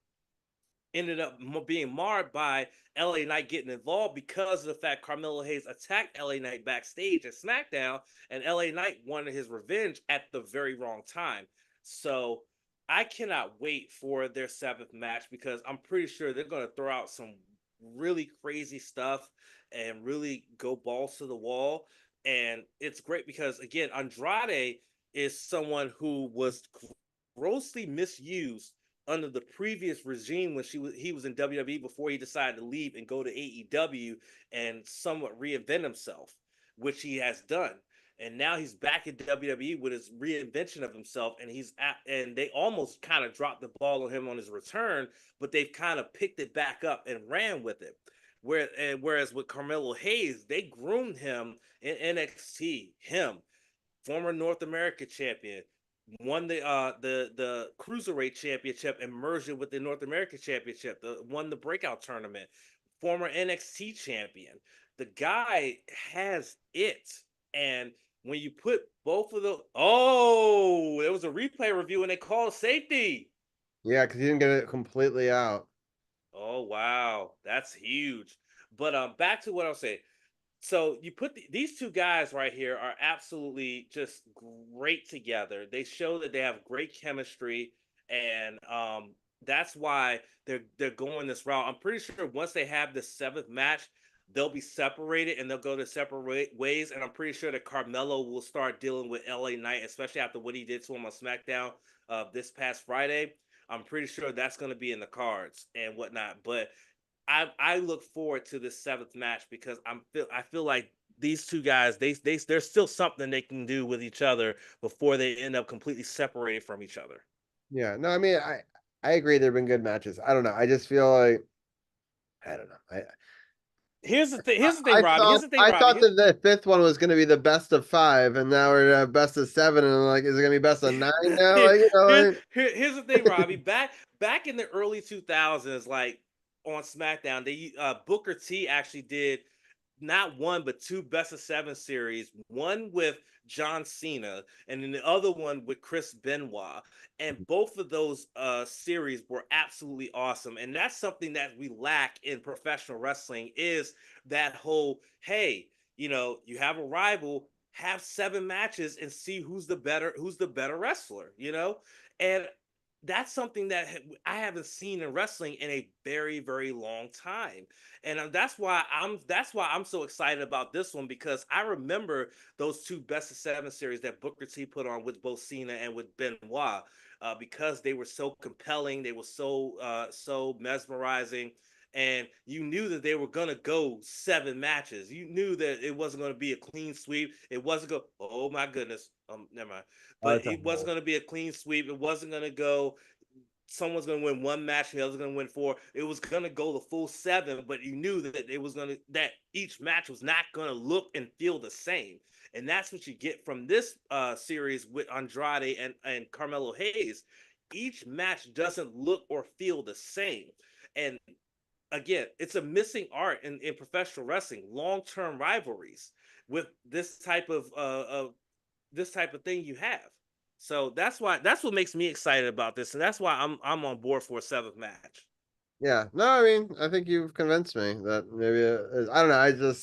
ended up being marred by LA Knight getting involved because of the fact Carmelo Hayes attacked LA Knight backstage at SmackDown, and LA Knight wanted his revenge at the very wrong time. So I cannot wait for their seventh match because I'm pretty sure they're going to throw out some really crazy stuff and really go balls to the wall. And it's great because, again, Andrade is someone who was grossly misused under the previous regime when he was in WWE before he decided to leave and go to AEW and somewhat reinvent himself, which he has done. And now he's back in WWE with his reinvention of himself, and and they almost kind of dropped the ball on him on his return, but they've kind of picked it back up and ran with it. Whereas with Carmelo Hayes, they groomed him in NXT. Him, former North America champion, won the cruiserweight championship and merged it with the North American championship. Won the breakout tournament. Former NXT champion. The guy has it, and when you put both of those, there was a replay review and they called safety. Yeah, because he didn't get it completely out. Oh wow, that's huge. But back to what I was saying. So you put these two guys right here are absolutely just great together. They show that they have great chemistry, and that's why they're going this route. I'm pretty sure once they have the seventh match, they'll be separated and they'll go to separate ways. And I'm pretty sure that Carmelo will start dealing with LA Knight, especially after what he did to him on SmackDown this past Friday. I'm pretty sure that's going to be in the cards and whatnot. But I look forward to this seventh match because I feel like these two guys there's still something they can do with each other before they end up completely separated from each other. Yeah, no, I mean, I agree. There've been good matches. I don't know. I just feel like I don't know. Here's the thing. Here's the thing, I Robbie. Here's thought the thing, I Robbie. thought that the fifth one was going to be the best of five, and now we're at best of seven, and I'm like, is it going to be best of nine now? Like, Here's the thing, Robbie. Back in the early 2000s, like on SmackDown, they Booker T actually did not one but two best of seven series. One with John Cena, and then the other one with Chris Benoit. And both of those series were absolutely awesome. And that's something that we lack in professional wrestling is that whole hey, you have a rival, have seven matches and see who's the better wrestler, and that's something that I haven't seen in wrestling in a very very long time, and that's why I'm so excited about this one because I remember those two best of seven series that Booker T put on with both Cena and with Benoit, because they were so compelling, they were so mesmerizing, and you knew that they were gonna go seven matches. You knew that it wasn't gonna be a clean sweep. It wasn't go. Oh my goodness. Never mind. oh, But it's a it wasn't whole. gonna be a clean sweep. It wasn't gonna go. Someone's gonna win one match, and the other's gonna win four. It was gonna go the full seven, but you knew that that each match was not gonna look and feel the same. And that's what you get from this series with Andrade and Carmelo Hayes. Each match doesn't look or feel the same. And again, it's a missing art in professional wrestling, long-term rivalries with this type of thing you have. So that's what makes me excited about this, and that's why I'm on board for a seventh match. Yeah, no, I mean, I think you've convinced me that maybe I don't know.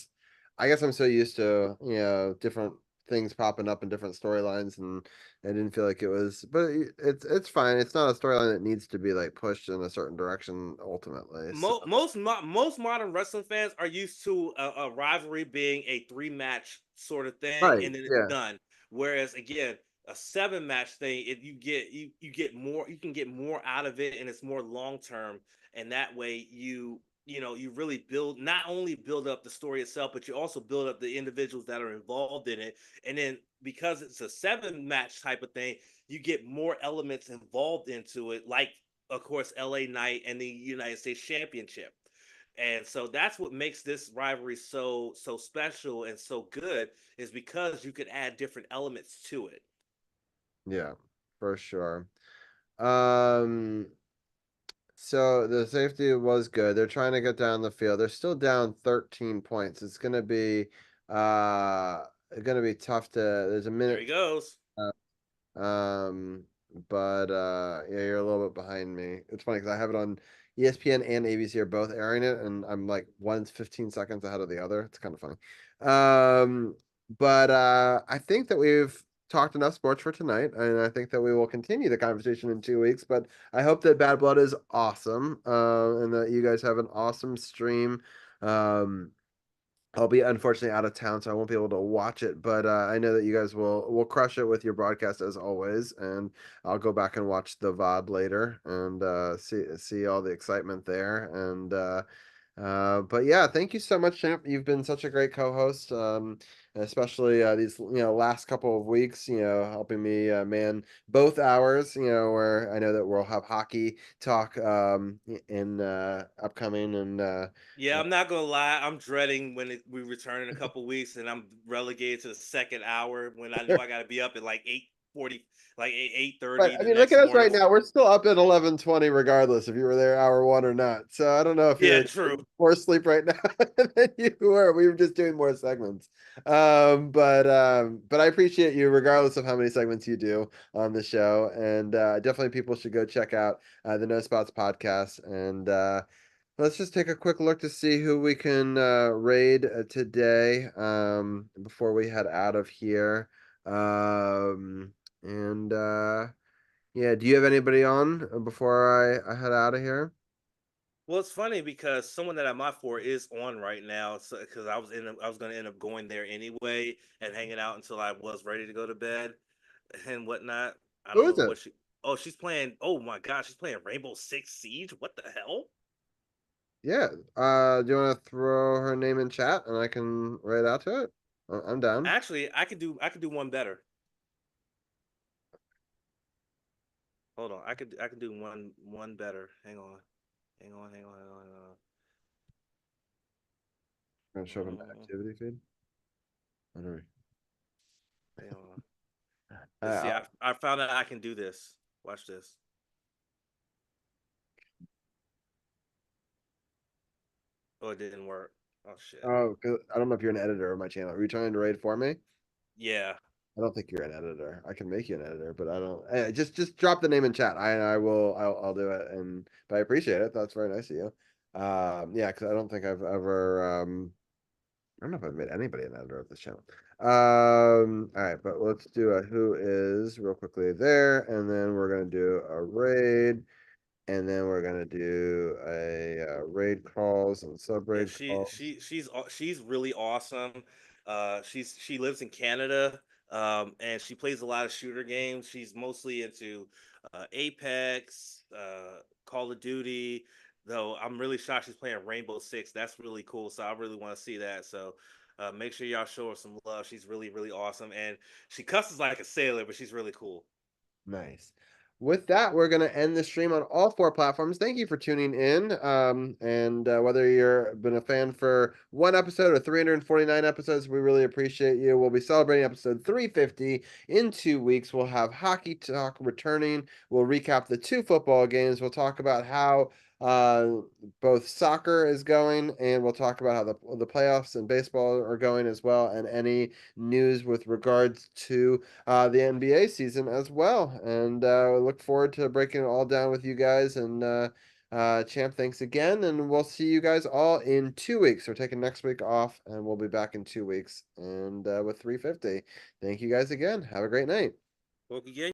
I guess I'm so used to different things popping up in different storylines, and I didn't feel like it was. But it's fine. It's not a storyline that needs to be like pushed in a certain direction ultimately. So Most modern wrestling fans are used to a rivalry being a three match sort of thing, right, and then it's yeah, done. Whereas again, a seven match thing, you get more, you can get more out of it, and it's more long term. And that way, you really build not only build up the story itself, but you also build up the individuals that are involved in it. And then because it's a seven match type of thing, you get more elements involved into it, like of course, LA Knight and the United States Championship. And so that's what makes this rivalry so special and so good is because you could add different elements to it. yeah, for sure. Um, so the safety was good. They're trying to get down the field. They're still down 13 points. It's uh gonna be tough to. There's a There he minute. goes. Um, but yeah, you're a little bit behind me. It's funny because I have it on ESPN and ABC are both airing it, and I'm like one's 15 seconds ahead of the other. It's kind of funny. But I think that we've talked enough sports for tonight, and I think that we will continue the conversation in 2 weeks. But I hope that Bad Blood is awesome, and that you guys have an awesome stream. Um, I'll be unfortunately out of town, so I won't be able to watch it. But I know that you guys will crush it with your broadcast as always, and I'll go back and watch the VOD later and see all the excitement there. And but yeah, thank you so much, Champ. You've been such a great co-host, especially these last couple of weeks. Helping me man both hours. Where I know that we'll have hockey talk in upcoming and. Yeah, I'm not gonna lie. I'm dreading when we return in a couple weeks, and I'm relegated to the second hour when I know I got to be up at like 8:40, like 8:30 But I the mean, look next at us right morning. now. We're still up at 11:20, regardless if you were there hour one or not. So I don't know if Yeah, you're true. more asleep right now than you were. We were just doing more segments. But I appreciate you, regardless of how many segments you do on the show. And definitely, people should go check out the No Spots podcast. And let's just take a quick look to see who we can raid today before we head out of here. And yeah, do you have anybody on before I head out of here? Well, it's funny because someone that I'm out for is on right now, so because I was going to end up going there anyway and hanging out until I was ready to go to bed and whatnot. I Who don't is know it? what she. Oh, she's playing. Oh my God, she's playing Rainbow Six Siege. What the hell? Yeah. Do you want to throw her name in chat and I can write out to it? I'm down. Actually, I could do one better. Hold on, I could do one better. Hang on, hang on, hang on, hang on. Hang Gonna show up in the on. activity feed. I don't know. Hang on. Uh, Let's see. I'll- I found out I can do this. Watch this. Oh, it didn't work. Oh shit. oh, 'cause I don't know if you're an editor of my channel. Are you trying to raid for me? Yeah. I don't think you're an editor. I can make you an editor, but I don't. Just drop the name in chat. I will. I'll do it. And but I appreciate it. That's very nice of you. Yeah, because I don't think I've ever. I don't know if I've made anybody an editor of this channel. All right, but let's do a who is real quickly there, and then we're gonna do a raid, and then we're gonna do a raid calls and sub Yeah, raid calls. she's really awesome. She lives in Canada, and she plays a lot of shooter games. She's mostly into Apex, Call of Duty. Though I'm really shocked she's playing Rainbow Six. That's really cool. So I really want to see that. So make sure y'all show her some love. She's really really awesome, and she cusses like a sailor, but she's really cool. Nice. With that, we're going to end the stream on all four platforms. Thank you for tuning in. And whether you're been a fan for one episode or 349 episodes, we really appreciate you. We'll be celebrating episode 350 in 2 weeks. We'll have Hockey Talk returning. We'll recap the two football games. We'll talk about how uh, both soccer is going, and we'll talk about how the playoffs and baseball are going as well, and any news with regards to the NBA season as well. And we look forward to breaking it all down with you guys. And Champ, thanks again. And we'll see you guys all in 2 weeks. We're taking next week off, and we'll be back in 2 weeks and with 350. Thank you guys again. Have a great night. Well, again.